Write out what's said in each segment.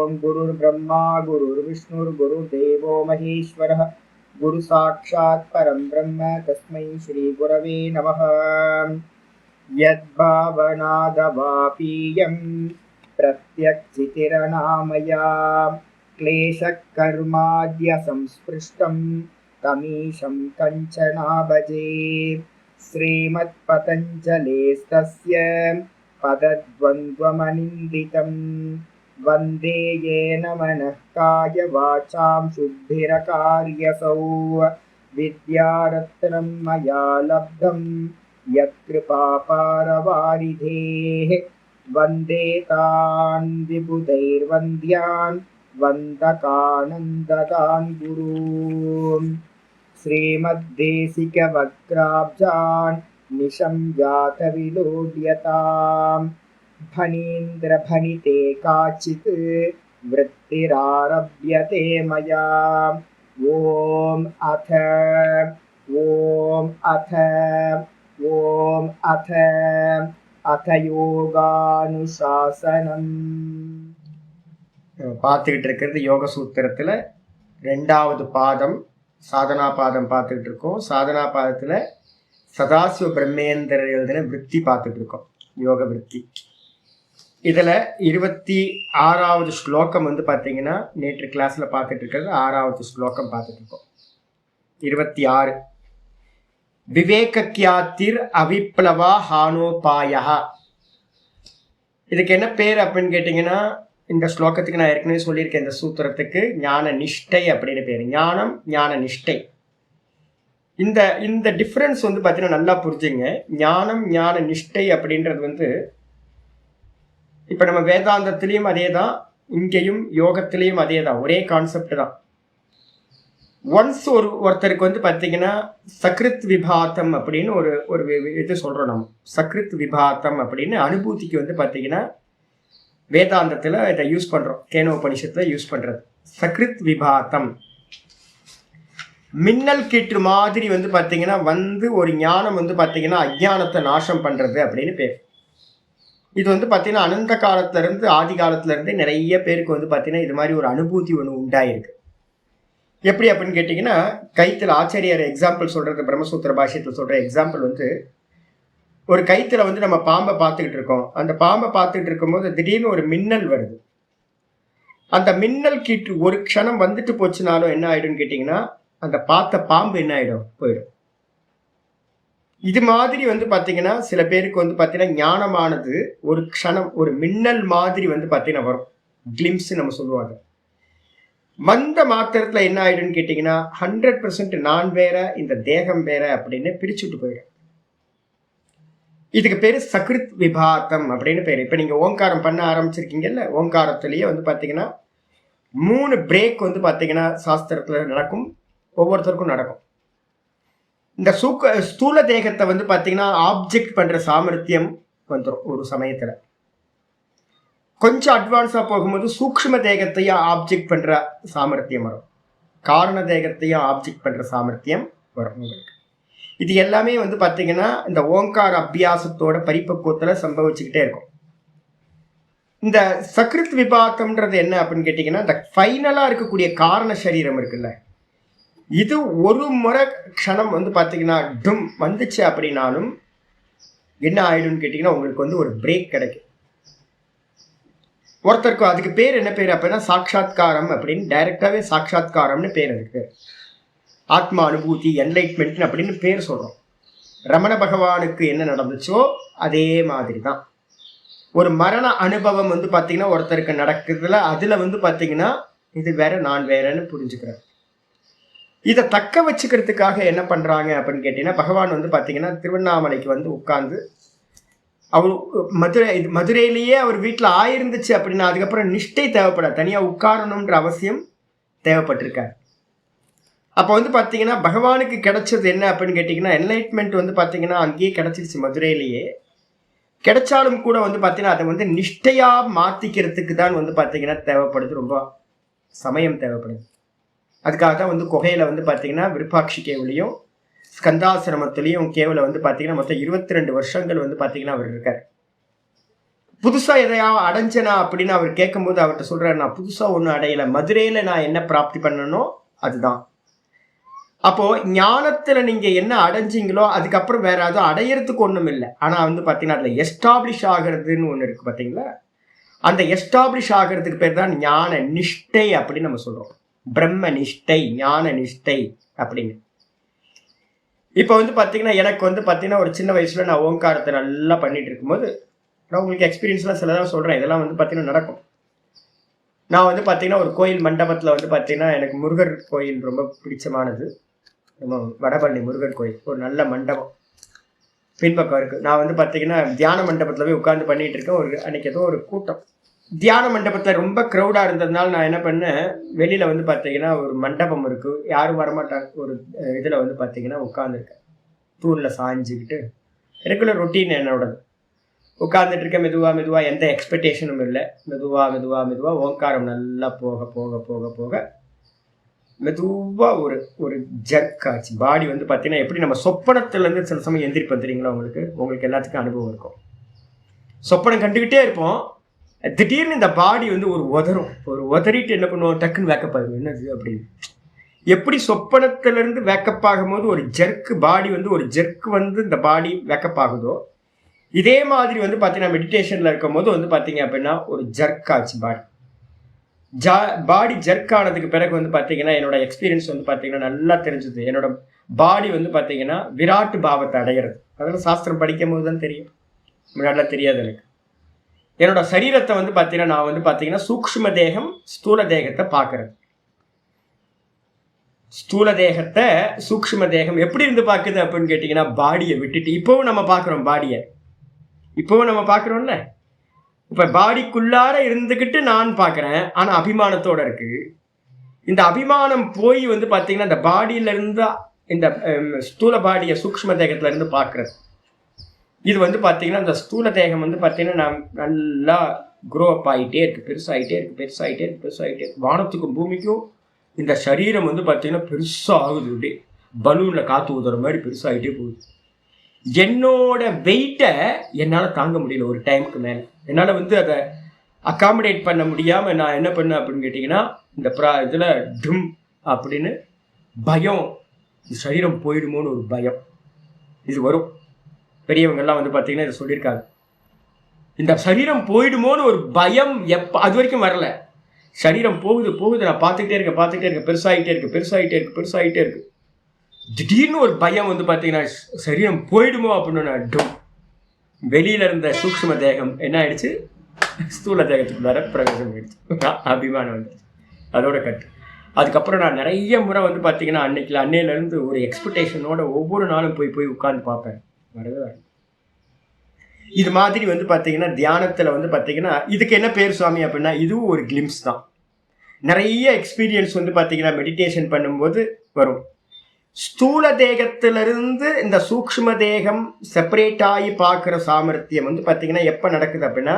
ओम गुरुर्ब्रह्मा गुरुर्विष्णुर्गुरुर्देवो महेश्वरः गुरु साक्षात् परं ब्रह्म तस्मै श्री गुरवे नमः। यद्भावनादवापीयं प्रत्यक्षितिरनामया क्लेशकर्माद्य संस्पृष्टं तमीशं कञ्चना भजे। श्रीमत्पतञ्जलेस्तस्य पदद्वन्द्वमनिन्दितं वन्दे येन मनः काय वाचां शुद्धिरकार्यसौ विद्यारत्नं मया लब्धं यत्कृपापारवारिधेः वन्दे तान् विबुधैर्वन्द्यान् वन्दकानन्ददान् गुरून्। श्रीमद्देशिकवक्त्राब्जान् निशम्यातविलोड्यताम् फणीन्द्रफणिते काचित् वृत्तिरारभ्यते मया। ॐ अथ யோகானுசாசனம். பார்த்துக்கிட்டு இருக்கிறது யோக சூத்திரத்தில் 2வது பாதம் சாதனா பாதம் பார்த்துக்கிட்டு இருக்கோம். சாதனா பாதத்தில் சதாசிவ பிரம்மேந்திரர் எழுதின விற்பி பார்த்துட்டு இருக்கோம், யோக விற்பி. இதில் 26வது ஸ்லோகம் பார்த்தீங்கன்னா நேற்று கிளாஸில் பார்த்துட்டு இருக்கிறது 6வது ஸ்லோகம் பார்த்துட்டு இருக்கோம். 26 விவேகியாத்திர் அவிப்ளவா ஹானோபாயா. இதுக்கு என்ன பேர் அப்படின்னு கேட்டிங்கன்னா, இந்த ஸ்லோகத்துக்கு நான் ஏற்கனவே சொல்லியிருக்கேன், இந்த சூத்திரத்துக்கு ஞான நிஷ்டை அப்படின்னு பேர். ஞானம் ஞான நிஷ்டை. இந்த டிஃப்ரென்ஸ் பார்த்தீங்கன்னா நல்லா புரிஞ்சுங்க. ஞானம் ஞான நிஷ்டை அப்படின்றது இப்போ நம்ம வேதாந்தத்திலையும் அதே தான், இங்கேயும் யோகத்திலையும் அதே தான், ஒரே கான்செப்ட் தான். ஒன்ஸ் ஒருத்தருக்கு பார்த்தீங்கன்னா சக்ரித் விபாத்தம் அப்படின்னு ஒரு இது சொல்கிறோம் நம்ம. சக்ரித் விபாத்தம் அப்படின்னு அனுபூதிக்கு பார்த்தீங்கன்னா வேதாந்தத்தில் இதை யூஸ் பண்ணுறோம், கேனோபனிஷத்தில் யூஸ் பண்ணுறது. சக்ரித் விபாத்தம் மின்னல் கீற்று மாதிரி பார்த்தீங்கன்னா ஒரு ஞானம் பார்த்தீங்கன்னா அஜ்ஞானத்தை நாசம் பண்ணுறது அப்படின்னு பேர். இது பார்த்தீங்கன்னா அனந்த காலத்திலேருந்து ஆதி காலத்திலேருந்து நிறைய பேருக்கு பார்த்தீங்கன்னா இது மாதிரி ஒரு அனுபூதி ஒன்று உண்டாயிருக்கு. எப்படி அப்படின்னு கேட்டிங்கன்னா, கைத்தில் ஆச்சாரியர் எக்ஸாம்பிள் சொல்கிறது, பிரம்மசூத்திர பாஷ்யத்தில் சொல்கிற எக்ஸாம்பிள் ஒரு கைத்தில் நம்ம பாம்பை பார்த்துக்கிட்டு இருக்கோம். அந்த பாம்பை பார்த்துக்கிட்டு இருக்கும்போது திடீர்னு ஒரு மின்னல் வருது. அந்த மின்னல் கீற்று ஒரு க்ஷணம் வந்துட்டு போச்சுனாலும் என்ன ஆகிடும்னு கேட்டிங்கன்னா, அந்த பார்த்த பாம்பு என்ன ஆகிடும், போயிடும். இது மாதிரி பார்த்தீங்கன்னா சில பேருக்கு பார்த்தீங்கன்னா ஞானமானது ஒரு க்ஷணம், ஒரு மின்னல் மாதிரி பார்த்தீங்கன்னா வரும், கிளிம்ஸ் நம்ம சொல்லுவாங்க. வந்த மாத்திரத்தில் என்ன ஆயிடும்னு கேட்டிங்கன்னா 100% நான் வேற, இந்த தேகம் வேற அப்படின்னு பிரிச்சுட்டு போயிடும். இதுக்கு பேர் சக்ரித் விபாத்தம் அப்படின்னு பேர். இப்போ நீங்கள் ஓங்காரம் பண்ண ஆரம்பிச்சிருக்கீங்கல்ல, ஓங்காரத்திலேயே பார்த்தீங்கன்னா 3 பிரேக் பார்த்தீங்கன்னா சாஸ்திரத்தில் நடக்கும், ஒவ்வொருத்தருக்கும் நடக்கும். இந்த ஸ்தூல தேகத்தை பார்த்தீங்கன்னா ஆப்ஜெக்ட் பண்ணுற சாமர்த்தியம் வந்துடும் ஒரு சமயத்தில். கொஞ்சம் அட்வான்ஸாக போகும்போது சூக்ஷ்ம தேகத்தையும் ஆப்ஜெக்ட் பண்ணுற சாமர்த்தியம் வரும், காரண தேகத்தையும் ஆப்ஜெக்ட் பண்ணுற சாமர்த்தியம் வரும் உங்களுக்கு. இது எல்லாமே பார்த்தீங்கன்னா இந்த ஓங்கார அபியாசத்தோட பரிபக்குவத்தில் சம்பவிச்சுக்கிட்டே இருக்கும். இந்த சக்ரித் விபாத்தம்ன்றது என்ன அப்படின்னு கேட்டிங்கன்னா, இந்த ஃபைனலாக இருக்கக்கூடிய காரண சரீரம் இருக்குல்ல, இது ஒரு முறை க்ஷணம் பார்த்தீங்கன்னா டும் வந்துச்சு அப்படின்னாலும் என்ன ஆயிடும்னு கேட்டிங்கன்னா உங்களுக்கு ஒரு பிரேக் கிடைக்கும். ஒருத்தருக்கு அதுக்கு பேர் என்ன பேர் அப்படின்னா சாட்சாத்காரம் அப்படின்னு, டைரக்டாகவே சாட்சாத்காரம்னு பேர் இருக்கு. ஆத்மா அனுபூதி, என்லைட்மெண்ட் அப்படின்னு பேர் சொல்கிறோம். ரமண பகவானுக்கு என்ன நடந்துச்சோ அதே மாதிரி தான் ஒரு மரண அனுபவம் பார்த்தீங்கன்னா ஒருத்தருக்கு நடக்குதுல, அதில் பார்த்தீங்கன்னா இது வேற நான் வேறன்னு புரிஞ்சுக்கிறேன். இதை தக்க வச்சுக்கிறதுக்காக என்ன பண்ணுறாங்க அப்படின்னு கேட்டிங்கன்னா, பகவான் பார்த்தீங்கன்னா திருவண்ணாமலைக்கு உட்கார்ந்து அவர் மதுரையிலேயே அவர் வீட்டில் ஆயிருந்துச்சு அப்படின்னா அதுக்கப்புறம் நிஷ்டை தேவைப்படாது, தனியாக உட்காரணுன்ற அவசியம் தேவைப்பட்டிருக்காரு. அப்போ பார்த்தீங்கன்னா பகவானுக்கு கிடைச்சது என்ன அப்படின்னு கேட்டிங்கன்னா, என்லைட்மெண்ட் பார்த்தீங்கன்னா அங்கேயே கிடைச்சிருச்சு, மதுரையிலேயே கிடைச்சாலும் கூட பார்த்தீங்கன்னா அதை நிஷ்டையாக மாற்றிக்கிறதுக்கு தான் பார்த்தீங்கன்னா தேவைப்படுது, ரொம்ப சமயம் தேவைப்படுது. அதுக்காக தான் குகையில் பார்த்தீங்கன்னா விருப்பாட்சி கேவலையும் ஸ்கந்தாசிரமத்திலையும் கேவல பார்த்தீங்கன்னா மொத்தம் 22 வருஷங்கள் பார்த்தீங்கன்னா அவர் இருக்கார். புதுசாக எதையாவது அடைஞ்சனா அப்படின்னு அவர் கேட்கும்போது அவர்கிட்ட சொல்கிறார், நான் புதுசாக ஒன்றும் அடையலை, மதுரையில் நான் என்ன பிராப்தி பண்ணனோ அதுதான். அப்போது ஞானத்தில் நீங்கள் என்ன அடைஞ்சிங்களோ அதுக்கப்புறம் வேற எதுவும் அடையிறதுக்கு ஒன்றும் இல்லை. ஆனால் வந்து பார்த்தீங்கன்னா அதில் எஸ்டாப்ளிஷ் ஆகிறதுன்னு ஒன்று இருக்குது பார்த்தீங்களா, அந்த எஸ்டாப்ளிஷ் ஆகிறதுக்கு பேர் தான் ஞான நிஷ்டை அப்படின்னு நம்ம சொல்கிறோம். பிரம்ம நிஷ்டை, ஞான நிஷ்டை அப்படின்னு. இப்போ வந்து பார்த்தீங்கன்னா எனக்கு வந்து பார்த்தீங்கன்னா ஒரு சின்ன வயசில் நான் ஓங்காரத்தை நல்லா பண்ணிட்டு இருக்கும்போது, நான் உங்களுக்கு எக்ஸ்பீரியன்ஸ்லாம் சிலதான் சொல்கிறேன், இதெல்லாம் வந்து பார்த்தீங்கன்னா நடக்கும். நான் வந்து பார்த்தீங்கன்னா ஒரு கோயில் மண்டபத்தில் வந்து பார்த்தீங்கன்னா எனக்கு முருகர் கோயில் ரொம்ப பிடிச்சமானது. நம்ம வடபழனி முருகர் கோயில் ஒரு நல்ல மண்டபம் பின்பக்கம் இருக்குது. நான் வந்து பார்த்தீங்கன்னா தியான மண்டபத்தில் போய் உட்காந்து பண்ணிகிட்டு இருக்கேன். அன்றைக்கி ஏதோ ஒரு கூட்டம் தியான மண்டபத்தில் ரொம்ப க்ரௌடாக இருந்ததுனால நான் என்ன பண்ணேன், வெளியில் வந்து பார்த்தீங்கன்னா ஒரு மண்டபம் இருக்குது, யாரும் வரமாட்டாங்க, ஒரு இதில் வந்து பார்த்தீங்கன்னா உட்காந்துருக்கேன் தூணில் சாஞ்சிக்கிட்டு. ரெகுலர் ரொட்டீன் என்னோடது. உட்காந்துட்டு இருக்கேன், மெதுவாக எந்த எக்ஸ்பெக்டேஷனும் இல்லை. மெதுவாக ஓங்காரம் நல்லா போக போக போக போக மெதுவாக ஒரு ஜர்க் ஆச்சு. பாடி வந்து பார்த்தீங்கன்னா எப்படி நம்ம சொப்பனத்துலேருந்து சில சமயம் எந்திரிப்போம் தெரியுங்களா, உங்களுக்கு எல்லாத்துக்கும் அனுபவம் இருக்கும். சொப்பனம் கண்டுக்கிட்டே இருப்போம், திடீர்னு இந்த பாடி வந்து உதறிட்டு என்ன பண்ணுவோம், டக்குன்னு வேக்கப் ஆகும். என்னது அப்படின்னு, எப்படி சொப்பனத்திலிருந்து வேக்கப் ஆகும்போது ஒரு ஜெர்க்கு பாடி வந்து இந்த பாடி வேக்கப் ஆகுதோ, இதே மாதிரி வந்து பார்த்தீங்கன்னா மெடிடேஷனில் இருக்கும் போது வந்து பார்த்தீங்க அப்படின்னா ஒரு ஜர்க் ஆச்சு பாடி ஜர்க் ஆனதுக்கு பிறகு வந்து பார்த்தீங்கன்னா என்னோட எக்ஸ்பீரியன்ஸ் வந்து பார்த்தீங்கன்னா நல்லா தெரிஞ்சது. என்னோட பாடி வந்து பார்த்தீங்கன்னா விராட்டு பாவத்தை அடையிறது. அதெல்லாம் சாஸ்திரம் படிக்கும் போது தான் தெரியும், முன்னாடிலாம் தெரியாது எனக்கு. என்னோட சரீரத்தை வந்து பார்த்தீங்கன்னா நான் வந்து பார்த்தீங்கன்னா சூக்ஷ்ம தேகம் ஸ்தூல தேகத்தை பார்க்கறது. ஸ்தூல தேகத்தை சூக்ஷ்ம தேகம் எப்படி இருந்து பார்க்குது அப்படின்னு கேட்டிங்கன்னா, பாடியை விட்டுட்டு இப்போவும் நம்ம பார்க்குறோம்ல. இப்போ பாடிக்குள்ளார இருந்துக்கிட்டு நான் பார்க்குறேன், ஆனால் அபிமானத்தோடு இருக்கு. இந்த அபிமானம் போய் வந்து பார்த்தீங்கன்னா இந்த பாடியிலேருந்து இந்த ஸ்தூல பாடியை சூக்ஷ்ம தேகத்திலேருந்து பார்க்குறது. இது வந்து பார்த்தீங்கன்னா இந்த ஸ்தூல தேகம் வந்து பார்த்தீங்கன்னா நான் நல்லா க்ரோ அப் ஆகிட்டே இருக்குது, பெருசாகிட்டே இருக்கு. வானத்துக்கும் பூமிக்கும் இந்த சரீரம் வந்து பார்த்தீங்கன்னா பெருசாக ஆகுது. இப்படி பலூனில் காற்று ஊதுற மாதிரி பெருசாகிட்டே போகுது. என்னோட வெயிட்டை என்னால் தாங்க முடியல. ஒரு டைமுக்கு மேலே என்னால் வந்து அதை அக்காமடேட் பண்ண முடியாமல் நான் என்ன பண்ணேன் அப்படின்னு கேட்டிங்கன்னா, இந்த இதில் ட்ரும் அப்படின்னு பயம், இந்த சரீரம் போயிடுமோன்னு ஒரு பயம் இது வரும். பெரியவங்கெல்லாம் வந்து பார்த்தீங்கன்னா இதை சொல்லியிருக்காங்க, இந்த சரீரம் போயிடுமோன்னு ஒரு பயம் அது வரைக்கும் வரல. சரீரம் போகுது, நான் பார்த்துக்கிட்டே இருக்கேன், பெருசாகிட்டே இருக்கு. திடீர்னு ஒரு பயம் வந்து பார்த்தீங்கன்னா சரீரம் போயிடுமோ அப்படின்னு வெளியில இருந்த சூக்ஷ்ம தேகம் என்ன ஆயிடுச்சு, ஸ்தூல தேகத்துக்குள்ளார பிரவேசம் ஆயிடுச்சு. அபிமானம் வந்துடுச்சு, அதோட கட்டு. அதுக்கப்புறம் நான் நிறைய முறை வந்து பார்த்தீங்கன்னா அன்னையிலேருந்து ஒரு எக்ஸ்பெக்டேஷனோட ஒவ்வொரு நாளும் போய் உட்காந்து பார்ப்பேன். வரவே இது மாதிரி வந்து பார்த்தீங்கன்னா தியானத்தில் வந்து பார்த்தீங்கன்னா இதுக்கு என்ன பேர் சுவாமி அப்படின்னா, இதுவும் ஒரு கிளிம்ஸ் தான். நிறைய எக்ஸ்பீரியன்ஸ் வந்து பார்த்தீங்கன்னா மெடிடேஷன் பண்ணும்போது வரும். ஸ்தூல தேகத்திலிருந்து இந்த சூக்ஷ்ம தேகம் செப்பரேட் ஆகி பார்க்குற சாமர்த்தியம் வந்து பார்த்தீங்கன்னா எப்போ நடக்குது அப்படின்னா,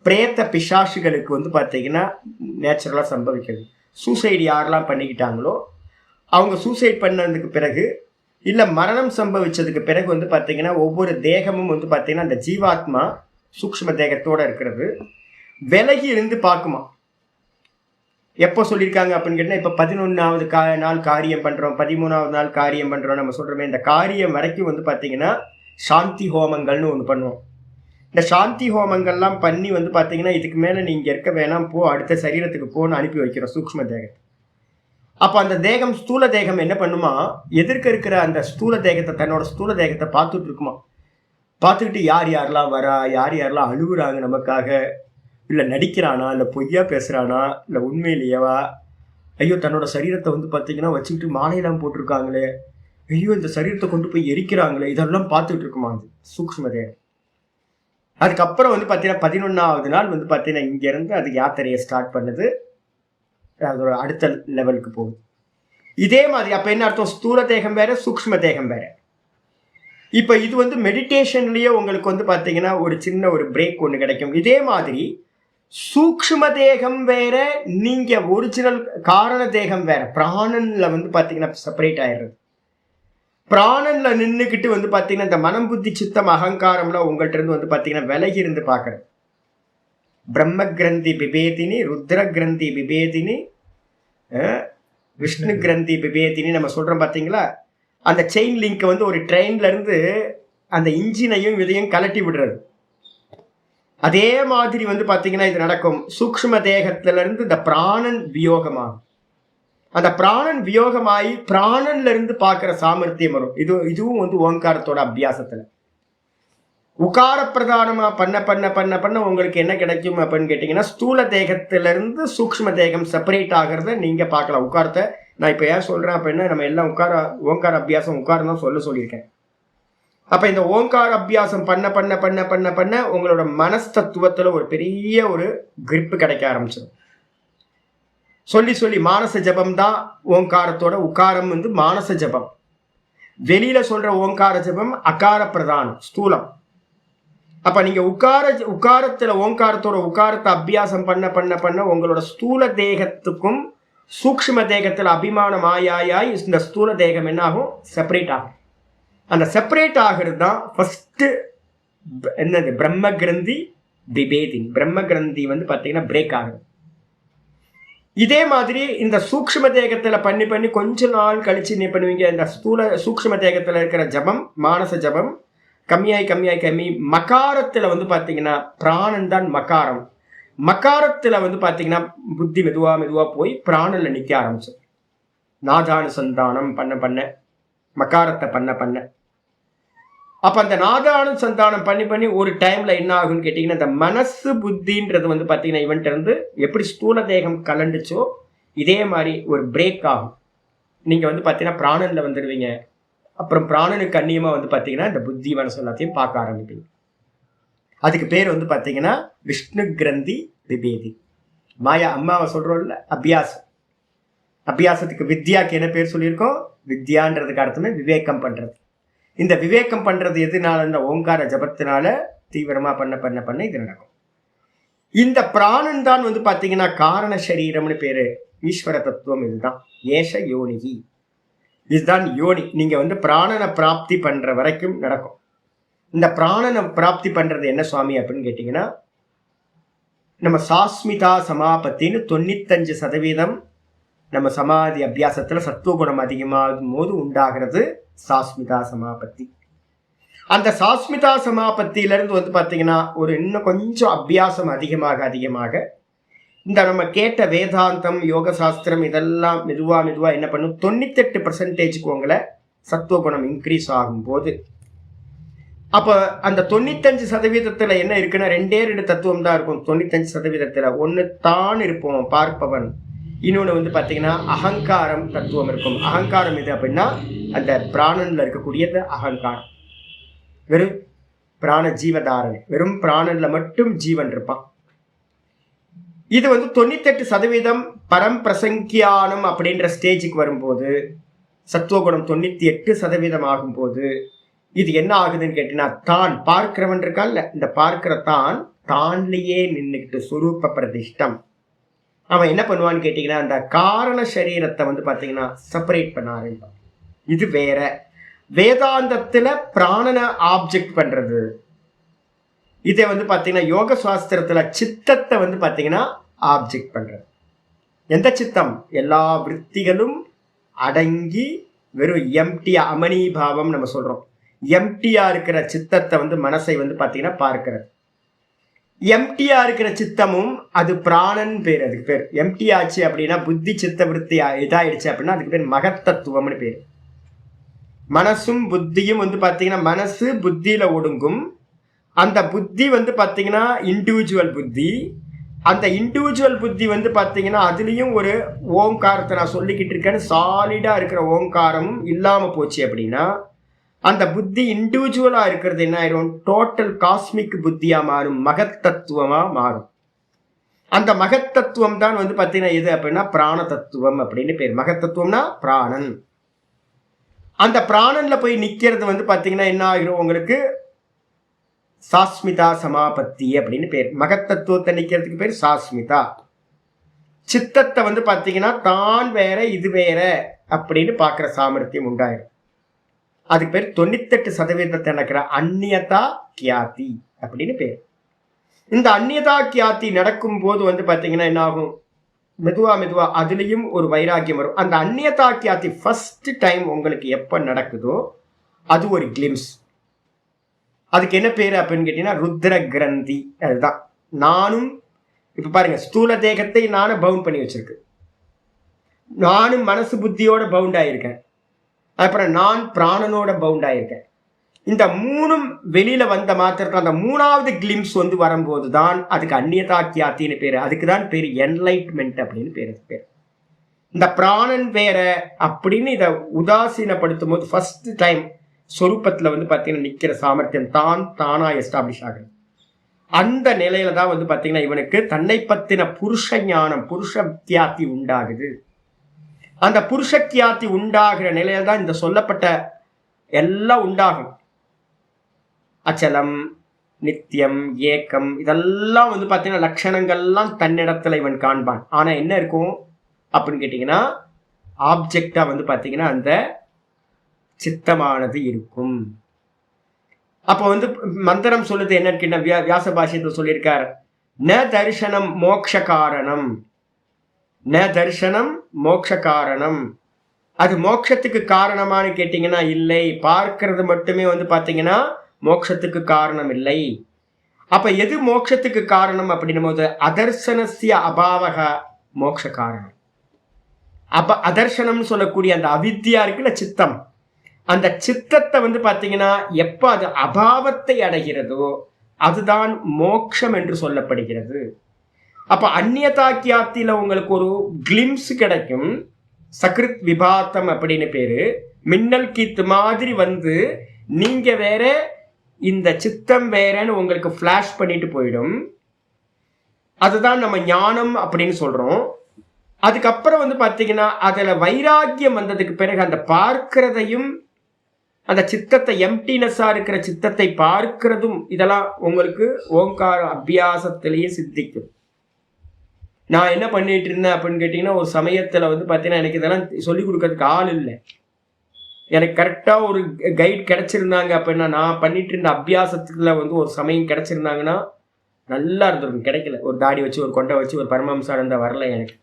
பிரேத்த பிசாசுகளுக்கு வந்து பார்த்தீங்கன்னா நேச்சுரலாக சம்பவிக்கிறது. சூசைடு யாரெல்லாம் பண்ணிக்கிட்டாங்களோ அவங்க சூசைட் பண்ணதுக்கு பிறகு இல்லை மரணம் சம்பவிச்சதுக்கு பிறகு வந்து பார்த்தீங்கன்னா ஒவ்வொரு தேகமும் வந்து பார்த்தீங்கன்னா அந்த ஜீவாத்மா சூக்ஷ்ம தேகத்தோடு இருக்கிறது விலகி இருந்து பார்க்குமா. எப்போ சொல்லியிருக்காங்க அப்படின்னு கேட்டால், இப்போ 11வது நாள் காரியம் பண்ணுறோம், 13வது நாள் காரியம் பண்ணுறோம் நம்ம சொல்கிறோமே, இந்த காரியம் வரைக்கும் வந்து பார்த்தீங்கன்னா சாந்தி ஹோமங்கள்னு ஒன்று பண்ணுவோம். இந்த சாந்தி ஹோமங்கள்லாம் பண்ணி வந்து பார்த்தீங்கன்னா இதுக்கு மேலே நீங்கள் இருக்க வேணாம், அடுத்த சரீரத்துக்கு போன்னு அனுப்பி வைக்கிறோம் சூக்ஷ்ம தேகத்தை. அப்போ அந்த தேகம் ஸ்தூல தேகம் என்ன பண்ணுமா, எதிர்க்க இருக்கிற அந்த ஸ்தூல தேகத்தை தன்னோட ஸ்தூல தேகத்தை பார்த்துட்டு இருக்குமா. பார்த்துக்கிட்டு யார் யாரெல்லாம் வரா, யார் யாரெல்லாம் அழுகுறாங்க நமக்காக, இல்லை நடிக்கிறானா, இல்லை பொய்யா பேசுகிறானா, இல்லை உண்மையிலேயேவா, ஐயோ தன்னோட சரீரத்தை வந்து பார்த்தீங்கன்னா வச்சுக்கிட்டு மாலையெல்லாம் போட்டிருக்காங்களே, ஐயோ இந்த சரீரத்தை கொண்டு போய் எரிக்கிறாங்களே, இதெல்லாம் பார்த்துக்கிட்டு இருக்குமா அது சூக்ஷ்ம தேகம். அதுக்கப்புறம் வந்து பார்த்தீங்கன்னா 11வது நாள் வந்து பார்த்தீங்கன்னா இங்கேருந்து அது யாத்திரையை ஸ்டார்ட் பண்ணுது, அதோட அடுத்த லெவலுக்கு போகுது. இதே மாதிரி அப்போ என்ன அர்த்தம், ஸ்தூல தேகம் வேற சூக்ஷ்ம தேகம் வேற. இப்போ இது வந்து மெடிடேஷன்லேயே உங்களுக்கு வந்து பார்த்தீங்கன்னா ஒரு சின்ன ஒரு பிரேக் ஒன்று கிடைக்கும். இதே மாதிரி சூக்ஷ்ம தேகம் வேற, நீங்கள் ஒரிஜினல் காரண தேகம் வேற, பிராணனில் வந்து பார்த்தீங்கன்னா செப்பரேட் ஆயிடுறது. பிராணனில் நின்றுக்கிட்டு வந்து பார்த்தீங்கன்னா இந்த மனம் புத்தி சித்தம் அகங்காரம்லாம் உங்கள்கிட்ட இருந்து வந்து பார்த்தீங்கன்னா விலகி இருந்து பார்க்குறது. பிரம்ம கிரந்தி பிபேதினி, ருத்ர கிரந்தி பிபேதினி, விஷ்ணு கிரந்தி பிபேதினி நம்ம சொல்றோம் பார்த்தீங்களா? அந்த செயின் லிங்க் வந்து ஒரு ட்ரெயின்ல இருந்து அந்த இன்ஜினையும் இதையும் கலட்டி விடுறது. அதே மாதிரி வந்து பார்த்தீங்கன்னா இது நடக்கும். சூக்ஷ்ம தேகத்துல இருந்து இந்த பிராணன் வியோகமாகும். அந்த பிராணன் வியோகமாயி பிராணன்ல இருந்து பார்க்கிற சாமர்த்தியம் வரும். இதுவும் வந்து ஓங்காரத்தோட அபியாசத்துல. உகார பிரதானமா பண்ண பண்ண பண்ண பண்ண உங்களுக்கு என்ன கிடைக்கும் அப்படின்னு கேட்டீங்கன்னா, ஸ்தூல தேகத்துல இருந்து சூக்ஷ்ம தேகம் செப்பரேட் ஆகிறத நீங்க பார்க்கலாம். உட்காரத்தை நான் இப்ப ஏன் சொல்றேன் அப்படின்னா, நம்ம எல்லாம் ஓங்கார அபியாசம் உட்காரம் தான் சொல்லியிருக்கேன். அப்ப இந்த ஓங்கார அபியாசம் பண்ண பண்ண பண்ண பண்ண பண்ண உங்களோட மனஸ்தத்துவத்துல ஒரு பெரிய ஒரு கிரிப்பு கிடைக்க ஆரம்பிச்சிடும். சொல்லி சொல்லி மானச ஜபம் தான் ஓங்காரத்தோட. உக்காரம் வந்து மானச ஜபம். வெளியில சொல்ற ஓங்கார ஜபம் அகார பிரதானம், ஸ்தூலம். அப்ப நீங்க உக்காரத்துல ஓங்காரத்தோட உக்காரத்தை அபியாசம் பண்ண பண்ண பண்ண உங்களோட ஸ்தூல தேகத்துக்கும் சூக்ஷ்ம தேகத்துல அபிமானம் ஆயாய் இந்த ஸ்தூல தேகம் என்ன ஆகும்? செப்பரேட் ஆகும். அந்த செப்பரேட் ஆகிறது தான் ஃபர்ஸ்ட் என்னது? பிரம்ம கிரந்தி பிபேதின். பிரம்ம கிரந்தி வந்து பார்த்தீங்கன்னா பிரேக் ஆகுது. இதே மாதிரி இந்த சூக்ஷ்ம தேகத்துல பண்ணி பண்ணி கொஞ்ச நாள் கழிச்சு என்ன பண்ணுவீங்க? இந்த சூக்ஷ்ம தேகத்துல இருக்கிற ஜபம், மானச ஜபம் கம்மி மகாரத்துல வந்து பார்த்தீங்கன்னா பிராணன் தான் மகாரம். மகாரத்துல வந்து பார்த்தீங்கன்னா புத்தி மெதுவா போய் பிராணன்ல நிற்க ஆரம்பிச்சு. நாதானுசந்தானம் பண்ண பண்ண மகாரத்தை பண்ண பண்ண அப்ப அந்த நாதானுசந்தானம் பண்ணி பண்ணி ஒரு டைம்ல என்ன ஆகுன்னு கேட்டீங்கன்னா, இந்த மனசு புத்தின்றது வந்து பார்த்தீங்கன்னா இவன்ட்டு இருந்து எப்படி ஸ்தூல தேகம் கலண்டுச்சோ இதே மாதிரி ஒரு பிரேக் ஆகும். நீங்க வந்து பார்த்தீங்கன்னா பிராணன்ல வந்துடுவீங்க. அப்புறம் பிராணனுக்கு அந்நியமா வந்து பார்த்தீங்கன்னா இந்த புத்தி மனசு எல்லாத்தையும் பார்க்க ஆரம்பிப்பீங்க. அதுக்கு பேர் வந்து பார்த்தீங்கன்னா விஷ்ணு கிரந்தி விபேதி. மாயா அம்மாவை சொல்றோம்ல, அபியாசம். அபியாசத்துக்கு வித்யாக்கு என்ன பேர் சொல்லியிருக்கோம்? வித்யான்றதுக்கு அர்த்தமே விவேகம் பண்றது. இந்த விவேகம் பண்றது எதுனால? இந்த ஓங்கார ஜபத்தினால தீவிரமா பண்ண பண்ண பண்ண இது நடக்கும். இந்த பிராணன் தான் வந்து பார்த்தீங்கன்னா காரண சரீரம்னு பேரு. ஈஸ்வர தத்துவம் இதுதான். ஏஷ யோனிகி, இதுதான் யோனி. நீங்க வந்து பிராணனை பிராப்தி பண்ற வரைக்கும் நடக்கும். இந்த பிராணனை பிராப்தி பண்றது என்ன சுவாமி அப்படின்னு கேட்டீங்கன்னா, நம்ம சாஸ்மிதா சமாபத்தின்னு 95% நம்ம சமாதி அபியாசத்துல சத்துவகுணம் அதிகமாகும் போது உண்டாகிறது சாஸ்மிதா சமாபத்தி. அந்த சாஸ்மிதா சமாபத்தியிலிருந்து வந்து பார்த்தீங்கன்னா ஒரு இன்னும் கொஞ்சம் அபியாசம் அதிகமாக இந்த நம்ம கேட்ட வேதாந்தம், யோக சாஸ்திரம் இதெல்லாம் மெதுவா என்ன பண்ணும்? 98% உங்களை சத்துவகுணம் இன்க்ரீஸ் ஆகும் போது, அப்ப அந்த 95% என்ன இருக்குன்னா 2 தத்துவம் தான் இருக்கும். 95% ஒன்னு தான் இருப்போம் பார்ப்பவன், இன்னொன்று வந்து பார்த்தீங்கன்னா அகங்காரம் தத்துவம் இருக்கும். அகங்காரம் எது அப்படின்னா அந்த பிராணன்ல இருக்கக்கூடியது அகங்காரம். வெறும் பிராண ஜீவதாரணை, வெறும் பிராணன்ல மட்டும் ஜீவன் இருப்பான். இது வந்து 98% பரம்பிரசங்கியானம் அப்படின்ற ஸ்டேஜுக்கு வரும்போது, சத்துவகுணம் 98% ஆகும்போது இது என்ன ஆகுதுன்னு கேட்டீங்கன்னா, தான் பார்க்கிறவன் இருக்கான்ல, இந்த பார்க்கிற தான்லயே நின்றுக்கிட்டு சுரூப பிரதிஷ்டம். அவன் என்ன பண்ணுவான்னு கேட்டீங்கன்னா, அந்த காரண சரீரத்தை வந்து பார்த்தீங்கன்னா செப்பரேட் பண்ண ஆரம்பிப்பான். இது வேற. வேதாந்தத்துல பிராணனை ஆப்ஜெக்ட் பண்றது. இதை வந்து பார்த்தீங்கன்னா யோக சாஸ்திரத்துல சித்தத்தை வந்து பார்த்தீங்கன்னா ஆப்ஜெக்ட் பண்றது. எந்த சித்தம்? எல்லா விற்த்திகளும் அடங்கி வெறும் எம்டியா, அமனீபாவம் நம்ம சொல்றோம். எம்டியா இருக்கிற சித்தத்தை வந்து மனசை வந்து பார்த்தீங்கன்னா பார்க்கிறது. எம்டியா இருக்கிற சித்தமும் அது பிராணன் பேர். அதுக்கு பேர் எம்டி ஆச்சு அப்படின்னா, புத்தி சித்த விருத்தி இதாயிடுச்சு அப்படின்னா அதுக்கு பேர் மகத்தத்துவம்னு பேர். மனசும் புத்தியும் வந்து பார்த்தீங்கன்னா மனசு புத்தியில ஒடுங்கும். அந்த புத்தி வந்து பார்த்தீங்கன்னா இண்டிவிஜுவல் புத்தி. அந்த இண்டிவிஜுவல் புத்தி வந்து பார்த்தீங்கன்னா அதுலேயும் ஒரு ஓங்காரத்தை நான் சொல்லிக்கிட்டு இருக்கேன்னு சாலிடா இருக்கிற ஓங்காரமும் இல்லாமல் போச்சு அப்படின்னா அந்த புத்தி இண்டிவிஜுவலா இருக்கிறது என்ன ஆயிரும்? டோட்டல் காஸ்மிக் புத்தியா மாறும், மகத்தத்துவமா மாறும். அந்த மகத்தத்துவம் தான் வந்து பார்த்தீங்கன்னா எது அப்படின்னா பிராண தத்துவம் அப்படின்னு பேர். மகத்தத்துவம்னா பிராணன். அந்த பிராணன்ல போய் நிக்கிறது வந்து பார்த்தீங்கன்னா என்ன ஆகிரும்? உங்களுக்கு சாஸ்மிதா சமாபத்தி அப்படின்னு பேர். மகத்தத்துவத்தை நிக்கிறதுக்கு பேர் சாஸ்மிதா. சித்தத்தை வந்து பார்த்தீங்கன்னா தான் வேற இது வேற அப்படின்னு பார்க்குற சாமர்த்தியம் உண்டாயிரும். அதுக்கு பேர் 98% நினைக்கிற அந்நியதா கியாதி அப்படின்னு பேர். இந்த அந்நியதா கியாத்தி நடக்கும் போது வந்து பார்த்தீங்கன்னா என்ன ஆகும், மெதுவா அதுலேயும் ஒரு வைராக்கியம் வரும். அந்த அந்நியதா கியாத்தி ஃபர்ஸ்ட் டைம் உங்களுக்கு எப்போ நடக்குதோ அது ஒரு கிளிம்ஸ். அதுக்கு என்ன பேர் அப்படின்னு கேட்டீங்கன்னா ருத்ர கிரந்தி. அதுதான் நானும் இப்ப பாருங்க, ஸ்தூல தேகத்தை நானும் பவுண்ட் பண்ணி வச்சிருக்கு, நானும் மனசு புத்தியோட பவுண்ட் ஆயிருக்கேன், அப்புறம் நான் பிராணனோட பவுண்ட் ஆயிருக்கேன். இந்த மூணும் வெளியில வந்த மாத்திரத்தில் அந்த மூணாவது கிளிம்ஸ் வந்து வரும்போது தான் அதுக்கு அந்நியதா கியாத்தின்னு பேரு. அதுக்கு தான் பேரு என்லைட்மெண்ட் அப்படின்னு பேரு. இந்த பிராணன் வேற அப்படின்னு இதை உதாசீனப்படுத்தும் போது ஃபர்ஸ்ட் டைம் சொரூபத்துல வந்து பார்த்தீங்கன்னா நிக்கிற சாமர்த்தியம் தானா எஸ்டாப்ளிஷ் ஆகுது. அந்த நிலையில தான் வந்து பார்த்தீங்கன்னா இவனுக்கு தன்னை பத்தின புருஷ ஞானம், புருஷ கியாத்தி உண்டாகுது. அந்த புருஷ கியாத்தி உண்டாகிற நிலையில தான் இந்த சொல்லப்பட்ட எல்லாம் உண்டாகும். அச்சலம், நித்தியம், ஏக்கம், இதெல்லாம் வந்து பார்த்தீங்கன்னா லட்சணங்கள்லாம் தன்னிடத்துல இவன் காண்பான். ஆனா என்ன இருக்கும் அப்படின்னு கேட்டீங்கன்னா ஆப்ஜெக்டா வந்து பார்த்தீங்கன்னா அந்த சித்தமானது இருக்கும். அப்போ வந்து மந்திரம் சொல்லுது என்னன்னு வியாச பாஷ்யத்தில் சொல்லியிருக்கார், ந தரிசனம் மோக்ஷ காரணம், ந தரிசனம் மோக்ஷ காரணம். அது மோட்சத்துக்கு காரணமானு கேட்டீங்கன்னா இல்லை, பார்க்கிறது மட்டுமே வந்து பார்த்தீங்கன்னா மோட்சத்துக்கு காரணம் இல்லை. அப்ப எது மோட்சத்துக்கு காரணம் அப்படின்னும் போது அதர்சனசிய அபாவக மோட்ச காரணம். அப்ப அதர்சனம்னு சொல்லக்கூடிய அந்த அவித்யா இருக்குல்ல, சித்தம், அந்த சித்தத்தை வந்து பார்த்தீங்கன்னா எப்ப அது அபாவத்தை அடைகிறதோ அதுதான் மோட்சம் என்று சொல்லப்படுகிறது. அப்ப அந்நியதா கியாத்தில உங்களுக்கு ஒரு கிளிம்ஸ் கிடைக்கும், சக்ரித் விபாத்தம் அப்படின்னு பேரு. மின்னல் கீத்து மாதிரி வந்து நீங்க வேற இந்த சித்தம் வேறன்னு உங்களுக்கு ஃபிளாஷ் பண்ணிட்டு போயிடும். அதுதான் நம்ம ஞானம் அப்படின்னு சொல்றோம். அதுக்கப்புறம் வந்து பார்த்தீங்கன்னா அதுல வைராக்கியம் வந்ததுக்கு பிறகு அந்த பார்க்கிறதையும் அந்த சித்தத்தை எம்டினஸா இருக்கிற சித்தத்தை பார்க்கிறதும் இதெல்லாம் உங்களுக்கு ஓங்கார அபியாசத்திலேயே சித்திக்கும். நான் என்ன பண்ணிட்டு இருந்தேன் அப்படின்னு கேட்டீங்கன்னா ஒரு சமயத்துல வந்து பார்த்தீங்கன்னா எனக்கு இதெல்லாம் சொல்லிக் கொடுக்கறதுக்கு ஆள் இல்லை. எனக்கு கரெக்டாக ஒரு கைட் கிடைச்சிருந்தாங்க அப்படின்னா நான் பண்ணிட்டு இருந்த அபியாசத்துல வந்து ஒரு சமயம் கிடைச்சிருந்தாங்கன்னா நல்லா இருந்திருக்கும். கிடைக்கல. ஒரு தாடி வச்சு ஒரு கொண்டை வச்சு ஒரு பரமஹம்சா இருந்தால் வரல. எனக்கு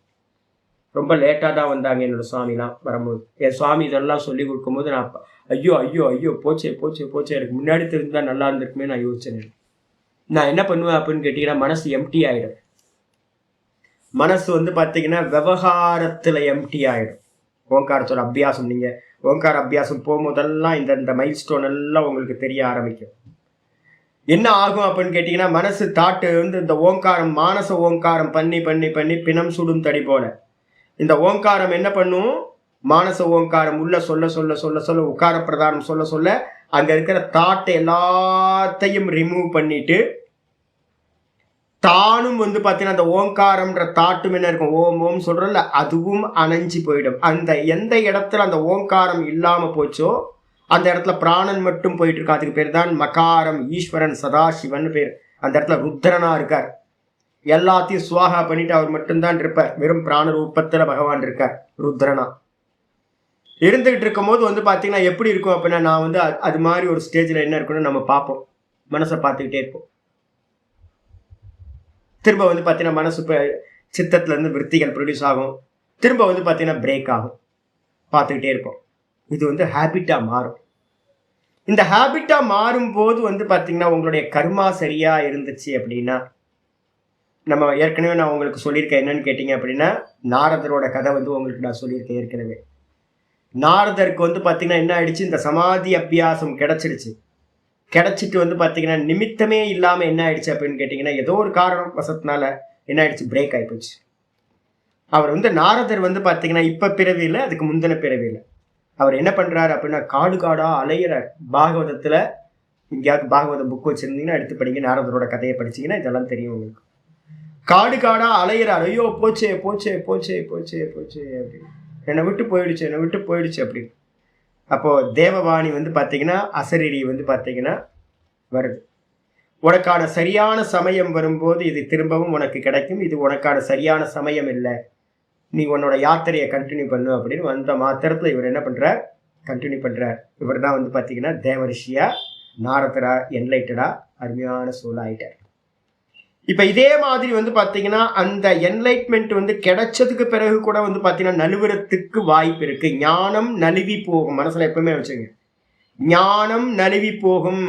ரொம்ப லேட்டாக தான் வந்தாங்க என்னோட சுவாமிலாம் வரும்போது. என் சுவாமி இதெல்லாம் சொல்லி கொடுக்கும்போது நான் ஐயோ போச்சே எனக்கு முன்னாடி தெரிஞ்சுதான் நல்லா இருந்திருக்குமே நான் யோசிச்சேன். நான் என்ன பண்ணுவேன் அப்படின்னு கேட்டீங்கன்னா மனசு எம்டி ஆயிடும். மனசு வந்து பார்த்தீங்கன்னா விவகாரத்தில் எம்டி ஆயிடும். ஓங்காரத்தோட அபியாசம், நீங்க ஓங்கார அபியாசம் போகும்போதெல்லாம் இந்த மைல் ஸ்டோன் எல்லாம் உங்களுக்கு தெரிய ஆரம்பிக்கும். என்ன ஆகும் அப்படின்னு கேட்டீங்கன்னா மனசு தாட்டு வந்து இந்த ஓங்காரம் மானச ஓங்காரம் பண்ணி பிணம் சுடும் தடி போல இந்த ஓங்காரம் என்ன பண்ணும், மானச ஓங்காரம் உள்ள சொல்ல உக்கார பிரதானம் சொல்ல அங்க இருக்கிற தாட்டை எல்லாத்தையும் ரிமூவ் பண்ணிட்டு தானும் வந்து பார்த்தீங்கன்னா அந்த ஓங்காரம்ன்ற தாட்டும் என்ன இருக்கும், ஓம் சொல்றோம்ல, அதுவும் அணைஞ்சு போயிடும். அந்த எந்த இடத்துல அந்த ஓங்காரம் இல்லாம போச்சோ அந்த இடத்துல பிராணன் மட்டும் போயிட்டு இருக்கு. அதுக்கு பேர் தான் மகாரம், ஈஸ்வரன், சதாசிவன் பேர். அந்த இடத்துல ருத்ரனா இருக்கார். எல்லாத்தையும் சுவாகா பண்ணிட்டு அவர் மட்டும்தான் இருப்பார். வெறும் பிராண ரூபத்துல பகவான் இருக்கார் ருத்ரனா. இருந்துகிட்டு இருக்கும் போது வந்து பார்த்தீங்கன்னா எப்படி இருக்கும் அப்படின்னா நான் வந்து அது மாதிரி ஒரு ஸ்டேஜில் என்ன இருக்குன்னு நம்ம பார்ப்போம். மனசை பார்த்துக்கிட்டே இருப்போம். திரும்ப வந்து பார்த்தீங்கன்னா மனசு சித்தத்துலேருந்து விற்த்திகள் ப்ரொடியூஸ் ஆகும். திரும்ப வந்து பார்த்தீங்கன்னா பிரேக் ஆகும். பார்த்துக்கிட்டே இருப்போம். இது வந்து ஹேபிட்டாக மாறும். இந்த ஹேபிட்டாக மாறும்போது வந்து பார்த்தீங்கன்னா உங்களுடைய கர்மா சரியாக இருந்துச்சு அப்படின்னா, நம்ம ஏற்கனவே நான் உங்களுக்கு சொல்லியிருக்கேன். என்னன்னு கேட்டிங்க அப்படின்னா நாரதரோட கதை வந்து உங்களுக்கு நான் சொல்லியிருக்கேன் ஏற்கனவே. நாரதருக்கு வந்து பார்த்தீங்கன்னா என்ன ஆயிடுச்சு, இந்த சமாதி அபியாசம் கிடைச்சிட்டு வந்து பார்த்தீங்கன்னா நிமித்தமே இல்லாமல் என்ன ஆயிடுச்சு அப்படின்னு கேட்டிங்கன்னா ஏதோ ஒரு காரணம் வசத்தினால என்ன ஆயிடுச்சு, பிரேக் ஆகிப்போச்சு. அவர் வந்து நாரதர் வந்து பார்த்தீங்கன்னா இப்போ பிறவியில், அதுக்கு முந்தின பிறவியில் அவர் என்ன பண்ணுறாரு அப்படின்னா காடாக அலையிறார். பாகவதத்தில் எங்கேயாவது பாகவத புக் வச்சுருந்தீங்கன்னா எடுத்து படிங்க, நாரதரோட கதையை படிச்சிங்கன்னா இதெல்லாம் தெரியும் உங்களுக்கு. காடாக அலையிறார். ஐயோ போச்சே அப்படின்னு, என்னை விட்டு போயிடுச்சு அப்படின்னு. அப்போது தேவவாணி வந்து பார்த்தீங்கன்னா அசரீரி வந்து பார்த்தீங்கன்னா வருது. உனக்கான சரியான சமயம் வரும்போது இது திரும்பவும் உனக்கு கிடைக்கும். இது உனக்கான சரியான சமயம் இல்லை, நீ உன்னோட யாத்திரையை கண்டினியூ பண்ணு அப்படின்னு வந்த மாத்திரத்தில் இவர் என்ன பண்ணுறார், கண்டினியூ பண்ணுறார். இவர் தான் வந்து பார்த்தீங்கன்னா தேவரிஷியா, நாரதரா, என்லைட்டடா, அருமையான சோல் ஆயிட்டார். இப்ப இதே மாதிரி வந்து பாத்தீங்கன்னா அந்த என்லைட்மெண்ட் வந்து கிடைச்சதுக்கு பிறகு கூட வந்து பாத்தீங்கன்னா நழுவுறதுக்கு வாய்ப்பு இருக்கு. ஞானம் நழுவி போகும். மனசுல எப்பவுமே வச்சுங்க, ஞானம் நழுவி போகும்.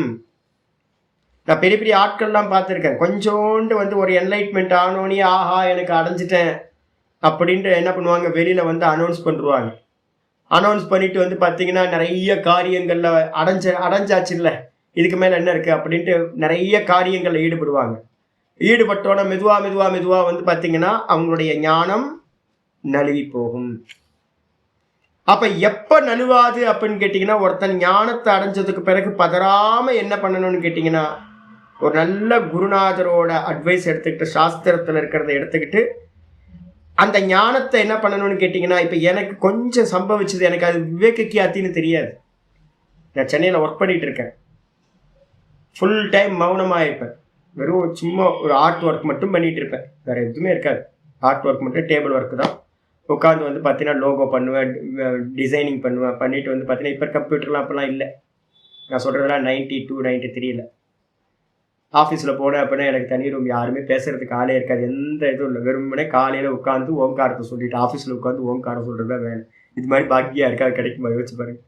நான் பெரிய பெரிய ஆட்கள்லாம் பார்த்துருக்கேன். கொஞ்சோண்டு வந்து ஒரு என்லைட்மெண்ட் ஆனோனே ஆஹா எனக்கு அடைஞ்சிட்டேன் அப்படின்ட்டு என்ன பண்ணுவாங்க, வெளியில வந்து அனௌன்ஸ் பண்ணுவாங்க. அனௌன்ஸ் பண்ணிட்டு வந்து பார்த்தீங்கன்னா நிறைய காரியங்கள்ல அடைஞ்சாச்சு இல்லை, இதுக்கு மேல என்ன இருக்கு அப்படின்ட்டு நிறைய காரியங்கள்ல ஈடுபடுவாங்க. ஈடுபட்டோன்னா மெதுவா மெதுவா மெதுவா வந்து பார்த்தீங்கன்னா அவங்களுடைய ஞானம் நழுவி போகும். அப்ப எப்ப நழுவாது அப்படின்னு கேட்டீங்கன்னா, ஒருத்தன் ஞானத்தை அடைஞ்சதுக்கு பிறகு பதறாம என்ன பண்ணணும்னு கேட்டீங்கன்னா, ஒரு நல்ல குருநாதரோட அட்வைஸ் எடுத்துக்கிட்டு, சாஸ்திரத்துல இருக்கிறத எடுத்துக்கிட்டு அந்த ஞானத்தை என்ன பண்ணணும்னு கேட்டீங்கன்னா, இப்ப எனக்கு கொஞ்சம் சம்பவிச்சது, எனக்கு அது விவேக கியாத்தின்னு தெரியாது. நான் சென்னையில ஒர்க் பண்ணிட்டு இருக்கேன். ஃபுல் டைம் மௌனமா இருப்பேன். வெறும் சும்மா ஒரு ஆர்ட் ஒர்க் மட்டும் பண்ணிட்டு இருப்பேன். வேற எதுவுமே இருக்காது. ஆர்ட் ஒர்க் மட்டும், டேபிள் ஒர்க் தான். உட்காந்து வந்து பார்த்தீங்கன்னா லோகோ பண்ணுவேன், டிசைனிங் பண்ணுவேன். பண்ணிட்டு வந்து பார்த்தீங்கன்னா இப்போ கம்ப்யூட்டர்லாம் அப்போல்லாம் இல்லை. நான் சொல்கிறதெல்லாம் 92, 93ல் ஆஃபீஸில் போனேன் அப்படின்னா எனக்கு தனி ரூம், யாருமே பேசுறதுக்கு ஆளே இருக்காது, எந்த இதுவும் இல்லை. வெறுமனே காலையில் உட்காந்து ஓங்காரத்தை சொல்லிட்டு ஆஃபீஸில் உட்காந்து ஓங்காரம் சொல்கிறது தான் வேணும். இது மாதிரி பாக்கியாக இருக்காது, கிடைக்குமா யோசிச்சு பாருங்க.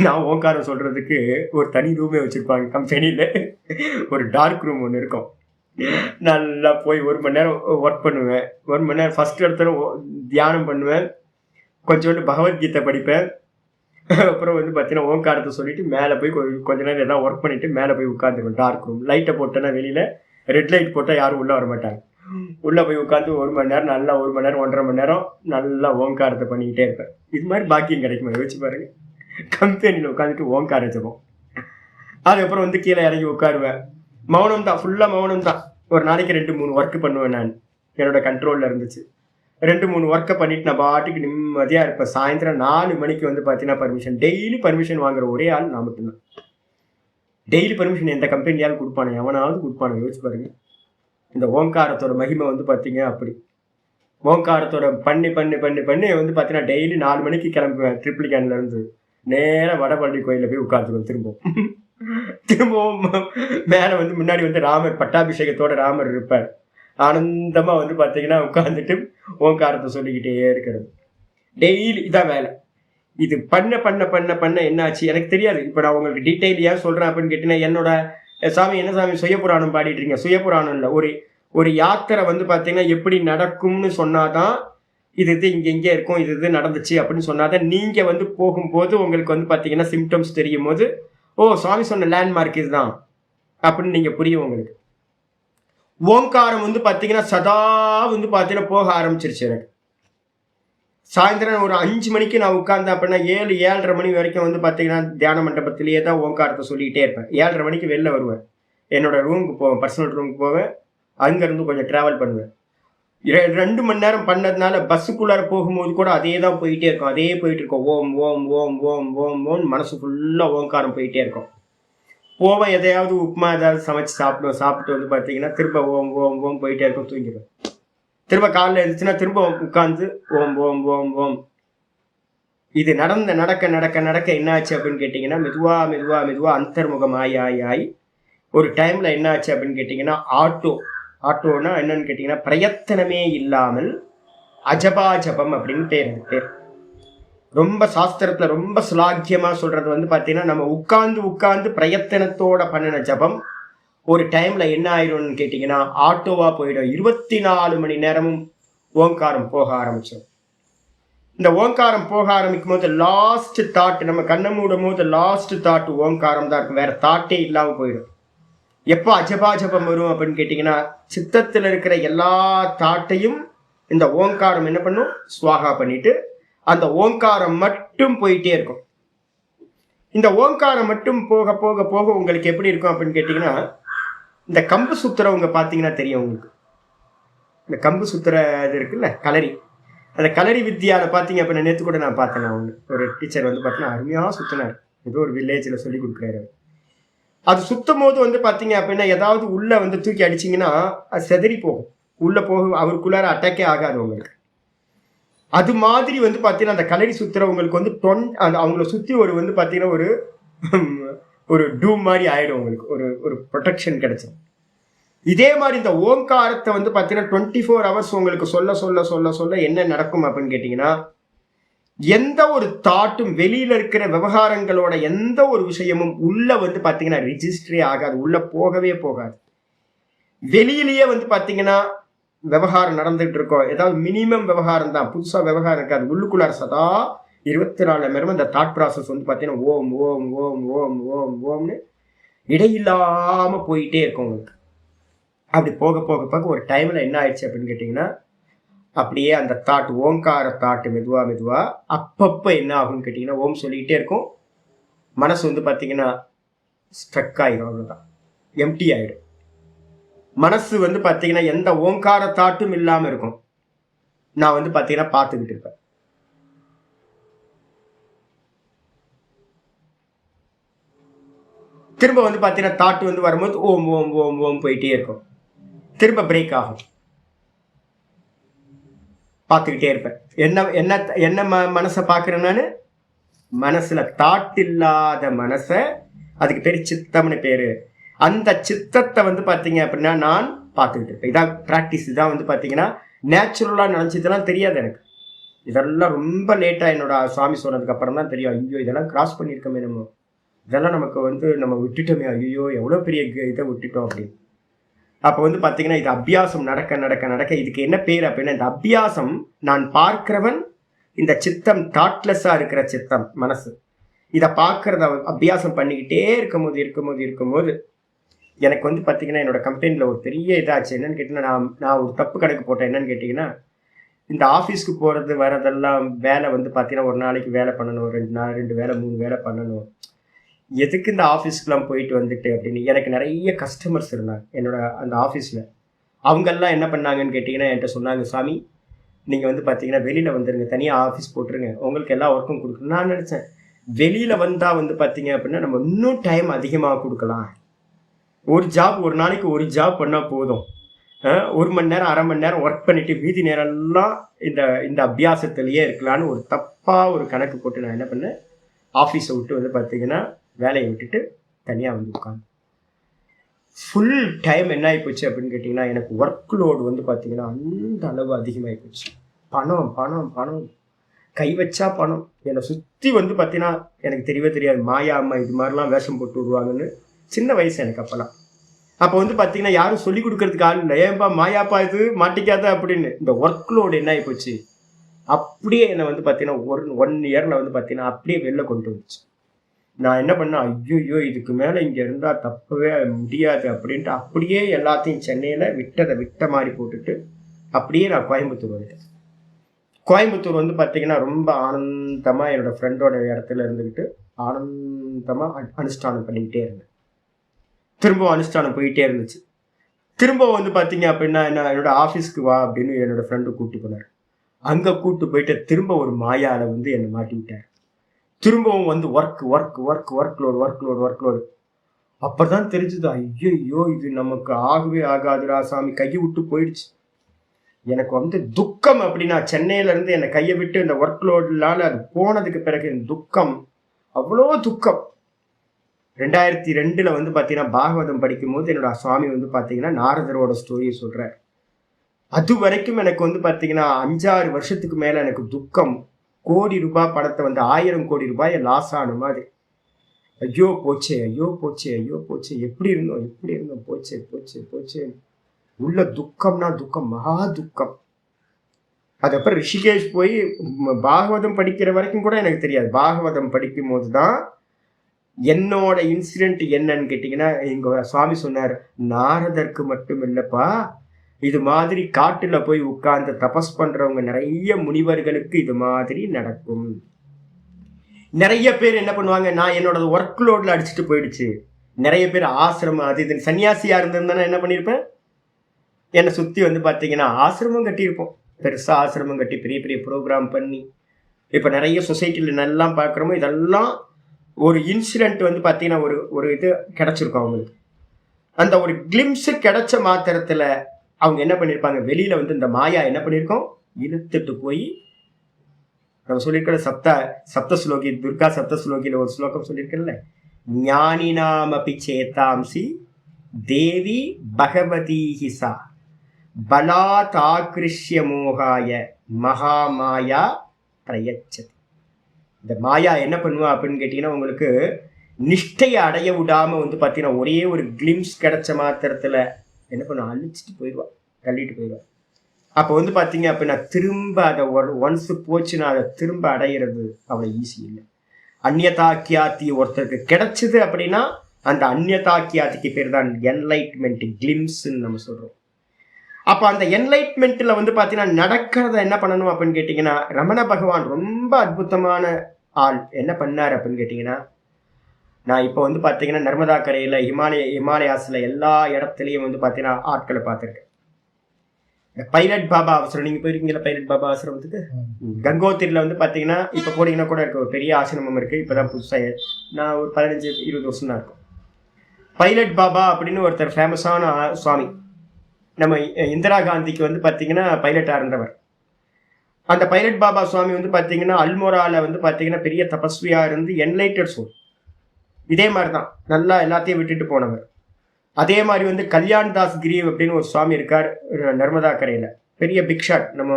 நான் ஓங்காரம் சொல்கிறதுக்கு ஒரு தனி ரூமே வச்சுருப்பாங்க கம்பெனியில். ஒரு டார்க் ரூம் ஒன்று இருக்கும். நல்லா போய் 1 மணி நேரம் ஒர்க் பண்ணுவேன். 1 மணி நேரம் ஃபர்ஸ்ட் இடத்துல தியானம் பண்ணுவேன், கொஞ்சோண்டு பகவத்கீதை படிப்பேன். அப்புறம் வந்து பார்த்தீங்கன்னா ஓங்காரத்தை சொல்லிட்டு மேலே போய் கொஞ்ச நேரம் எதாவது ஒர்க் பண்ணிட்டு மேலே போய் உட்காந்துருவேன். டார்க் ரூம் லைட்டை போட்டேன்னா வெளியில் ரெட் லைட் போட்டால் யாரும் உள்ளே வர மாட்டாங்க. உள்ளே போய் உட்காந்து 1 மணி நேரம் நல்லா 1 மணி நேரம் 1.5 மணி நேரம் நல்லா ஓங்காரத்தை பண்ணிக்கிட்டே இருப்பேன். இது மாதிரி பாக்கியம் கிடைக்குமா யோசிச்சு பாருங்க. கம்பெனியில் உட்காந்துட்டு ஓங்கார ஜபம். அதுக்கப்புறம் வந்து கீழே இறங்கி உட்காருவேன். மௌனம் தான், ஃபுல்லாக மௌனம் தான். ஒரு நாளைக்கு 2-3 ஒர்க்கு பண்ணுவேன். நான் என்னோட கண்ட்ரோலில் இருந்துச்சு. 2-3 ஒர்க்கை பண்ணிட்டு நான் பாட்டுக்கு நிம்மதியாக இருப்பேன். சாயந்தரம் 4 மணிக்கு வந்து பார்த்தீங்கன்னா பர்மிஷன். டெய்லி பர்மிஷன் வாங்குற ஒரே ஆள் நான் மட்டும்தான். டெய்லி பர்மிஷன் எந்த கம்பெனியாவது கொடுப்பானு, எவனாவது கொடுப்பானு யோசிச்சு பாருங்க. இந்த ஓங்காரத்தோட மகிமை வந்து பார்த்தீங்க அப்படி. ஓங்காரத்தோட பண்ணி பண்ணி பண்ணி பண்ணி வந்து பார்த்தீங்கன்னா டெய்லி 4 மணிக்கு கிளம்புவேன். ட்ரிப்ளிகேன்லேருந்து நேராக வடபழனி கோயிலில் போய் உட்காந்துருவேன். திரும்பவும் மேலே வந்து முன்னாடி வந்து ராமர் பட்டாபிஷேகத்தோட ராமர் இருப்பார். ஆனந்தமாக வந்து பார்த்தீங்கன்னா உட்காந்துட்டு ஓங்காரத்தை சொல்லிக்கிட்டே இருக்கிறது. டெய்லி இதான் வேலை. இது பண்ண பண்ண பண்ண பண்ண என்ன ஆச்சு எனக்கு தெரியாது. இப்போ நான் உங்களுக்கு டீட்டெயில் ஏன் சொல்கிறேன் அப்படின்னு கேட்டீங்கன்னா, என்னோட சாமி என்ன சாமி சுயபுராணம் பாடிட்டு இருக்கீங்க? சுயபுராணம் இல்லை, ஒரு யாத்திரை வந்து பார்த்தீங்கன்னா எப்படி நடக்கும்னு சொன்னாதான், இது இங்கே இருக்கும், இது நடந்துச்சு அப்படின்னு சொன்னாதான் நீங்கள் வந்து போகும்போது உங்களுக்கு வந்து பார்த்தீங்கன்னா சிம்டம்ஸ் தெரியும் போது, ஓ சுவாமி சொன்ன லேண்ட்மார்க் இதுதான் அப்படின்னு நீங்கள் புரியும் உங்களுக்கு. ஓங்காரம் வந்து பார்த்தீங்கன்னா சதா வந்து பார்த்தீங்கன்னா போக ஆரம்பிச்சிருச்சு எனக்கு. சாயந்தரம் ஒரு 5 மணிக்கு நான் உட்கார்ந்தேன் அப்படின்னா 7-7:30 மணி வரைக்கும் வந்து பார்த்தீங்கன்னா தியான மண்டபத்திலேயே தான் ஓங்காரத்தை சொல்லிக்கிட்டே இருப்பேன். 7:30 மணிக்கு வெளில வருவேன், என்னோட ரூமுக்கு போவேன், பர்சனல் ரூமுக்கு போவேன். அங்கேருந்து கொஞ்சம் ட்ராவல் பண்ணுவேன். 2 மணி நேரம் பண்ணதுனால பஸ்ஸுக்குள்ளார போகும்போது கூட அதே தான் போயிட்டே இருக்கும். அதே போயிட்டு இருக்கோம். ஓம் ஓம் ஓம் ஓம் ஓம் ஓம் மனசு ஃபுல்லாக ஓங்காரம் போயிட்டே இருக்கும். போவேன், எதையாவது உப்புமா ஏதாவது சமைச்சு சாப்பிட்டு வந்து பார்த்தீங்கன்னா திரும்ப ஓம் ஓம் ஓம் போயிட்டே இருக்கும், தூங்கிடுவேன். திரும்ப காலையில் இருந்துச்சுன்னா திரும்ப உட்காந்து ஓம் ஓம் ஓம் ஓம். இது நடக்க நடக்க நடக்க என்ன ஆச்சு அப்படின்னு கேட்டிங்கன்னா, மெதுவா மெதுவா மெதுவா அந்தர்முகம் ஆகி ஒரு டைமில் என்ன ஆச்சு அப்படின்னு கேட்டிங்கன்னா, ஆட்டோன்னா என்னன்னு கேட்டிங்கன்னா பிரயத்தனமே இல்லாமல் அஜபாஜபம் அப்படின்னு பேர். ரொம்ப சாஸ்திரத்தில் ரொம்ப சுலாக்கியமாக சொல்கிறது வந்து பார்த்தீங்கன்னா, நம்ம உட்கார்ந்து பிரயத்தனத்தோட பண்ணின ஜபம் ஒரு டைமில் என்ன ஆயிடும்னு கேட்டிங்கன்னா ஆட்டோவாக போயிடும். 24 மணி நேரமும் ஓங்காரம் போக ஆரம்பிச்சோம். இந்த ஓங்காரம் போக ஆரம்பிக்கும் போது லாஸ்ட் தாட், நம்ம கண்ணை மூடும் போது லாஸ்ட் தாட் ஓங்காரம் தான் இருக்கும், வேற தாட்டே இல்லாமல் போயிடும். எப்போ அஜபாஜபம் வரும் அப்படின்னு கேட்டிங்கன்னா, சித்தத்தில் இருக்கிற எல்லா தாட்டையும் இந்த ஓங்காரம் என்ன பண்ணும், ஸ்வாகா பண்ணிட்டு அந்த ஓங்காரம் மட்டும் போயிட்டே இருக்கும். இந்த ஓங்காரம் மட்டும் போக போக போக உங்களுக்கு எப்படி இருக்கும் அப்படின்னு கேட்டிங்கன்னா, இந்த கம்பு சுத்துறவங்க பார்த்தீங்கன்னா தெரியும் உங்களுக்கு. இந்த கம்பு சுத்துற இது இருக்குல்ல, களரி, அந்த களரி வித்தியாவில் பார்த்தீங்க அப்படின்னா நேற்று கூட நான் பார்த்தேன். நான் ஒரு டீச்சர் வந்து பார்த்தீங்கன்னா அருமையாக சுற்றினார். ஏதோ ஒரு வில்லேஜில் சொல்லி கொடுக்குறாரு. அது சுத்தும் போது வந்து பார்த்தீங்க அப்படின்னா ஏதாவது உள்ளே வந்து தூக்கி அடிச்சிங்கன்னா அது செதறி போகும், உள்ளே போகும், அவருக்குள்ளார அட்டாக்கே ஆகாது உங்களுக்கு. அது மாதிரி வந்து பார்த்தீங்கன்னா அந்த களரி சுற்றுறவங்களுக்கு வந்து அந்த அவங்கள சுற்றி வந்து பார்த்தீங்கன்னா ஒரு டூம் மாதிரி ஆகிடும் உங்களுக்கு, ஒரு ப்ரொடெக்ஷன் கிடைச்சிடும். இதே மாதிரி இந்த ஓங்காரத்தை வந்து பார்த்தீங்கன்னா 24 hours உங்களுக்கு சொல்ல சொல்ல சொல்ல சொல்ல என்ன நடக்கும் அப்படின்னு கேட்டீங்கன்னா, எந்த ஒரு தாட்டும் வெளியில இருக்கிற விவகாரங்களோட எந்த ஒரு விஷயமும் உள்ள வந்து பார்த்தீங்கன்னா ரிஜிஸ்டரே ஆகாது, உள்ள போகவே போகாது. வெளியிலேயே வந்து பார்த்தீங்கன்னா விவகாரம் நடந்துட்டு இருக்கோம், ஏதாவது மினிமம் விவகாரம் தான், புதுசா விவகாரம் இருக்காது. உள்ளுக்குள்ளார சதா 24 மணி நேரமும் இந்த தாட் ப்ராசஸ் வந்து பார்த்தீங்கன்னா ஓம் ஓம் ஓம் ஓம் ஓம் ஓம்னு இடையில்லாம போயிட்டே இருக்கும் உங்களுக்கு. அப்படி போக போக போக ஒரு டைம்ல என்ன ஆயிடுச்சு அப்படின்னு கேட்டீங்கன்னா, அப்படியே அந்த தாட் ஓங்கார தாட் மெதுவா மெதுவா அப்பப்ப என்ன ஆகும்னு கேட்டீங்கன்னா, ஓம் சொல்லிக்கிட்டே இருக்கும். மனசு வந்து பார்த்தீங்கன்னா ஸ்ட்ரக் ஆயிடும், அவ்வளவுதான், எம்டி ஆயிடும். மனசு வந்து பார்த்தீங்கன்னா எந்த ஓங்கார தாட்டும் இல்லாம இருக்கும். நான் வந்து பார்த்தீங்கன்னா பார்த்துக்கிட்டு இருப்பேன். திரும்ப வந்து பார்த்தீங்கன்னா தாட் வந்து வரும்போது ஓம் ஓம் ஓம் ஓம் போயிட்டே இருக்கும். திரும்ப பிரேக் ஆகும், பார்த்துக்கிட்டே இருப்பேன். என்ன என்ன என்ன மனசை பார்க்குறேன் நான்? மனசுல தாட் இல்லாத மனசை, அதுக்கு பேர் சித்தம்னு பேரு. அந்த சித்தத்தை வந்து பார்த்தீங்க அப்படின்னா நான் பார்த்துக்கிட்டு இருப்பேன். இதான் ப்ராக்டிஸ். இதான் வந்து பார்த்தீங்கன்னா நேச்சுரலாக நினச்சதெல்லாம் தெரியாது எனக்கு. இதெல்லாம் ரொம்ப லேட்டாக என்னோட சுவாமி சொன்னதுக்கு அப்புறம் தான் தெரியும். ஐயோ இதெல்லாம் கிராஸ் பண்ணியிருக்கோமே, நம்ம இதெல்லாம் நமக்கு வந்து நம்ம விட்டுட்டோமே, ஐயோ எவ்வளோ பெரிய இதை விட்டுட்டோம் அப்படின்னு. அப்போ வந்து பார்த்தீங்கன்னா இது அபியாசம் நடக்க நடக்க நடக்க இதுக்கு என்ன பேர் அப்படின்னா, இந்த அபியாசம் நான் பார்க்கிறவன், இந்த சித்தம் தாட்லெஸ்ஸாக இருக்கிற சித்தம் மனசு, இதை பார்க்கறத அபியாசம் பண்ணிக்கிட்டே இருக்கும்போது எனக்கு வந்து பார்த்தீங்கன்னா என்னோட கம்பெனியில் ஒரு பெரிய இதாச்சு. என்னன்னு கேட்டீங்கன்னா, நான் ஒரு தப்பு கணக்கு போட்டேன். என்னன்னு கேட்டிங்கன்னா, இந்த ஆஃபீஸ்க்கு போகிறது வரதெல்லாம் வேலை வந்து பார்த்தீங்கன்னா ஒரு நாளைக்கு வேலை பண்ணணும், 2 வேலை 3 வேலை பண்ணணும். எதுக்கு இந்த ஆஃபீஸ்க்குலாம் போயிட்டு வந்துட்டு அப்படின்னு எனக்கு நிறைய கஸ்டமர்ஸ் இருந்தாங்க என்னோட அந்த ஆஃபீஸில். அவங்கெல்லாம் என்ன பண்ணாங்கன்னு கேட்டிங்கன்னா என்கிட்ட சொன்னாங்க, சாமி நீங்கள் வந்து பார்த்தீங்கன்னா வெளியில் வந்துடுங்க, தனியாக ஆஃபீஸ் போட்டுருங்க, உங்களுக்கு எல்லா ஒர்க்கும் கொடுக்கணும். நான் நினச்சேன் வெளியில் வந்தால் வந்து பார்த்தீங்க அப்படின்னா நம்ம இன்னும் டைம் அதிகமாக கொடுக்கலாம். ஒரு நாளைக்கு ஒரு ஜாப் பண்ணால் போதும். 1 மணி நேரம் 1/2 மணி நேரம் ஒர்க் பண்ணிவிட்டு மீதி நேரம்லாம் இந்த அபியாசத்துலேயே இருக்கலான்னு ஒரு தப்பாக ஒரு கணக்கு போட்டு நான் என்ன பண்ணேன், ஆஃபீஸை விட்டு வந்து பார்த்தீங்கன்னா வேலையை விட்டுட்டு தனியாக வந்து உட்காந்து ஃபுல் டைம் என்ன ஆகி போச்சு அப்படின்னு கேட்டிங்கன்னா, எனக்கு ஒர்க் லோடு வந்து பார்த்தீங்கன்னா அந்த அளவு அதிகமாகி போச்சு. பணம் பணம் பணம், கை வச்சா பணம். என்னை சுற்றி வந்து பார்த்தீங்கன்னா எனக்கு தெரியவே தெரியாது மாயா அம்மா இது மாதிரிலாம் வேஷம் போட்டு விடுவாங்கன்னு. சின்ன வயசு எனக்கு அப்போல்லாம். அப்போ வந்து பார்த்தீங்கன்னா யாரும் சொல்லிக் கொடுக்கறதுக்கு ஆள் இல்லை, ஏன்பா மாயாப்பா இது மாட்டிக்காத அப்படின்னு. இந்த ஒர்க் லோடு என்ன ஆகி போச்சு, அப்படியே என்னை வந்து பார்த்தீங்கன்னா 1 இயரில் வந்து பார்த்தீங்கன்னா அப்படியே வெளில கொண்டு வந்துச்சு. நான் என்ன பண்ணேன், ஐயோ இதுக்கு மேலே இங்கே இருந்தால் தப்பவே முடியாது அப்படின்ட்டு அப்படியே எல்லாத்தையும் சென்னையில் விட்ட மாதிரி போட்டுட்டு அப்படியே நான் கோயம்புத்தூர் வந்துட்டேன். கோயம்புத்தூர் வந்து பார்த்தீங்கன்னா ரொம்ப ஆனந்தமாக என்னோடய ஃப்ரெண்டோட இடத்துல இருந்துக்கிட்டு ஆனந்தமாக அனுஷ்டானம் பண்ணிக்கிட்டே இருந்தேன். திரும்பவும் அனுஷ்டானம் போயிட்டே இருந்துச்சு. திரும்பவும் வந்து பார்த்தீங்க அப்படின்னா என்னோட ஆஃபீஸ்க்கு வா அப்படின்னு என்னோடய ஃப்ரெண்டு கூப்பிட்டு போனார். அங்கே கூப்பிட்டு போயிட்டு திரும்ப ஒரு மாயாவில் வந்து என்னை மாட்டி விட்டார். திரும்பவும் வந்து ஒர்க் லோடு. அப்பதான் தெரிஞ்சது, ஐயோ இது நமக்கு ஆகவே ஆகாதுடா சாமி, கையை விட்டு போயிடுச்சு. எனக்கு வந்து துக்கம் அப்படின்னா சென்னையில இருந்து என்னை கையை விட்டு இந்த ஒர்க் லோடுனால அது போனதுக்கு பிறகு துக்கம், அவ்வளோ துக்கம். 2002 வந்து பார்த்தீங்கன்னா பாகவதம் படிக்கும் போது என்னோட சுவாமி வந்து பார்த்தீங்கன்னா நாரதரோட ஸ்டோரியை சொல்றார். அது வரைக்கும் எனக்கு வந்து பார்த்தீங்கன்னா 5-6 வருஷத்துக்கு மேல எனக்கு துக்கம். கோடி ரூபாய் பணத்தை வந்து 1000 கோடி ரூபாயை லாஸ் ஆன மாதிரி. ஐயோ போச்சே எப்படி இருந்தோம் போச்சே. உள்ள துக்கம்னா துக்கம், மகா துக்கம். அதுக்கப்புறம் ரிஷிகேஷ் போய் பாகவதம் படிக்கிற வரைக்கும் கூட எனக்கு தெரியாது. பாகவதம் படிக்கும் போது தான் என்னோட இன்சிடென்ட் என்னன்னு கேட்டிங்கன்னா, எங்க சுவாமி சொன்னார், நாரதற்கு மட்டும் இல்லைப்பா, இது மாதிரி காட்டுல போய் உட்கார்ந்து தபஸ் பண்றவங்க நிறைய முனிவர்களுக்கு இது மாதிரி நடக்கும். நிறைய பேர் என்ன பண்ணுவாங்க, நான் என்னோட ஒர்க் லோட்ல அடிச்சுட்டு போயிடுச்சு. நிறைய பேர் ஆசிரமம் அது இது சன்னியாசியா இருந்திருந்தேன்னா என்ன பண்ணியிருப்பேன், என்னை சுத்தி வந்து பார்த்தீங்கன்னா ஆசிரமம் கட்டியிருப்போம். பெருசா ஆசிரமம் கட்டி பெரிய பெரிய ப்ரோக்ராம் பண்ணி இப்போ நிறைய சொசைட்டியில் நல்லா பார்க்குறோமோ, இதெல்லாம் ஒரு இன்சிடென்ட் வந்து பார்த்தீங்கன்னா ஒரு இது கிடைச்சிருக்கும் அவங்களுக்கு. அந்த ஒரு கிளிம்ஸு கிடைச்ச மாத்திரத்தில் அவங்க என்ன பண்ணியிருப்பாங்க, வெளியில வந்து இந்த மாயா என்ன பண்ணியிருக்கோம், இழுத்துட்டு போய் நம்ம சொல்லியிருக்கிற சப்த ஸ்லோகி, துர்கா சப்த ஸ்லோகியில் ஒரு ஸ்லோகம் சொல்லியிருக்கல, ஞானினாமபி சேத்தாம்சி தேவி பகவதீஹி சா பலாதாகிருஷ்ய மோகாய மகாமாயா பிரயச்சதி. இந்த மாயா என்ன பண்ணுவா அப்படின்னு கேட்டீங்கன்னா, உங்களுக்கு நிஷ்டையை அடைய விடாம பார்த்தீங்கன்னா ஒரே ஒரு கிளிம்ஸ் கிடைச்ச மாத்திரத்துல என்ன பண்ணுவா, அழிச்சிட்டு போயிடுவா, தள்ளிட்டு போயிடுவா. அப்போ பார்த்தீங்க அப்படின்னா திரும்ப அதை ஒன்ஸ் போச்சுன்னா அதை திரும்ப அடையிறது அவ்வளோ ஈஸி இல்லை. அந்நியதாக்கியாத்தி ஒருத்தருக்கு கிடைச்சது அப்படின்னா அந்த அந்நியதாக்கியாத்திக்கு பேர் தான் என்லைட்மெண்ட், கிளிம்ஸ்ன்னு நம்ம சொல்றோம். அப்போ அந்த என்லைட்மெண்ட்ல பார்த்தீங்கன்னா நடக்கிறத என்ன பண்ணணும் அப்படின்னு கேட்டிங்கன்னா, ரமண பகவான் ரொம்ப அற்புதமான ஆள். என்ன பண்ணார் அப்படின்னு கேட்டிங்கன்னா, நான் இப்போ பார்த்தீங்கன்னா நர்மதா கரையில் ஹிமாலயாஸில் எல்லா இடத்துலையும் பார்த்தீங்கன்னா ஆட்களை பார்த்துருக்கேன். பைலட் பாபா ஆசிரம், நீங்கள் போயிருக்கீங்களா பைலட் பாபா ஆசிரமத்துக்கு? கங்கோத்திரியில் பார்த்தீங்கன்னா இப்போ போனீங்கன்னா கூட இருக்கு, ஒரு பெரிய ஆசிரமம் இருக்குது. இப்போ தான் புதுசாக நான் ஒரு 15-20 வருஷம் தான் இருக்கும். பைலட் பாபா அப்படின்னு ஒருத்தர் ஃபேமஸான சுவாமி. நம்ம இந்திரா காந்திக்கு பார்த்தீங்கன்னா பைலட்டாக இருந்தவர். அந்த பைலட் பாபா சுவாமி பார்த்தீங்கன்னா அல்மோராவில் பார்த்தீங்கன்னா பெரிய தபஸ்வியாக இருந்து என்லைட்டட் சோல். இதே மாதிரி தான் நல்லா எல்லாத்தையும் விட்டுட்டு போனவர். அதே மாதிரி கல்யாண் தாஸ் கிரீவ் அப்படின்னு ஒரு சுவாமி இருக்கார் நர்மதா கரையில், பெரிய பிக் ஷாட். நம்ம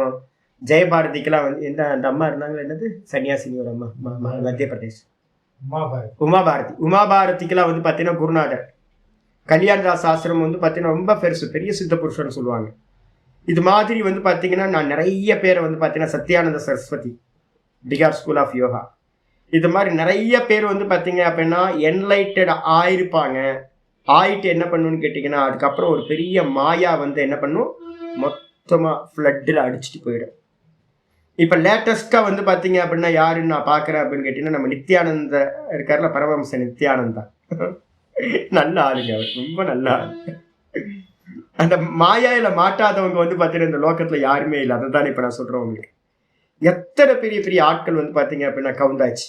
ஜெயபாரதிக்கெல்லாம் எந்த அந்த அம்மா இருந்தாங்க, என்னது சன்னியாசினி ஒரு அம்மா, மத்திய பிரதேஷ், உமாபாரதிக்கெல்லாம் பார்த்தீங்கன்னா குருநாதர். கல்யாண் தாஸ் ஆசிரமம் பார்த்தீங்கன்னா ரொம்ப பெருசு, பெரிய சித்த புருஷன் சொல்லுவாங்க. இது மாதிரி பார்த்தீங்கன்னா நான் நிறைய பேரை பார்த்தீங்கன்னா சத்யானந்த சரஸ்வதி, பிகார் ஸ்கூல் ஆஃப் யோகா, இது மாதிரி நிறைய பேர் பார்த்தீங்க அப்படின்னா என்லைட்டட் ஆயிருப்பாங்க. ஆயிட்டு என்ன பண்ணுன்னு கேட்டிங்கன்னா அதுக்கப்புறம் ஒரு பெரிய மாயா என்ன பண்ணும், மொத்தமாக ஃப்ளட்டில் அடிச்சுட்டு போயிடும். இப்போ லேட்டஸ்ட்டாக பார்த்தீங்க அப்படின்னா யாருன்னு நான் பார்க்குறேன் அப்படின்னு கேட்டிங்கன்னா, நம்ம நித்யானந்த இருக்கார்ல, பரமஹம்ச நித்யானந்தா. நல்ல ஆளுங்க அவர், ரொம்ப நல்ல ஆள். அந்த மாயாயில மாட்டாதவங்க பார்த்தீங்கன்னா இந்த லோக்கத்தில் யாருமே இல்லை. அதை தான் இப்போ நான் சொல்கிறேன் உங்களுக்கு. எத்தனை பெரிய பெரிய ஆட்கள் பார்த்தீங்க அப்படின்னா கவுந்தாச்சு.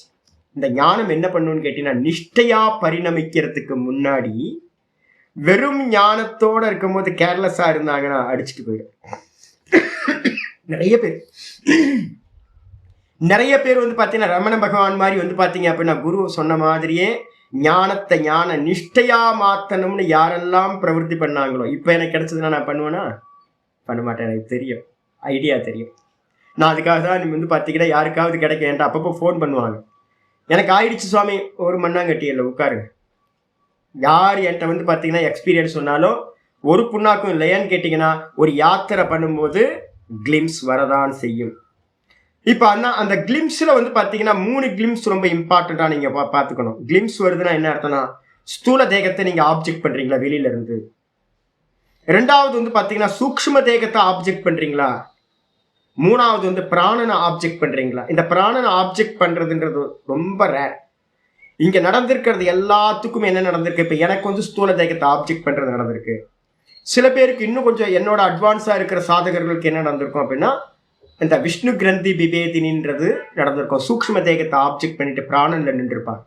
இந்த ஞானம் என்ன பண்ணுன்னு கேட்டீங்கன்னா, நிஷ்டையா பரிணமிக்கிறதுக்கு முன்னாடி வெறும் ஞானத்தோட இருக்கும்போது கேர்லெஸ்ஸா இருந்தாங்கன்னா அடிச்சுட்டு போயிடும். நிறைய பேர் பார்த்தீங்கன்னா ரமண பகவான் மாதிரி பார்த்தீங்க அப்படின்னா குரு சொன்ன மாதிரியே ஞானத்தை ஞான நிஷ்டையா மாத்தணும்னு யாரெல்லாம் பிரவருத்தி பண்ணாங்களோ, இப்போ எனக்கு கிடைச்சதுன்னா நான் பண்ணுவேன்னா பண்ண மாட்டேன். எனக்கு தெரியும், ஐடியா தெரியும். நான் அதுக்காக தான் நீ பார்த்தீங்கன்னா யாருக்காவது கிடைக்க என்கிட்ட அப்பப்போ ஃபோன் பண்ணுவாங்க. எனக்கு ஆயிடுச்சு சுவாமி, ஒரு மண்ணாங்கட்டி இல்லை, உட்காருங்க. யார் என்கிட்ட பார்த்தீங்கன்னா எக்ஸ்பீரியன்ஸ் சொன்னாலும் ஒரு புண்ணாக்கும் இல்லையான்னு கேட்டிங்கன்னா, ஒரு யாத்திரை பண்ணும்போது கிளிம்ஸ் வரதான் செய்யும். இப்போ அண்ணா அந்த கிளிம்ஸில் பார்த்தீங்கன்னா 3 கிளிம்ஸ் ரொம்ப இம்பார்ட்டண்ட்டாக நீங்கள் பார்த்துக்கணும். கிளிம்ஸ் வருதுன்னா என்ன அர்த்தம்னா, ஸ்தூல தேகத்தை நீங்கள் ஆப்ஜெக்ட் பண்ணுறீங்களா வெளியிலேருந்து. ரெண்டாவது பார்த்தீங்கன்னா சூக்ஷ்ம தேகத்தை ஆப்ஜெக்ட் பண்ணுறீங்களா. மூணாவது பிராணனை ஆப்ஜெக்ட் பண்ணுறீங்களா. இந்த பிராணனை ஆப்ஜெக்ட் பண்ணுறதுன்றது ரொம்ப ரேர். இங்கே நடந்திருக்கிறது எல்லாத்துக்கும் என்ன நடந்திருக்கு, இப்போ எனக்கு ஸ்தூல தேகத்தை ஆப்ஜெக்ட் பண்ணுறது நடந்திருக்கு. சில பேருக்கு இன்னும் கொஞ்சம் என்னோட அட்வான்ஸாக இருக்கிற சாதகர்களுக்கு என்ன நடந்திருக்கும் அப்படின்னா, இந்த விஷ்ணு கிரந்தி பிபேதினின்றது நடந்திருக்கும். சூக்ஷ்ம தேகத்தை ஆப்ஜெக்ட் பண்ணிட்டு பிராணனில் நின்றுருப்பாங்க.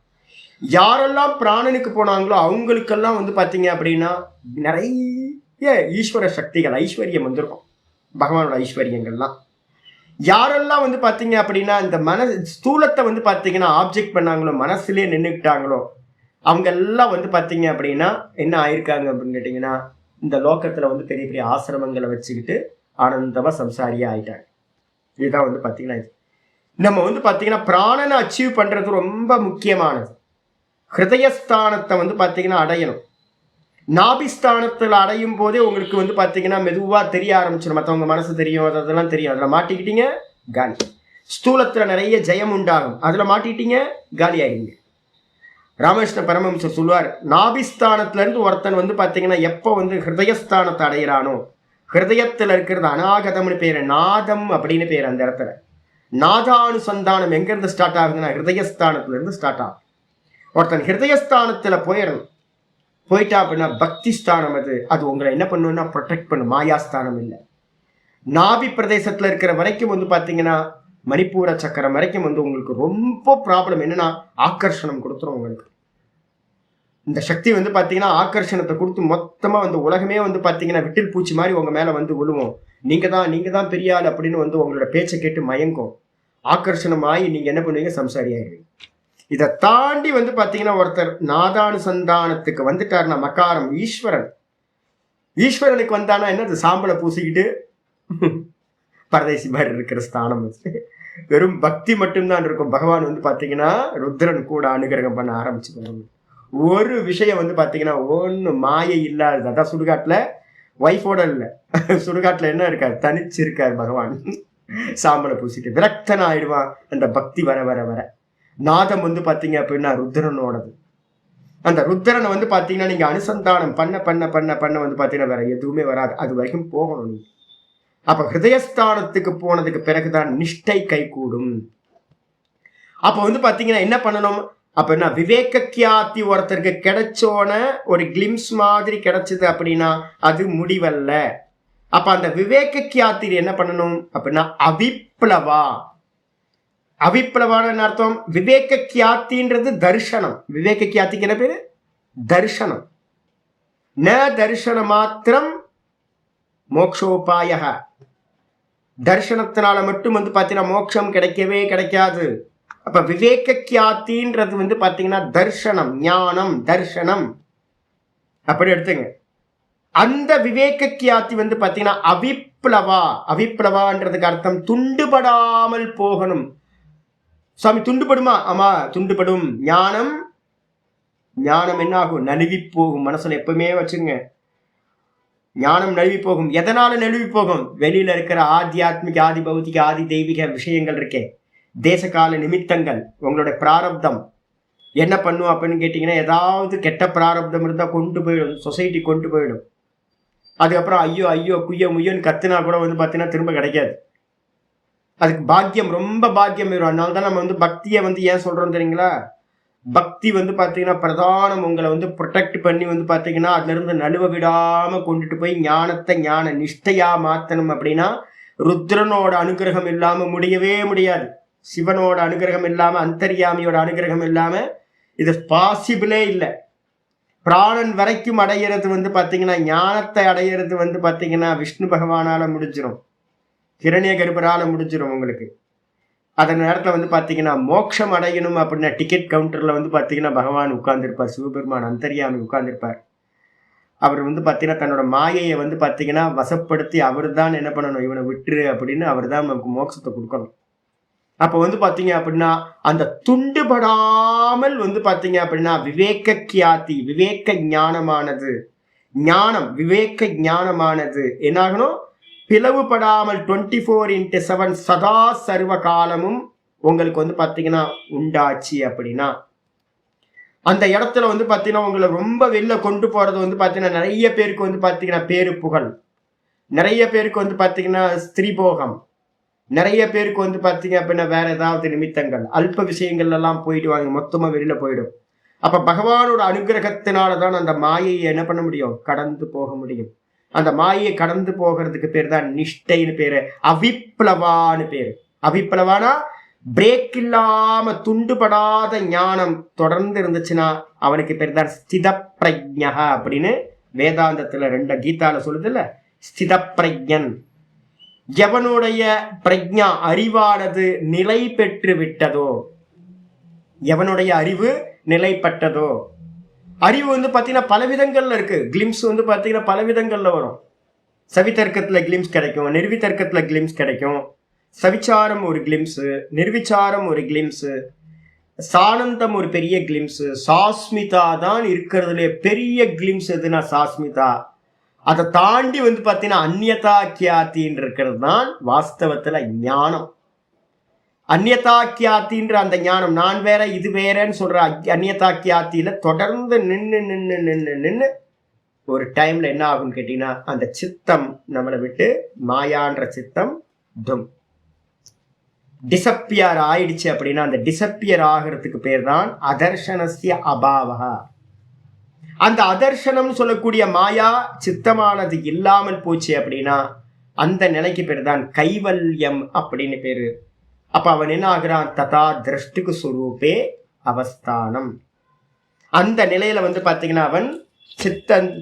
யாரெல்லாம் பிராணனுக்கு போனாங்களோ அவங்களுக்கெல்லாம் பார்த்தீங்க அப்படின்னா நிறைய ஈஸ்வர சக்திகள், ஐஸ்வர்யம் வந்திருக்கும், பகவானோட ஐஸ்வர்யங்கள்லாம். யாரெல்லாம் பார்த்தீங்க அப்படின்னா இந்த ஸ்தூலத்தை பார்த்தீங்கன்னா ஆப்ஜெக்ட் பண்ணாங்களோ, மனசுலேயே நின்றுக்கிட்டாங்களோ, அவங்க எல்லாம் பார்த்தீங்க அப்படின்னா என்ன ஆயிருக்காங்க அப்படின்னு கேட்டிங்கன்னா, இந்த லோக்கத்தில் பெரிய பெரிய ஆசிரமங்களை வச்சுக்கிட்டு ஆனந்தமாக சம்சாரியாக ஆயிட்டாங்க. இதுதான் பார்த்தீங்கன்னா இது நம்ம பார்த்தீங்கன்னா பிராணனை அச்சீவ் பண்ணுறது ரொம்ப முக்கியமானது. ஹிருதயஸ்தானத்தை பார்த்தீங்கன்னா அடையணும். நாபிஸ்தானத்தில் அடையும் போதே உங்களுக்கு பார்த்தீங்கன்னா மெதுவாக தெரிய ஆரம்பிச்சிடும். மற்றவங்க மனசு தெரியும், அதெல்லாம் தெரியும். அதில் மாட்டிக்கிட்டீங்க காலி. ஸ்தூலத்தில் நிறைய ஜெயம் உண்டாகும், அதில் மாட்டிக்கிட்டீங்க காலி ஆகிடுங்க. ராமகிருஷ்ண பரமஹம்சர் சொல்லுவார், நாபிஸ்தானத்துலேருந்து ஒருத்தன் பார்த்தீங்கன்னா எப்போ ஹிருதயஸ்தானத்தை அடையிறானோ, ஹிருதயத்தில் இருக்கிறது அநாகதம்னு பேர், நாதம் அப்படின்னு பேர். அந்த இடத்துல நாதானுசந்தானம் எங்கேருந்து ஸ்டார்ட் ஆகுதுன்னா ஹிருதயஸ்தானத்துலேருந்து ஸ்டார்ட் ஆகும். ஒருத்தன் ஹிருதயஸ்தானத்தில் போயிட்டா அப்படின்னா பக்தி ஸ்தானம் அது உங்களை என்ன பண்ணுன்னா ப்ரொடெக்ட் பண்ணும். மாயாஸ்தானம் இல்லை. நாபி பிரதேசத்தில் இருக்கிற வரைக்கும் பார்த்தீங்கன்னா மணிப்பூர சக்கரம் வரைக்கும் உங்களுக்கு ரொம்ப ப்ராப்ளம் என்னன்னா ஆக்கர்ஷணம் கொடுத்துரும். உங்களுக்கு இந்த சக்தி பார்த்தீங்கன்னா ஆக்கர்ஷணத்தை கொடுத்து மொத்தமாக உலகமே பார்த்தீங்கன்னா விட்டில் பூச்சி மாதிரி உங்கள் மேலே விழுவோம். நீங்கள் தான் பெரிய ஆள் அப்படின்னு உங்களோட பேச்சை கேட்டு மயங்கும். ஆக்கர்ஷணம் ஆகி நீங்கள் என்ன பண்ணுவீங்க, சம்சாரி ஆகிடுவீங்க. இதை தாண்டி வந்து பாத்தீங்கன்னா ஒருத்தர் நாதானுசந்தானத்துக்கு வந்துட்டாருன்னா மகாரம் ஈஸ்வரனுக்கு வந்தானா என்னது சாம்பலை பூசிக்கிட்டு பரதேசி மாதிரி இருக்கிற ஸ்தானம் வச்சு வெறும் பக்தி மட்டும்தான் இருக்கும். பகவான் வந்து பாத்தீங்கன்னா ருத்ரன் கூட அனுகிரகம் பண்ண ஆரம்பிச்சு ஒரு விஷயம் வந்து பாத்தீங்கன்னா ஒண்ணு மாயை இல்லாதது. அதான் சுடுகாட்டுல ஒய்ஃபோட இல்ல, சுடுகாட்டுல என்ன இருக்காரு, தனிச்சு இருக்காரு பகவான். சாம்பலை பூசிட்டு விரக்தன் ஆயிடுவான். அந்த பக்தி வர வர வர நாதம் வந்து பாத்தீங்க அப்படின்னா ருத்ரனோடது. அந்த ருத்ரனை வந்து பாத்தீங்கன்னா நீங்க அனுசந்தானம் பண்ண பண்ண பண்ண பண்ண வந்து பாத்தீங்கன்னா வேற எதுவுமே வராது. அது வரைக்கும் போகணும் நீங்க. அப்ப ஹிருதயஸ்தானத்துக்கு போனதுக்கு பிறகுதான் நிஷ்டை கை கூடும். அப்ப வந்து பாத்தீங்கன்னா என்ன பண்ணணும் அப்படின்னா விவேக கியாத்தி ஒருத்தருக்கு கிடைச்சோன ஒரு கிளிம்ஸ் மாதிரி கிடைச்சது அப்படின்னா அது முடிவல்ல. அப்ப அந்த விவேக கியாத்தி என்ன பண்ணணும் அப்படின்னா அவிப்ளவா. அவிப்ளவான அர்த்தம் விவேக கியாத்தின்றது தர்சனம். விவேக கியாத்திக்கு என்ன பேரு? தர்சனம். ந தர்சன மாத்திரம் மோக்ஷோபாய. தர்சனத்தினால மட்டும் வந்து பாத்தீங்கன்னா மோட்சம் கிடைக்கவே கிடைக்காது. அப்ப விவேக கியாத்தின்றது வந்து பாத்தீங்கன்னா தர்சனம், ஞானம், தர்சனம் அப்படி எடுத்துங்க. அந்த விவேக கியாத்தி வந்து பாத்தீங்கன்னா அவிப்ளவா. அவிப்ளவான்றதுக்கு அர்த்தம் துண்டுபடாமல் போகணும். சுவாமி துண்டுபடுமா? ஆமா துண்டுபடும். ஞானம் ஞானம் என்ன ஆகும்? நழுவி போகும். மனசுல எப்பவுமே வச்சுங்க, ஞானம் நழுவி போகும். எதனால நழுவி போகும்? வெளியில இருக்கிற ஆத்தியாத்மிக, ஆதி பௌத்திக, ஆதி தெய்வீக விஷயங்கள் இருக்கே, தேசகால நிமித்தங்கள், உங்களோட பிராரப்தம் என்ன பண்ணும் அப்படின்னு கேட்டீங்கன்னா ஏதாவது கெட்ட பிராரப்தம் இருந்தா கொண்டு போயிடும், சொசைட்டி கொண்டு போயிடும். அதுக்கப்புறம் ஐயோ ஐயோ குய்யோ முய்யோன்னு கத்துனா கூட வந்து பார்த்தீங்கன்னா திரும்ப கிடைக்காது. அதுக்கு பாக்கியம், ரொம்ப பாக்கியம் வரும். அதனால தான் நம்ம வந்து பக்தியை வந்து ஏன் சொல்றோம் தெரியுங்களா? பக்தி வந்து பாத்தீங்கன்னா பிரதானம் உங்களை வந்து ப்ரொடெக்ட் பண்ணி வந்து பாத்தீங்கன்னா அதுல இருந்து நழுவ விடாம கொண்டுட்டு போய் ஞானத்தை ஞான நிஷ்டையா மாத்தணும். அப்படின்னா ருத்ரனோட அனுகிரகம் இல்லாம முடியவே முடியாது. சிவனோட அனுகிரகம் இல்லாம, அந்தர்யாமியோட அனுகிரகம் இல்லாம இது பாசிபிளே இல்லை. பிராணன் வரைக்கும் அடையிறது வந்து பாத்தீங்கன்னா, ஞானத்தை அடையிறது வந்து பாத்தீங்கன்னா விஷ்ணு பகவானால முடிஞ்சிடும், ஹிரண்ய கர்ப்பரால முடிஞ்சிடும் உங்களுக்கு. அதன் நேரத்தில் வந்து பார்த்தீங்கன்னா மோட்சம் அடையணும் அப்படின்னா டிக்கெட் கவுண்டரில் வந்து பார்த்தீங்கன்னா பகவான் உட்கார்ந்துருப்பார், சிவபெருமான் அந்தர்யாமி உட்கார்ந்துருப்பார். அவர் வந்து பார்த்தீங்கன்னா தன்னோட மாயையை வந்து பார்த்தீங்கன்னா வசப்படுத்தி அவர் தான் என்ன பண்ணணும், இவனை விட்டுரு அப்படின்னு அவர் தான் நமக்கு மோட்சத்தை கொடுக்கணும். அப்போ வந்து பார்த்தீங்க அப்படின்னா அந்த துண்டுபடாமல் வந்து பார்த்தீங்க அப்படின்னா விவேக கியாதி, விவேக ஞானமானது, ஞானம் விவேக ஞானமானது என்னாகணும், பிளவுபடாமல் 24x7 சதா சர்வ காலமும் உங்களுக்கு வந்து பார்த்தீங்கன்னா உண்டாச்சு. அப்படின்னா அந்த இடத்துல வந்து பார்த்தீங்கன்னா உங்களை ரொம்ப வெளில கொண்டு போறது வந்து பார்த்தீங்கன்னா நிறைய பேருக்கு வந்து பார்த்தீங்கன்னா பேரு புகழ், நிறைய பேருக்கு வந்து பார்த்தீங்கன்னா ஸ்திரீபோகம், நிறைய பேருக்கு வந்து பார்த்தீங்க அப்படின்னா வேற ஏதாவது நிமித்தங்கள், அல்ப விஷயங்கள் எல்லாம் போயிடுவாங்க, மொத்தமாக வெளியில போயிடும். அப்ப பகவானோட அனுகிரகத்தினாலதான் அந்த மாயையை என்ன பண்ண முடியும், கடந்து போக முடியும். அந்த மாயை கடந்து போகிறதுக்கு பேர் தான் நிஷ்டைன்னு பேரு, அவிப்ளவான்னு பேரு. அவிப்ளவானா பிரேக் இல்லாம துண்டுபடாத ஞானம் தொடர்ந்து இருந்துச்சுன்னா அவனுக்கு பேர் தான் ஸ்தித பிரஜ்ஞா அப்படின்னு வேதாந்தத்துல 2 கீதால சொல்லுது இல்ல, ஸ்தித பிரஜ்ஞன். எவனுடைய பிரஜ்ஞா அறிவானது நிலை பெற்று விட்டதோ, எவனுடைய அறிவு நிலைப்பட்டதோ, அறிவு வந்து பார்த்தீங்கன்னா பல விதங்கள்ல இருக்கு. கிளிம்ஸ் வந்து பார்த்தீங்கன்னா பல விதங்கள்ல வரும். சவிதர்க்கத்துல கிளிம்ஸ் கிடைக்கும், நிர்விதர்க்கத்துல கிளிம்ஸ் கிடைக்கும். சவிச்சாரம் ஒரு கிளிம்ஸு, நிர்விச்சாரம் ஒரு கிளிம்ஸு, சானந்தம் ஒரு பெரிய கிளிம்ஸு, சாஸ்மிதா தான் இருக்கிறதுல பெரிய கிளிம்ஸ் எதுனா சாஸ்மிதா. அதை தாண்டி வந்து பார்த்தீங்கன்னா அந்நியதா கியாத்தின்னு இருக்கிறது தான் வாஸ்தவத்துல ஞானம். அந்நியதாக்கியாத்தின்ற அந்த ஞானம், நான் வேற இது வேறன்னு சொல்ற அந்நியதாக்கியாத்தியில தொடர்ந்து நின்று ஒரு டைம்ல என்ன ஆகும்னு கேட்டீங்கன்னா அந்த சித்தம் நம்மளை விட்டு, மாயான்ற சித்தம் டிசப்பியர் ஆயிடுச்சு. அப்படின்னா அந்த டிசப்பியர் ஆகிறதுக்கு பேர் தான் அதர்ஷனஸ்ய அபாவா. அந்த அதர்ஷனம் சொல்லக்கூடிய மாயா சித்தமானது இல்லாமல் போச்சு அப்படின்னா அந்த நிலைக்கு பேர் தான் கைவல்யம் அப்படின்னு பேரு. அப்ப அவன் என்ன ஆகிறான், ததா திரஷ்டுக்கு சுரூபே அவஸ்தானம். அந்த நிலையில வந்து பாத்தீங்கன்னா அவன்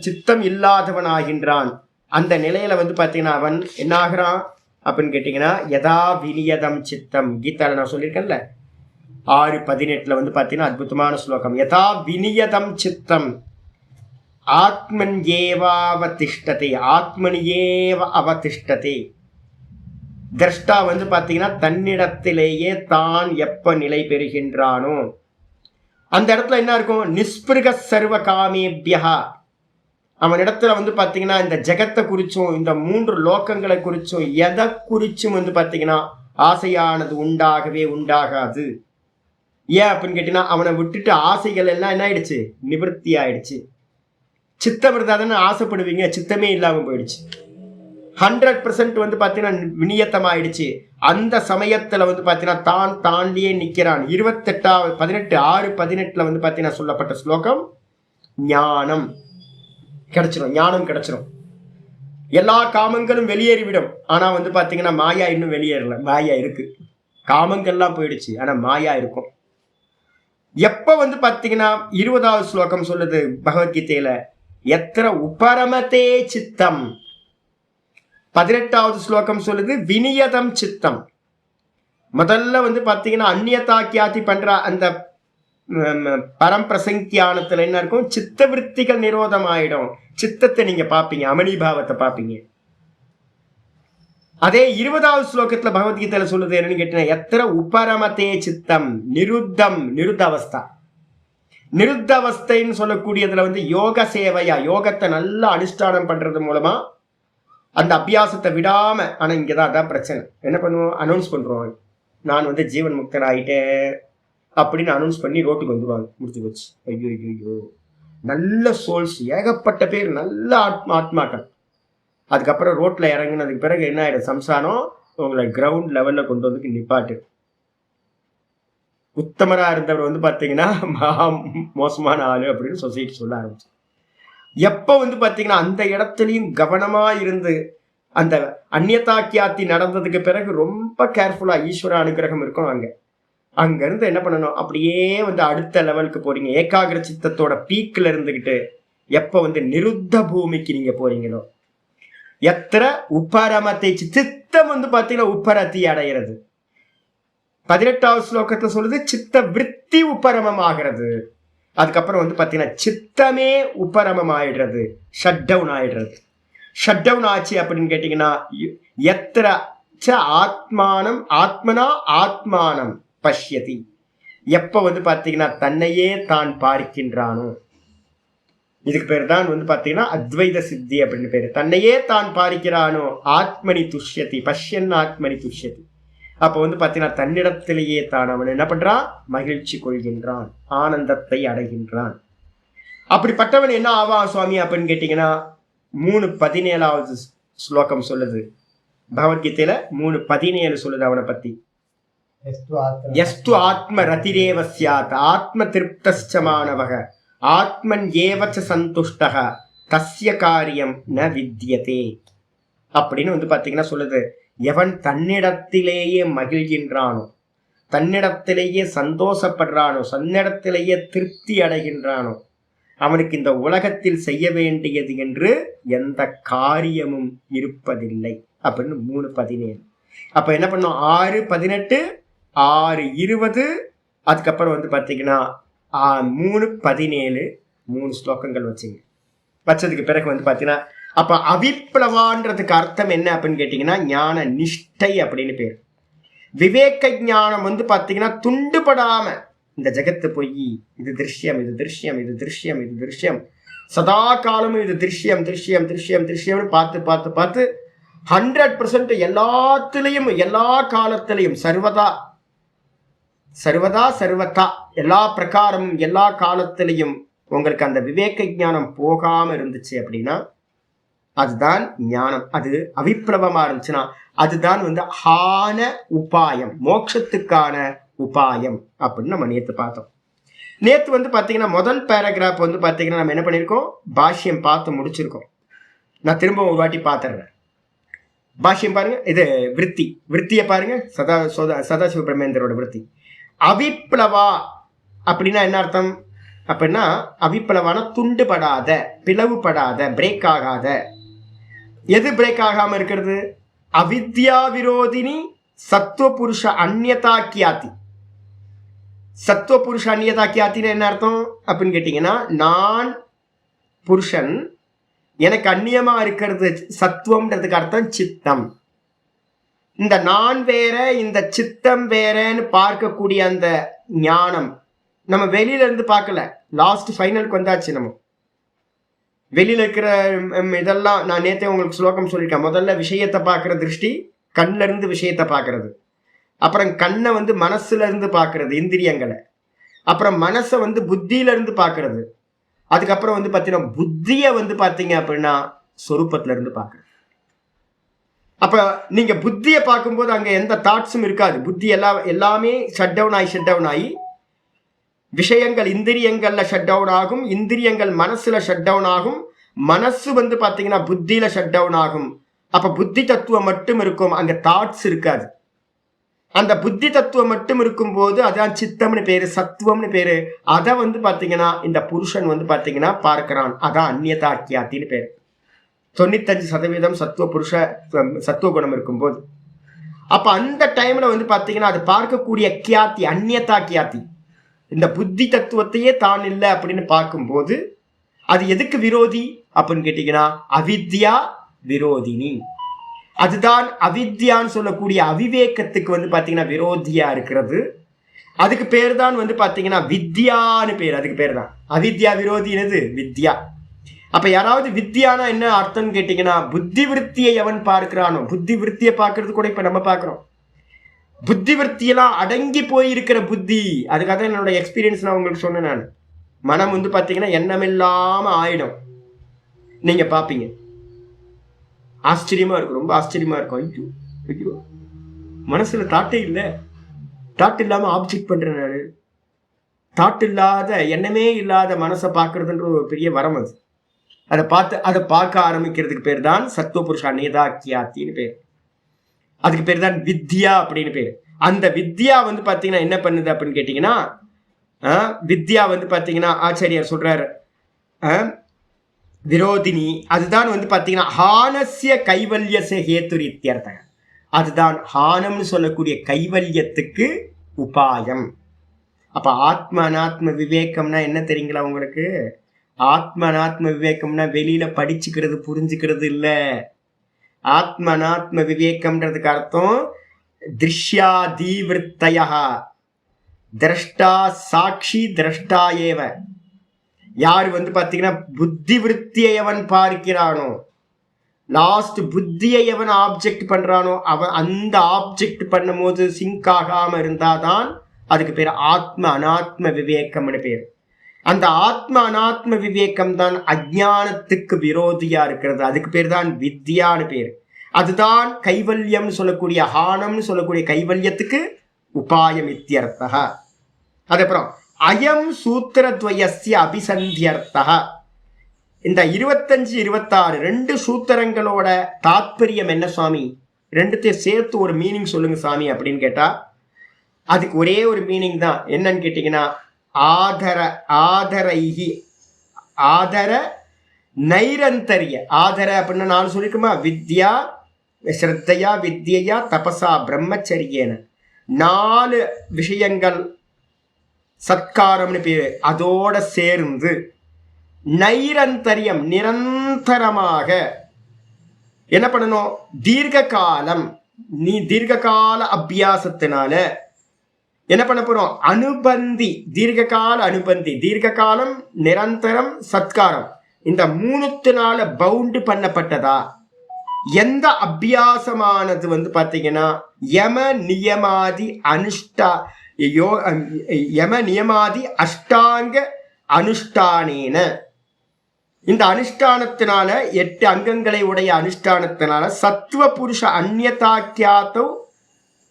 சித்தம் இல்லாதவன் ஆகின்றான். அந்த நிலையில வந்து பாத்தீங்கன்னா அவன் என்ன ஆகிறான் அப்படின்னு கேட்டீங்கன்னா யதா விநியதம் சித்தம், கீதால நான் சொல்லியிருக்கேன்ல, 6:18 வந்து பார்த்தீங்கன்னா அற்புதமான ஸ்லோகம். யதா விநியதம் சித்தம் ஆத்மன் ஏவாவதிஷ்டதே, ஆத்மனியேவ அவதிஷ்டதே. திரஷ்டா வந்து பார்த்தீங்கன்னா தன்னிடத்திலேயே தான் எப்ப நிலை பெறுகின்றானோ அந்த இடத்துல என்ன இருக்கும்? நிஸ்பிருக சர்வ காமேபியா. அவன் இடத்துல வந்து பார்த்தீங்கன்னா இந்த ஜெகத்தை குறிச்சும் இந்த 3 லோகங்களை குறிச்சும் எதை குறிச்சும் வந்து பார்த்தீங்கன்னா ஆசையானது உண்டாகவே உண்டாகாது. ஏன் அப்படின்னு கேட்டீங்கன்னா அவனை விட்டுட்டு ஆசைகள் எல்லாம் என்ன ஆயிடுச்சு? நிவர்த்தி ஆயிடுச்சு. சித்தம் இருந்தா தானே ஆசைப்படுவீங்க. சித்தமே இல்லாமல் போயிடுச்சு. 100% வந்து பார்த்தீங்கன்னா விநியத்தம் ஆயிடுச்சு. அந்த சமயத்துல வந்து பார்த்தீங்கன்னா தான் தாண்டியே நிற்கிறான். 18 வந்து பார்த்தீங்கன்னா சொல்லப்பட்ட ஸ்லோகம் ஞானம் கிடைச்சிடும். ஞானம் கிடைச்சிடும். எல்லா காமங்களும் வெளியேறிவிடும். ஆனா வந்து பார்த்தீங்கன்னா மாயா இன்னும் வெளியேறல. மாயா இருக்கு. காமங்கள்லாம் போயிடுச்சு. ஆனா மாயா இருக்கும். எப்ப வந்து பார்த்தீங்கன்னா 20வது ஸ்லோகம் சொல்லுது பகவத்கீதையில, எத்திர உபரமதே சித்தம். 18வது ஸ்லோகம் சொல்லுது விநியதம் சித்தம். முதல்ல வந்து பார்த்தீங்கன்னா அந்நியதா கியாதி பண்ற அந்த பரம்பிரசங்கியானத்துல என்ன இருக்கும்? சித்த விற்த்திகள் நிரோதம் ஆயிடும். சித்தத்தை நீங்க பார்ப்பீங்க, அமளிபாவத்தை பார்ப்பீங்க. அதே 20வது ஸ்லோகத்துல பகவத்கீதையில சொல்லுது என்னன்னு கேட்டீங்கன்னா, எத்திர உபரமதே சித்தம் நிருத்தம். நிருத்த அவஸ்தா. நிருத்த அவஸ்தைன்னு சொல்லக்கூடியதுல வந்து யோக சேவையா, யோகத்தை நல்லா அனுஷ்டானம் பண்றது மூலமா அந்த அபியாசத்தை விடாம. ஆனா இங்கதான் அதான் பிரச்சனை. என்ன பண்ணுவோம்? அனௌன்ஸ் பண்றோம், நான் வந்து ஜீவன் முக்தன் ஆயிட்டேன் அப்படின்னு அனௌன்ஸ் பண்ணி ரோட்டுக்கு வந்துடுவாங்க. முடிச்சு போச்சு. ஐயோ ஐயோ, நல்ல சோல்ஸ், ஏகப்பட்ட பேர் நல்ல ஆத்மாக்கள். அதுக்கப்புறம் ரோட்ல இறங்குனதுக்கு பிறகு என்ன ஆயிடும்? சம்சாரம் உங்களை கிரவுண்ட் லெவல்ல கொண்டு வந்து நிப்பாட்டு. உத்தமரா இருந்தவர் வந்து பாத்தீங்கன்னா மோசமான ஆளு அப்படின்னு சொசைட்டி சொல்ல ஆரம்பிச்சு. எப்ப வந்து பாத்தீங்கன்னா அந்த இடத்துலயும் கவனமா இருந்து அந்த அந்நியதாக்கியாத்தி நடந்ததுக்கு பிறகு ரொம்ப கேர்ஃபுல்லா ஈஸ்வர அனுகிரகம் இருக்கும். அங்க இருந்து என்ன பண்ணணும்? அப்படியே வந்து அடுத்த லெவலுக்கு போறீங்க. ஏகாகிர சித்தத்தோட பீக்ல இருந்துகிட்டு எப்ப வந்து நிருத்த பூமிக்கு நீங்க போறீங்களோ, எத்திர உபரமத்தை சித்தம் வந்து பாத்தீங்கன்னா உப்பரத்தி அடைகிறது. 18வது ஸ்லோகத்தை சொல்லுது சித்த விற்பி உப்பரமம் ஆகிறது. அதுக்கப்புறம் வந்து பார்த்தீங்கன்னா சித்தமே உப்பரமம் ஆயிடுறது, ஷட் டவுன் ஆயிடுறது. ஷட் டவுன் ஆச்சு அப்படின்னு கேட்டீங்கன்னா, எத்திர ஆத்மானம் ஆத்மனா ஆத்மானம் பஷ்யதி. எப்ப வந்து பார்த்தீங்கன்னா தன்னையே தான் பார்க்கின்றானோ, இதுக்கு பேர் தான் வந்து பார்த்தீங்கன்னா அத்வைத சித்தி அப்படின்னு பேரு. தன்னையே தான் பார்க்கிறானோ ஆத்மனி துஷ்யதி, பஷ்யன் ஆத்மனி துஷ்யதி. அப்போ வந்து பார்த்தீங்கன்னா தன்னிடத்திலேயே தான் அவன் என்ன பண்றான்? மகிழ்ச்சி கொள்கின்றான், ஆனந்தத்தை அடைகின்றான். அப்படிப்பட்டவன் என்ன ஆவான் சுவாமி அப்படின்னு கேட்டீங்கன்னா 3:17வது ஸ்லோகம் சொல்லுது பகவத்கீதையில. 3:17 சொல்லுது அவனை பத்தி. எஸ்து ஆத்ம ரதிரேவ ஸ்யாத் ஆத்ம திருப்தஸ்சமானவக ஆத்மன் ஏவச்ச சந்துஷ்டக தஸ்ய காரியம் ந வித்யதே அப்படின்னு வந்து பார்த்தீங்கன்னா சொல்லுது. எவன் தன்னிடத்திலேயே மகிழ்கின்றானோ, தன்னிடத்திலேயே சந்தோஷப்படுறானோ, தன்னிடத்திலேயே திருப்தி அடைகின்றானோ, அவனுக்கு இந்த உலகத்தில் செய்ய வேண்டியது என்று எந்த காரியமும் இருப்பதில்லை அப்படின்னு 3:17. அப்ப என்ன பண்ணும்? 6:18, 6:20, அதுக்கப்புறம் வந்து பார்த்தீங்கன்னா 3:17 3 ஸ்லோகங்கள் வச்சதுக்கு பிறகு வந்து பார்த்தீங்கன்னா அப்ப அவிப்ளவான்றதுக்கு அர்த்தம் என்ன அப்படின்னு கேட்டீங்கன்னா ஞான நிஷ்டை அப்படின்னு பேர். விவேக ஞானம் வந்து பாத்தீங்கன்னா துண்டுபடாம இந்த ஜெகத்து பொய், இது திருஷ்யம், இது திருஷ்யம், இது திருஷ்யம், இது திருஷ்யம், சதா காலமும் இது திருஷ்யம் திருஷ்யம் திருஷ்யம் திருஷ்யம்னு பார்த்து பார்த்து பார்த்து 100% எல்லாத்திலையும் எல்லா காலத்திலையும் சர்வதா சர்வதா சர்வதா எல்லா பிரகாரமும் எல்லா காலத்திலையும் உங்களுக்கு அந்த விவேக ஞானம் போகாம இருந்துச்சு அப்படின்னா அதுதான் ஞானம். அது அவிப்ளவமா இருந்துச்சுன்னா அதுதான் வந்து ஹான உபாயம், மோட்சத்துக்கான உபாயம் அப்படின்னு நம்ம நேற்று பார்த்தோம். நேற்று வந்து பார்த்தீங்கன்னா முதல் பேராகிராஃப் வந்து பார்த்தீங்கன்னா நம்ம என்ன பண்ணியிருக்கோம்? பாஷ்யம் பார்த்து முடிச்சிருக்கோம். நான் திரும்ப ஒரு வாட்டி பார்த்துடுறேன். பாஷ்யம் பாருங்க. இது விற்த்தியை பாருங்க. சதாசிவ பிரமேந்திரோட விற்பி. அவிப்ளவா அப்படின்னா என்ன அர்த்தம் அப்படின்னா, அவிப்ளவான துண்டுபடாத, பிளவுபடாத, பிரேக் ஆகாத. எது பிரேக் ஆகாம இருக்கிறது? அவித்யா விரோதினி சத்துவ புருஷ அந்நியதா கியாதி. சத்துவ புருஷ அந்நியதா கியாத்தின்னு என்ன அர்த்தம் அப்படின்னு கேட்டீங்கன்னா, நான் புருஷன், எனக்கு அந்நியமா இருக்கிறது சத்துவம்ன்றதுக்கு அர்த்தம் சித்தம். இந்த நான் வேற இந்த சித்தம் வேறன்னு பார்க்கக்கூடிய அந்த ஞானம் நம்ம வெளியில இருந்து பார்க்கல, லாஸ்ட் ஃபைனலுக்கு வந்தாச்சு. நம்ம வெளியில இருக்கிற இதெல்லாம் நான் நேற்றே உங்களுக்கு ஸ்லோகம் சொல்லியிருக்கேன். முதல்ல விஷயத்தை பார்க்குற திருஷ்டி கண்ணில் இருந்து விஷயத்தை பார்க்கறது, அப்புறம் கண்ணை மனசுல இருந்து பார்க்கறது இந்திரியங்களை, அப்புறம் மனசை புத்தியில இருந்து பார்க்கறது, அதுக்கப்புறம் பார்த்தீங்கன்னா புத்தியை பார்த்தீங்க அப்படின்னா சொரூபத்துல இருந்து பார்க்கறது. அப்ப நீங்க புத்தியை பார்க்கும்போது அங்க எந்த தாட்ஸும் இருக்காது. புத்தி எல்லாமே ஷட் டவுன் ஆகி விஷயங்கள் இந்திரியங்கள்ல ஷட் டவுன் ஆகும், இந்திரியங்கள் மனசுல ஷட் டவுன் ஆகும், மனசு பாத்தீங்கன்னா புத்தியில ஷட் டவுன் ஆகும். அப்ப புத்தி தத்துவம் மட்டும் இருக்கும், அங்க தாட்ஸ் இருக்காது. அந்த புத்தி தத்துவம் மட்டும் இருக்கும் போது அதான் சித்தம்னு பேரு, சத்துவம்னு பேரு. அதை பாத்தீங்கன்னா இந்த புருஷன் பாத்தீங்கன்னா பார்க்கிறான், அதான் அந்நியதா கியாத்தின்னு பேரு. 95% சத்துவ புருஷ சத்துவ குணம் இருக்கும்போது, அப்ப அந்த டைம்ல பாத்தீங்கன்னா அது பார்க்கக்கூடிய கியாத்தி அந்நியதா கியாத்தி, இந்த புத்தி தத்துவத்தையே தான் இல்லை அப்படின்னு பார்க்கும்போது அது எதுக்கு விரோதி அப்படின்னு கேட்டீங்கன்னா அவித்யா விரோதினி. அதுதான் அவித்யான்னு சொல்லக்கூடிய அவிவேகத்துக்கு பாத்தீங்கன்னா விரோதியா இருக்கிறது. அதுக்கு பேர் தான் பாத்தீங்கன்னா வித்யான்னு பேர். அதுக்கு பேர் தான் அவித்யா விரோதினது வித்யா. அப்ப யாராவது வித்யானா என்ன அர்த்தம் கேட்டீங்கன்னா, புத்தி விருத்தியை எவன் பார்க்கிறானோ, புத்தி விருத்தியை பார்க்கறது கூட இப்ப நம்ம பார்க்கிறோம். புத்தி விருத்தியெல்லாம் அடங்கி போயிருக்கிற புத்தி, அதுக்காக என்னோட எக்ஸ்பீரியன்ஸ் நான் உங்களுக்கு சொன்னேன். நான் மனம் பாத்தீங்கன்னா எண்ணமில்லாம ஆயிடும். நீங்க பாப்பீங்க, ஆச்சரியமா இருக்கும், ரொம்ப ஆச்சரியமா இருக்கும். ஐயோ ஐயோ, மனசுல தாட்டே இல்லை, தாட் இல்லாம ஆப்ஜெக்ட் பண்றேன் நானு. தாட் இல்லாத எண்ணமே இல்லாத மனசை பார்க்கறதுன்ற ஒரு பெரிய வரம். அது அதை பார்க்க ஆரம்பிக்கிறதுக்கு பேர் தான் சத்துவ புருஷ அந்நியதா கியாத்தின்னு பேர். அதுக்கு பேர் தான் வித்யா அப்படின்னு பேர். அந்த வித்யா பாத்தீங்கன்னா என்ன பண்ணுது அப்படின்னு கேட்டீங்கன்னா, வித்யா பாத்தீங்கன்னா ஆச்சாரியார் சொல்றாரு விரோதினி. அதுதான் பாத்தீங்கன்னா ஹானஸ்ய கைவல்யச ஹேத்துரித்யர்த்தக. அதுதான் ஹானம்னு சொல்லக்கூடிய கைவல்யத்துக்கு உபாயம். அப்ப ஆத்ம அனாத்ம விவேகம்னா என்ன தெரியுங்களா உங்களுக்கு? ஆத்ம அனாத்ம விவேகம்னா வெளியில படிச்சுக்கிறது புரிஞ்சுக்கிறது இல்ல. ஆத்ம அனாத்ம விவேகம்ன்றதுக்கு அர்த்தம் திருஷ்யாதீவிருத்தய, திரஷ்டா சாட்சி திரஷ்டா ஏவ. யாரு பாத்தீங்கன்னா புத்தி விருத்தியை எவன் பார்க்கிறானோ, லாஸ்ட் புத்தியை எவன் ஆப்ஜெக்ட் பண்றானோ, அவன் அந்த ஆப்ஜெக்ட் பண்ணும் போது சிங்க் ஆகாம இருந்தாதான் அதுக்கு பேர் ஆத்ம அனாத்ம விவேகம்னு பேர். அந்த ஆத்ம அனாத்ம விவேகம் தான் அஜ்ஞானத்துக்கு விரோதியா இருக்கிறது. அதுக்கு பேர் தான் வித்யான்னு பேர். அதுதான் கைவல்யம் சொல்லக்கூடிய ஹானம்னு சொல்லக்கூடிய கைவல்யத்துக்கு உபாயம் இத்தியர்த்தக. அதுக்கப்புறம் அயம் சூத்திரத்வயஸ்ய அபிசந்தியர்த்தக. இந்த 25, 26 ரெண்டு சூத்திரங்களோட தாத்பரியம் என்ன சுவாமி? ரெண்டுத்தையும் சேர்த்து ஒரு மீனிங் சொல்லுங்க சாமி அப்படின்னு கேட்டா அதுக்கு ஒரே ஒரு மீனிங் தான். என்னன்னு கேட்டீங்கன்னா ஆதரைஹி, ஆதர நைரந்தரிய. ஆதர அப்படின்னா நான் சொல்லிருக்குமா, வித்யா ஸ்ரத்தையா வித்யா தபசா பிரம்மச்சரியேன 4 விஷயங்கள் சத்காரம்னு பேரு. அதோட சேர்ந்து நைரந்தரியம் நிரந்தரமாக என்ன பண்ணணும்? தீர்க்க காலம், நீ தீர்க்க கால அபியாசத்தினால என்ன பண்ண போறோம்? அனுபந்தி, தீர்க்க கால அனுபந்தி, தீர்க்க காலம் நிரந்தரம் சத்காரம், இந்த 3த்தினால பவுண்டு பண்ணப்பட்டதா எந்த அபியாசமானது பாத்தீங்கன்னா யம நியமாதி அனுஷ்டா யம நியமாதி அஷ்டாங்க அனுஷ்டானேன. இந்த அனுஷ்டானத்தினால 8 அங்கங்களை உடைய அனுஷ்டானத்தினால சத்துவ புருஷ அந்நியதாக்கியாத்தோ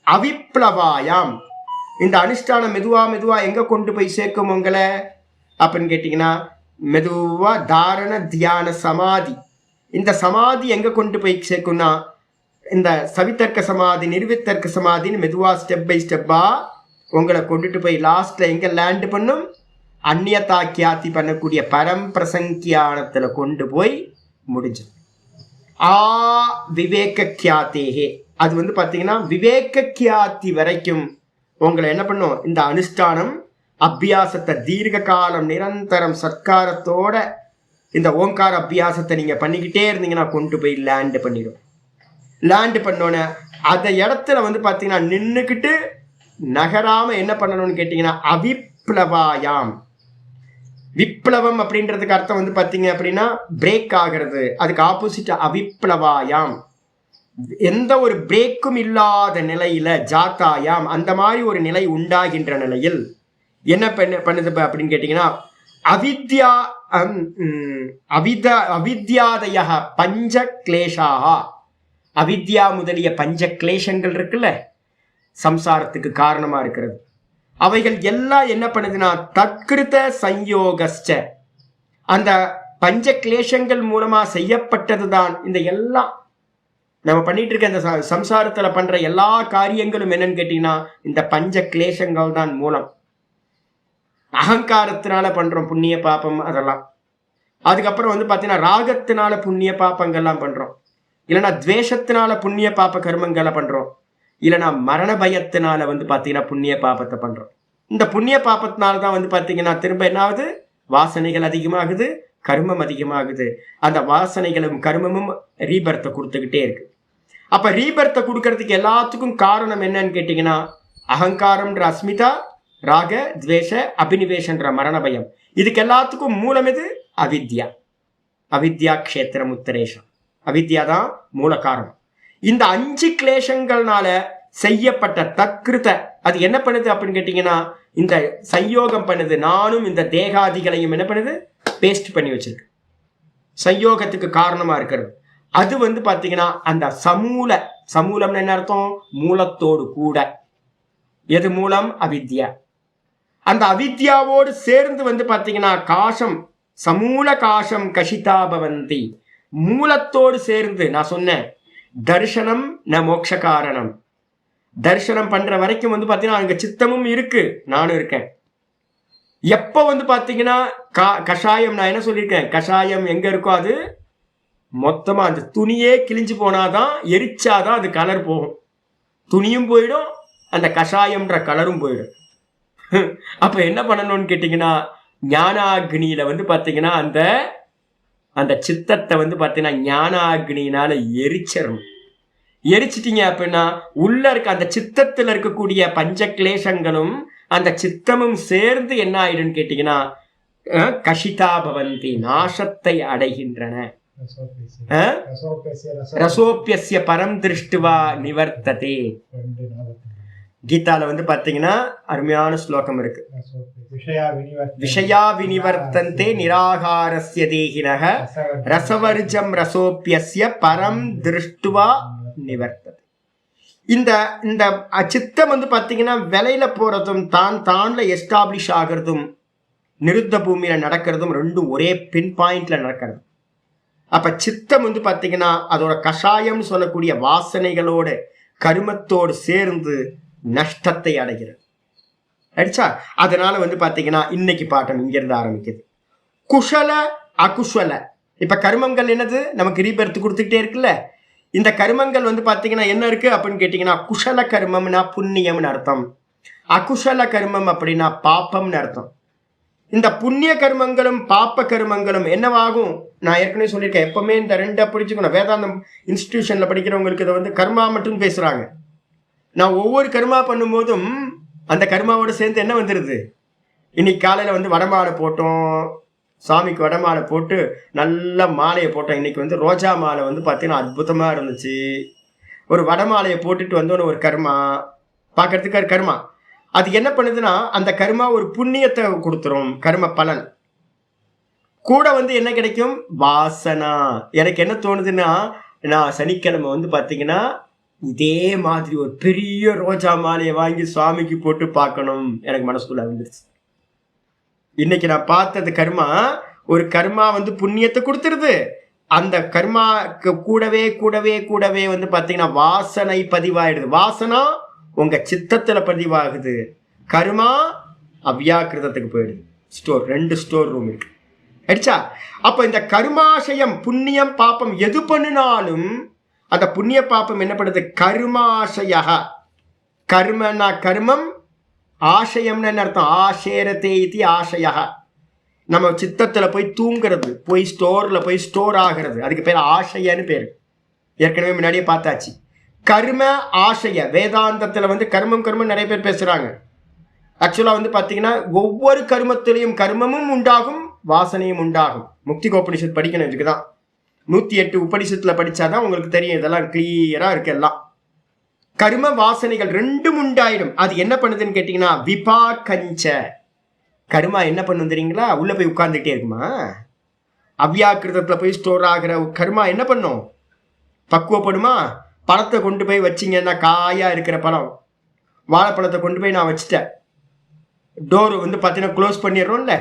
அவிப்ளவாயாம். இந்த அனுஷ்டானம் மெதுவா எங்க கொண்டு போய் சேர்க்கும் உங்களை அப்படின்னு கேட்டீங்கன்னா, மெதுவா தாரண தியான சமாதி. இந்த சமாதி எங்க கொண்டு போய் சேர்க்கும்னா இந்த சவித்தர்க்க சமாதி நிர்வித்தர்க்க சமாதின்னு மெதுவா ஸ்டெப் பை ஸ்டெப்பா உங்களை கொண்டுட்டு போய் லாஸ்ட்ல எங்க லேண்ட் பண்ணும்? அந்நியதா கியாத்தி பண்ணக்கூடிய பரம்பிரசங்கியானத்துல கொண்டு போய் முடிஞ்சு விவேக கியாத்தேகே. அது பாத்தீங்கன்னா விவேக கியாத்தி வரைக்கும் உங்களை என்ன பண்ணும்? இந்த அனுஷ்டானம் அபியாசத்தை தீர்க்க காலம் நிரந்தரம் சத்காரத்தோட இந்த ஓங்கார அபியாசத்தை நீங்க பண்ணிக்கிட்டே இருந்தீங்கன்னா கொண்டு போய் லேண்ட் பண்ணிடும். லேண்ட் பண்ணோன்னே அந்த இடத்துல வந்து பார்த்தீங்கன்னா நின்றுக்கிட்டு நகராம என்ன பண்ணணும்னு கேட்டீங்கன்னா அவிப்ளவாயாம். விப்ளவம் அப்படின்றதுக்கு அர்த்தம் வந்து பார்த்தீங்க அப்படின்னா பிரேக் ஆகிறது. அதுக்கு ஆப்போசிட் அவிப்ளவாயாம், எந்த ஒரு பிரேக்கும் இல்லாத நிலையில ஜாத்தாயாம், அந்த மாதிரி ஒரு நிலை உண்டாகின்ற நிலையில் என்ன பண்ணுது அப்படின்னு கேட்டீங்கன்னா அவித்யா அவித்யாதய பஞ்ச கிளேஷாக, அவித்யா முதலிய பஞ்ச கிளேஷங்கள் இருக்குல்ல சம்சாரத்துக்கு காரணமா இருக்கிறது, அவைகள் எல்லாம் என்ன பண்ணுதுன்னா தத்கிருத சம்யோகஸ்ச, அந்த பஞ்ச கிளேஷங்கள் மூலமா செய்யப்பட்டதுதான் இந்த எல்லாம் நம்ம பண்ணிட்டு இருக்க இந்த சம்சாரத்துல பண்ற எல்லா காரியங்களும் என்னன்னு கேட்டீங்கன்னா இந்த பஞ்ச கிளேஷங்கள் தான் மூலம். அகங்காரத்தினால பண்றோம் புண்ணிய பாப்பம் அதெல்லாம். அதுக்கப்புறம் வந்து பார்த்தீங்கன்னா ராகத்தினால புண்ணிய பாப்பங்கள்லாம் பண்றோம், இல்லைன்னா துவேஷத்தினால புண்ணிய பாப்ப கர்மங்களை பண்றோம், இல்லைன்னா மரண பயத்தினால வந்து பார்த்தீங்கன்னா புண்ணிய பாப்பத்தை பண்றோம். இந்த புண்ணிய பாப்பத்தினால தான் வந்து பார்த்தீங்கன்னா திரும்ப என்னாவது வாசனைகள் அதிகமாகுது, கர்மம் அதிகமாகுது. அந்த வாசனைகளும் கர்மமும் ரீபர்த்தை கொடுத்துக்கிட்டே இருக்கு. அப்ப ரீபர்த்தை கொடுக்கறதுக்கு எல்லாத்துக்கும் காரணம் என்னன்னு கேட்டீங்கன்னா அகங்காரம்ன்ற அஸ்மிதா, ராக துவேஷ அபினிவேஷன்ற மரண பயம். இதுக்கு எல்லாத்துக்கும் மூலம் எது? அவித்யா. அவித்யா க்ஷேத்திரம் உத்தரேஷம், அவித்யா தான் மூல காரணம். இந்த 5 கிளேஷங்கள்னால செய்யப்பட்ட தத்கிருத அது என்ன பண்ணுது அப்படின்னு கேட்டீங்கன்னா இந்த சயோகம் பண்ணுது. நானும் இந்த தேகாதிகளையும் என்ன பண்ணுது? பேஸ்ட் பண்ணி வச்சிருக்கு. சயோகத்துக்கு காரணமா இருக்கிறது அது வந்து பாத்தீங்கன்னா அந்த சமூலம்னு என்ன அர்த்தம்? மூலத்தோடு கூட. எது மூலம்? அவித்யா. அந்த அவித்யாவோடு சேர்ந்து வந்து பாத்தீங்கன்னா காசம், சமூல காசம் கஷிதா பவந்தி, மூலத்தோடு சேர்ந்து நான் சொன்னேன் தர்சனம் ந மோட்ச காரணம். தர்சனம் பண்ற வரைக்கும் வந்து பாத்தீங்கன்னா அங்க சித்தமும் இருக்கு, நானும் இருக்கேன். எப்ப வந்து பாத்தீங்கன்னா கஷாயம், நான் என்ன சொல்லியிருக்கேன், கஷாயம் எங்க இருக்கோ அது மொத்தமா அந்த துணியே கிழிஞ்சு போனாதான், எரிச்சாதான் அது கலர் போகும். துணியும் போயிடும், அந்த கஷாயம்ன்ற கலரும் போயிடும். அப்ப என்ன பண்ணணும்னு கேட்டீங்கன்னா ஞானாக்னியில வந்து பாத்தீங்கன்னா அந்த அந்த சித்தத்தை வந்து பாத்தீங்கன்னா ஞானாக்னியினால எரிச்சிடணும். எரிச்சிட்டீங்க அப்படின்னா உள்ள இருக்க அந்த சித்தத்துல இருக்கக்கூடிய பஞ்ச கிளேசங்களும் அந்த சித்தமும் சேர்ந்து என்ன ஆயிடுன்னு கேட்டீங்கன்னா கஷிதா பவந்தி, நாசத்தை அடைகின்றன. ரசோப்பியஸ்ய பரம் திருஷ்டுவா நிவர்த்ததே. கீதால வந்து பாத்தீங்கன்னா அருமையான ஸ்லோகம் இருக்கு. விஷயா வினிவர்த்தந்தே நிராகாரஸ்ய தேகினஹ ரசவர்ஜம் ரசோப்பியஸ்ய பரம் திருஷ்டுவா நிவர்த்ததே. இந்த இந்த சித்தம் வந்து பாத்தீங்கன்னா விலையில போறதும் தான்ல எஸ்டாப்ளிஷ் ஆகிறதும் நிருத்த பூமியில நடக்கிறதும் ரெண்டும் ஒரே பின் பாயிண்ட்ல நடக்கிறது. அப்ப சித்தம் வந்து பாத்தீங்கன்னா அதோட கஷாயம் சொல்லக்கூடிய வாசனைகளோட கருமத்தோடு சேர்ந்து நஷ்டத்தை அடைகிறது. அடிச்சா அதனால வந்து பாத்தீங்கன்னா இன்னைக்கு பாட்டம் இங்கிருந்து ஆரம்பிக்குது. குஷல அகுஷல. இப்ப கர்மங்கள் என்னது? நமக்கு ரீபர்த் கொடுத்துக்கிட்டே இருக்குல்ல. இந்த கர்மங்கள் வந்து பாத்தீங்கன்னா என்ன இருக்கு அப்படின்னு கேட்டீங்கன்னா குஷல கர்மம்னா புண்ணியம்னு அர்த்தம், அகுஷல கர்மம் அப்படின்னா பாப்பம்னு அர்த்தம். இந்த புண்ணிய கர்மங்களும் பாப்ப கர்மங்களும் என்னவாகும்? நான் ஏற்கனவே சொல்லியிருக்கேன், எப்பவுமே இந்த ரெண்டை பிடிச்சுக்கணும். வேதாந்தம் இன்ஸ்டிடியூஷன்ல படிக்கிறவங்களுக்கு இதை வந்து கர்மா மட்டும் பேசுறாங்க. நான் ஒவ்வொரு கர்மா பண்ணும்போதும் அந்த கர்மாவோட சேர்ந்து என்ன வந்துடுது? இன்னைக்கு காலையில வந்து வடமாலை போட்டோம், சாமிக்கு வடமாலை போட்டு நல்ல மாலையை போட்டோம். இன்னைக்கு வந்து ரோஜா மாலை வந்து பார்த்தீங்கன்னா அற்புதமா இருந்துச்சு. ஒரு வடமாலையை போட்டுட்டு வந்தோன்னு ஒரு கர்மா பார்க்கறதுக்கு கர்மா. அது என்ன பண்ணுதுன்னா அந்த கர்மா ஒரு புண்ணியத்தை கொடுத்துரும், கர்ம பலன் கூட வந்து என்ன கிடைக்கும்? வாசனா. எனக்கு என்ன தோணுதுன்னா நான் சனிக்கிழமை வந்து பார்த்தீங்கன்னா இதே மாதிரி ஒரு பெரிய ரோஜா மாலையை வாங்கி சுவாமிக்கு போட்டு பார்க்கணும், எனக்கு மனசுக்குள்ள வந்துருச்சு. இன்னைக்கு நான் பார்த்தது கர்மா, ஒரு கர்மா வந்து புண்ணியத்தை கொடுத்துருது. அந்த கர்மா கூடவே கூடவே கூடவே வந்து பார்த்தீங்கன்னா வாசனை பதிவாயிடுது. வாசனா உங்க சித்தத்துல பதிவாகுது, கர்மா அவ்யாக்கிருதத்துக்கு போயிடுது. ஸ்டோர், 2 ஸ்டோர் ரூம் இருக்கு. அடிச்சா அப்ப இந்த கர்மாசயம் புண்ணியம் பாப்பம் எது பண்ணினாலும் அந்த புண்ணிய பாப்பம் என்ன பண்ணுது? கர்மாசய. கர்மனா கர்மம், ஆசயம்னு என்ன அர்த்தம்? ஆசேரதே இது ஆசையா. நம்ம சித்தத்தில் போய் தூங்குறது, போய் ஸ்டோரில் போய் ஸ்டோர் ஆகிறது, அதுக்கு பேர் ஆசையன்னு பேர். ஏற்கனவே முன்னாடியே பார்த்தாச்சு. கர்ம ஆசைய, வேதாந்தத்தில் வந்து கர்மம் நிறைய பேர் பேசுகிறாங்க. ஆக்சுவலாக வந்து பார்த்தீங்கன்னா ஒவ்வொரு கர்மத்திலையும் கர்மமும் உண்டாகும், வாசனையும் உண்டாகும். முக்தி உபனிஷத் படிக்கணும். இதுக்கு தான் 108 உபனிஷத்தில் படித்தாதான் உங்களுக்கு தெரியும். இதெல்லாம் கிளியராக இருக்கு. எல்லாம் கர்ம வாசனைகள் ரெண்டும் உண்டாயிடும். அது என்ன பண்ணுதுன்னு கேட்டிங்கன்னா விபாகஞ்ச. கர்மா என்ன பண்ணும் தெரியுங்களா? உள்ளே போய் உட்கார்ந்துட்டே இருக்குமா? அவ்யாக்கிருதத்தில் போய் ஸ்டோர் ஆகிற கர்மா என்ன பண்ணும்? பக்குவப்படுமா? பழத்தை கொண்டு போய் வச்சிங்கன்னா, காயாக இருக்கிற பழம், வாழைப்பழத்தை கொண்டு போய் நான் வச்சுட்டேன், டோர் வந்து பார்த்தீங்கன்னா க்ளோஸ் பண்ணிடுறோம்ல.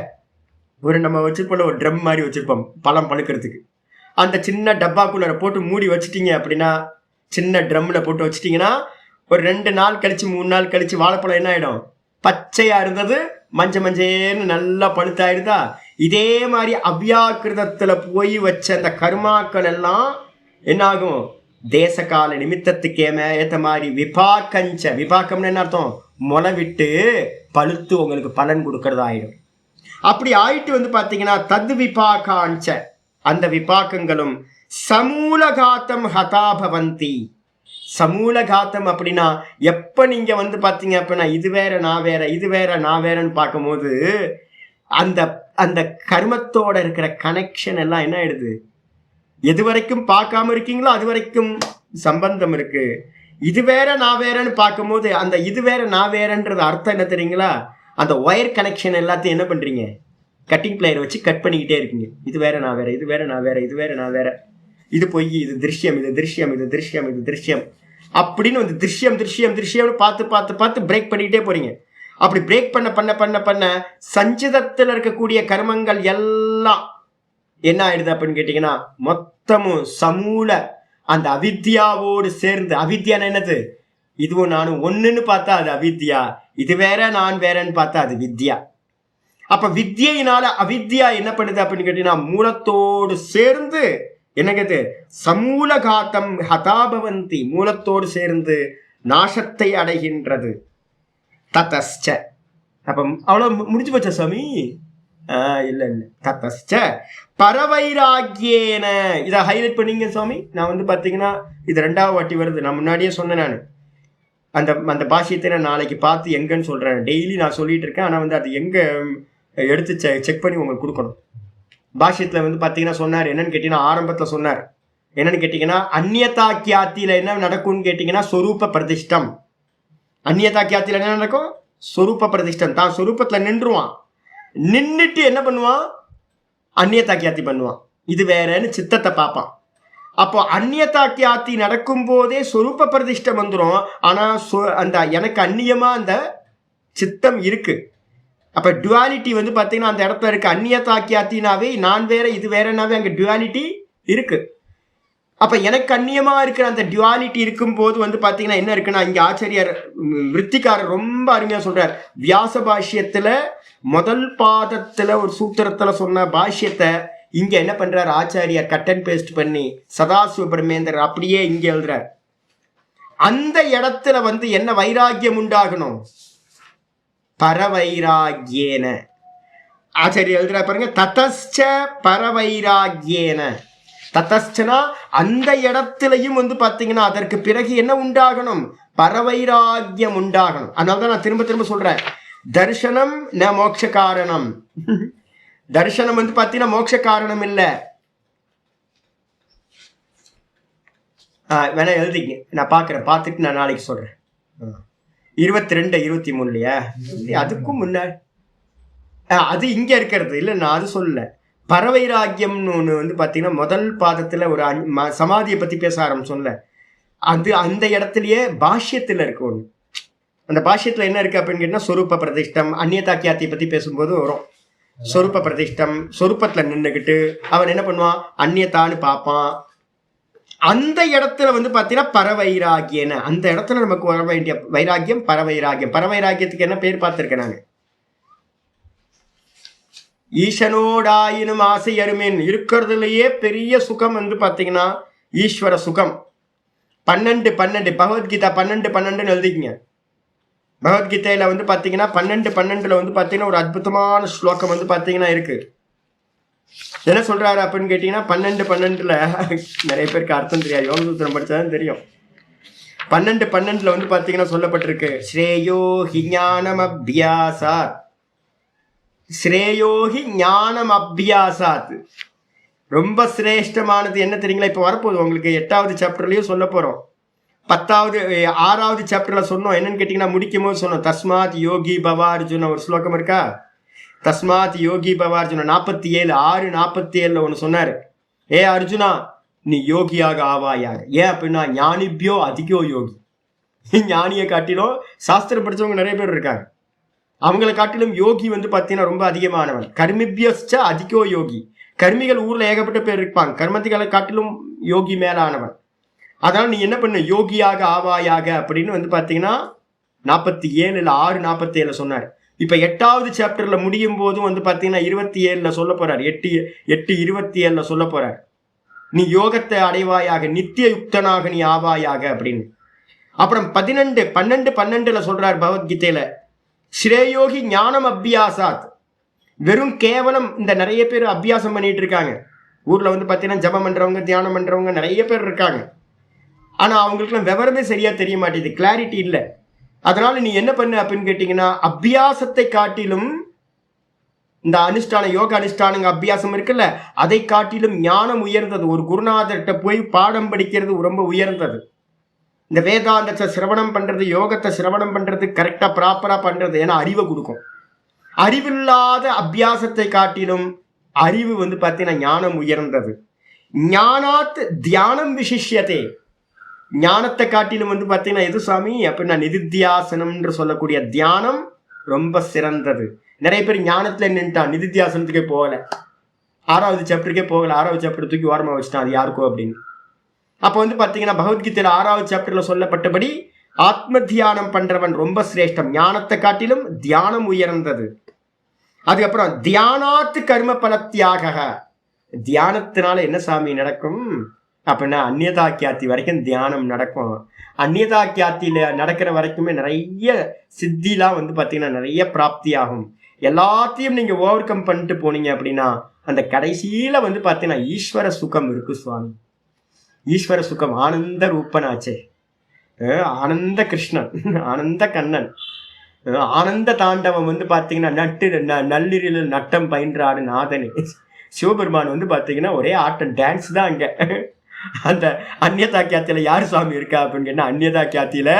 நம்ம வச்சுருப்போம், ஒரு ட்ரம் மாதிரி வச்சுருப்போம் பழம் பழுக்கிறதுக்கு. அந்த சின்ன டப்பாக்குள்ளே போட்டு மூடி வச்சுட்டீங்க அப்படின்னா, சின்ன ட்ரம்மில் போட்டு வச்சிட்டிங்கன்னா, ஒரு 2 நாள் கழித்து 3 நாள் கழித்து வாழைப்பழம் என்ன ஆகிடும்? பச்சையாக இருந்தது மஞ்சேன்னு நல்லா பழுத்தாயிருதா? இதே மாதிரி அவ்யாக்கிருதத்தில் போய் வச்ச அந்த கர்மாக்கள் எல்லாம் என்னாகும்? தேசகால நிமித்தத்துக்கு ஏற்ற மாதிரி விபாக்கஞ்ச. விபாக்கம்னு என்ன அர்த்தம்? முளை விட்டு பழுத்து உங்களுக்கு பலன் கொடுக்கறதாயிடும். அப்படி ஆயிட்டு வந்து பார்த்தீங்கன்னா தத் விபாகாஞ்ச, அந்த விபாக்கங்களும் சமூலகாத்தம் ஹதாபவந்தி. சமூலகாத்தம் அப்படின்னா எப்போ நீங்கள் வந்து பார்த்தீங்க அப்படின்னா இது வேற நான் வேற, இது வேற நான் வேறன்னு பார்க்கும்போது அந்த அந்த கர்மத்தோட இருக்கிற கனெக்ஷன் எல்லாம் என்ன ஆயிடுது? எது வரைக்கும் பார்க்காம இருக்கீங்களோ அது வரைக்கும் சம்பந்தம் இருக்கு. இது வேற நான் வேறன்னு பார்க்கும்போது அந்த இது வேற நான் வேறன்றது அர்த்தம் என்ன தெரியுங்களா? அந்த ஒயர் கனெக்ஷன் எல்லாத்தையும் என்ன பண்றீங்க? கட்டிங் பிளேயர் வச்சு கட் பண்ணிக்கிட்டே இருக்கீங்க. இது வேற நான் வேற, இது வேற நான் வேற, இது வேற நான் வேற, இது பொய், இது திருஷ்யம், இது திருஷ்யம், இது திருஷ்யம், இது திருஷ்யம் அப்படின்னு வந்து திருஷ்யம் திருஷ்யம் திருஷ்யம்னு பார்த்து பார்த்து பார்த்து பிரேக் பண்ணிக்கிட்டே போறீங்க. அப்படி பிரேக் பண்ண பண்ண பண்ண பண்ண சஞ்சிதத்தில் இருக்கக்கூடிய கர்மங்கள் எல்லாம் என்ன ஆயிடுது அப்படின்னு கேட்டீங்கன்னா மொத்தமும் சமூல அந்த அவித்யாவோடு சேர்ந்து. அவித்யான்னு என்னது? இதுவும் நானும் ஒன்றுன்னு பார்த்தா அது அவித்யா, இது வேற நான் வேறன்னு பார்த்தா அது வித்யா. அப்ப வித்யினால அவித்யா என்ன பண்ணுது அப்படின்னு கேட்டீங்கன்னா மூலத்தோடு சேர்ந்து என்னது? சமூலகாத்தம் ஹதாபவந்தி, மூலத்தோடு சேர்ந்து நாசத்தை அடைகின்றது. ததஸ்ச. அப்ப அவ்வளவு முடிஞ்சு போச்சா சாமி? இல்லை ததஸ்ச பரவைராகியேன. இதை ஹைலைட் பண்ணீங்க சுவாமி. நான் வந்து பார்த்தீங்கன்னா இது 2வது வாட்டி வருது. நான் முன்னாடியே சொன்னேன். நான் அந்த அந்த பாஷ்யத்தை நான் நாளைக்கு பார்த்து எங்கன்னு சொல்கிறேன். டெய்லி நான் சொல்லிட்டு இருக்கேன். ஆனால் வந்து அது எங்கே எடுத்து செக் பண்ணி உங்களுக்கு கொடுக்கணும். பாஷ்யத்தில் வந்து பார்த்தீங்கன்னா சொன்னார் என்னன்னு கேட்டிங்கன்னா, ஆரம்பத்தில் சொன்னார் என்னன்னு கேட்டிங்கன்னா அந்நியதா கியாத்தியில் என்ன நடக்கும்னு கேட்டிங்கன்னா சொரூப பிரதிஷ்டம். அந்நியதா கியாத்தியில் என்ன நடக்கும்? சொரூப பிரதிஷ்டம். தான் சொரூபத்தில் நின்றுவான். நின்றுட்டு என்ன பண்ணுவான்? அந்நியதா கியாத்தி பண்ணுவான். இது வேறன்னு சித்தத்தை பார்ப்பான். அப்போ அந்நியதா கியாத்தி நடக்கும் போதே சொரூப பிரதிஷ்டம் வந்துடும். ஆனால் அந்த எனக்கு அந்நியமாக அந்த சித்தம் இருக்கு. அப்போ டுவாலிட்டி வந்து பார்த்தீங்கன்னா அந்த இடத்துல இருக்கு. அந்நியதா கியாத்தினாவே நான் வேற இது வேறனாவே அங்கே டுவாலிட்டி இருக்கு. அப்போ எனக்கு அந்நியமாக இருக்கிற அந்த டுவாலிட்டி இருக்கும்போது வந்து பார்த்தீங்கன்னா என்ன இருக்குன்னா, இங்கே ஆச்சாரியர் விருத்திகாரர் ரொம்ப அருமையாக சொல்றார். வியாச பாஷ்யத்தில் முதல் பாதத்தில் ஒரு சூத்திரத்தில் சொன்ன பாஷ்யத்தை இங்கே என்ன பண்றார் ஆச்சாரியர் கட் அண்ட் பேஸ்ட் பண்ணி சதாசிவ பிரம்மேந்திரர் அப்படியே இங்கே எழுதுறார். அந்த இடத்துல வந்து என்ன வைராக்கியம் உண்டாகணும்? பரவைராகியேன. ஆச்சாரியர் எழுதுறா பாருங்க, ததஸ்ச பரவைராகியேன. ததஸ்சனா அந்த இடத்துலையும் வந்து பார்த்தீங்கன்னா அதற்கு பிறகு என்ன உண்டாகணும்? பரவைராகியம் உண்டாகணும். அதனால தான் நான் திரும்ப திரும்ப சொல்றேன், தர்சனம் ந மோட்ச காரணம். தர்சனம் வந்து பார்த்தீங்கன்னா மோட்ச காரணம் இல்லை. வேணா எழுதிங்க, நான் பார்க்குறேன், பார்த்துட்டு நான் நாளைக்கு சொல்கிறேன். 22 23 இல்லையா? அதுக்கும் முன்னாடி அது இங்கே இருக்கிறது இல்லை, நான் அது சொல்லல. பரவைராக்கியம்னு ஒன்று வந்து பார்த்தீங்கன்னா முதல் பாதத்தில் ஒரு சமாதியை பற்றி பேச ஆரம்பிச்சோம்ல, அது அந்த இடத்துலையே பாஷ்யத்தில் இருக்கு ஒன்று. அந்த பாஷ்யத்தில் என்ன இருக்குது அப்படின்னு கேட்டால் சொரூப பிரதிஷ்டம். அந்நியதா கியாத்தியை பற்றி பேசும்போது வரும். சொரூப பிரதிஷ்டம், சொரூபத்தில் நின்றுக்கிட்டு அவன் என்ன பண்ணுவான்? அந்நியத்தான்னு பார்ப்பான். அந்த இடத்துல வந்து பார்த்தீங்கன்னா பரவைராகியன, அந்த இடத்துல நமக்கு வர வேண்டிய வைராக்கியம் பரவைராக்கியம். பரவைராக்கியத்துக்கு என்ன பேர் பார்த்துருக்கேன் நான்? ஈசனோடாயினும் ஆசை அருமேன். இருக்கிறதுலையே பெரிய சுகம் வந்து பார்த்தீங்கன்னா ஈஸ்வர சுகம். 12 பகவத்கீதா 12 12 எழுதிக்கங்க. பகவத்கீதையில வந்து பாத்தீங்கன்னா 12:12 வந்து பாத்தீங்கன்னா ஒரு அற்புதமான ஸ்லோகம் வந்து பாத்தீங்கன்னா இருக்கு. என்ன சொல்றாரு அப்படின்னு கேட்டீங்கன்னா 12:12 நிறைய பேருக்கு அர்த்தம் தெரியாது, யோக சூத்திரம் படிச்சாதான் தெரியும். 12:12 வந்து பாத்தீங்கன்னா சொல்லப்பட்டிருக்கு, ஸ்ரேயோ ஹி ஞானம் அபியாசாத், ஸ்ரேயோ ஹி ஞானம் அபியாசாத். ரொம்ப சிரேஷ்டமானது என்ன தெரியுங்களா? இப்ப வரப்போகுது உங்களுக்கு 8வது சாப்டர்லயும் சொல்ல போறோம். 6வது சாப்டர்ல சொன்னோம். என்னன்னு கேட்டீங்கன்னா முடிக்கும் போது சொன்னோம், தஸ்மாத் யோகி பவா அர்ஜுன ஒரு ஸ்லோகம் இருக்கா, தஸ்மாத் யோகி பவா அர்ஜுன 47 6:47 ஒன்று சொன்னாரு, ஏ அர்ஜுனா நீ யோகியாக ஆவாயாக. ஏன் அப்படின்னா ஞானிபியோ அதிகோ யோகி. ஞானியை காட்டிலும் சாஸ்திரம் படிச்சவங்க நிறைய பேர் இருக்காங்க, அவங்களை காட்டிலும் யோகி வந்து பார்த்தீங்கன்னா ரொம்ப அதிகமானவன். கர்மிபியஸ்ச அதிகோ யோகி. கர்மிகள் ஊர்ல ஏகப்பட்ட பேர் இருப்பாங்க, கர்மத்திகளை காட்டிலும் யோகி மேலானவன். அதனால நீ என்ன பண்ண, யோகியாக ஆவாயாக அப்படின்னு வந்து பாத்தீங்கன்னா 47 6:47 சொன்னார். இப்ப 8வது சாப்டர்ல முடியும் போதும் வந்து பாத்தீங்கன்னா 27 சொல்ல போறார், 8:27 சொல்ல போறார், நீ யோகத்தை அடைவாயாக, நித்திய யுக்தனாக நீ ஆவாயாக அப்படின்னு. அப்புறம் 12:12 சொல்றார் பகவத்கீதையில, ஸ்ரேயோகி ஞானம் அபியாசாத். வெறும் கேவலம் இந்த நிறைய பேர் அபியாசம் பண்ணிட்டு இருக்காங்க ஊர்ல வந்து பாத்தீங்கன்னா, ஜபம் பண்றவங்க தியானம் பண்றவங்க நிறைய பேர் இருக்காங்க. ஆனா அவங்களுக்குலாம் விவரமே சரியா தெரிய மாட்டேது, கிளாரிட்டி இல்லை. அதனால நீ என்ன பண்ணு அப்படின்னு கேட்டீங்கன்னா, அபியாசத்தை காட்டிலும் இந்த அனுஷ்டான யோக அனுஷ்டானங்க அபியாசம் இருக்குல்ல, அதை காட்டிலும் ஞானம் உயர்ந்தது. ஒரு குருநாதர்கிட்ட போய் பாடம் படிக்கிறது ரொம்ப உயர்ந்தது. இந்த வேதாந்தத்தை சிரவணம் பண்றது, யோகத்தை சிரவணம் பண்றது, கரெக்டா ப்ராப்பரா பண்றது, ஏன்னா அறிவை கொடுக்கும். அறிவில்லாத அபியாசத்தை காட்டிலும் அறிவு வந்து பார்த்தீங்கன்னா ஞானம் உயர்ந்தது. ஞானாத் தியானம் விசிஷ்யதே. ஞானத்தை காட்டிலும் வந்து பார்த்தீங்கன்னா எது சுவாமி அப்படின்னா நிதித்தியாசனம் என்று சொல்லக்கூடிய தியானம் ரொம்ப சிறந்தது. நிறைய பேர் ஞானத்துல நின்றுட்டான், நிதித்தியாசனத்துக்கே போகல, 6வது சாப்டருக்கே போகல, 6வது சாப்டர் தூக்கி ஓரமா வச்சுட்டான், அது யாருக்கும் அப்படின்னு. அப்போ வந்து பார்த்தீங்கன்னா பகவத்கீதையில 6வது சாப்டர்ல சொல்லப்பட்டபடி ஆத்ம தியானம் பண்றவன் ரொம்ப சிரேஷ்டம், ஞானத்தை காட்டிலும் தியானம் உயர்ந்தது. அதுக்கப்புறம் தியானாத்து கர்ம பலத்தியாக. தியானத்தினால என்ன சாமி நடக்கும் அப்படின்னா அந்நியதா கியாத்தி வரைக்கும் தியானம் நடக்கும். அந்நியதா கியாத்தியில நடக்கிற வரைக்குமே நிறைய சித்திலாம் வந்து பார்த்தீங்கன்னா நிறைய பிராப்தி ஆகும். எல்லாத்தையும் நீங்க ஓவர் கம் பண்ணிட்டு போனீங்க அப்படின்னா அந்த கடைசியில வந்து பார்த்தீங்கன்னா ஈஸ்வர சுகம் இருக்கு சுவாமி. ஈஸ்வர சுகம் ஆனந்த ரூபனாச்சே, ஆனந்த கிருஷ்ணன், ஆனந்த கண்ணன், ஆனந்த தாண்டவம் வந்து பார்த்தீங்கன்னா நள்ளிரில் நட்டம் பயின்றாடு நாதனே. சிவபெருமான் வந்து பார்த்தீங்கன்னா ஒரே ஆட்டம், டான்ஸ் தான் அங்க. அந்த அந்நியதா கியாத்தியில யாரு சுவாமி இருக்கா அப்படின்னு கேட்டா, அந்நியதா கியாத்தியில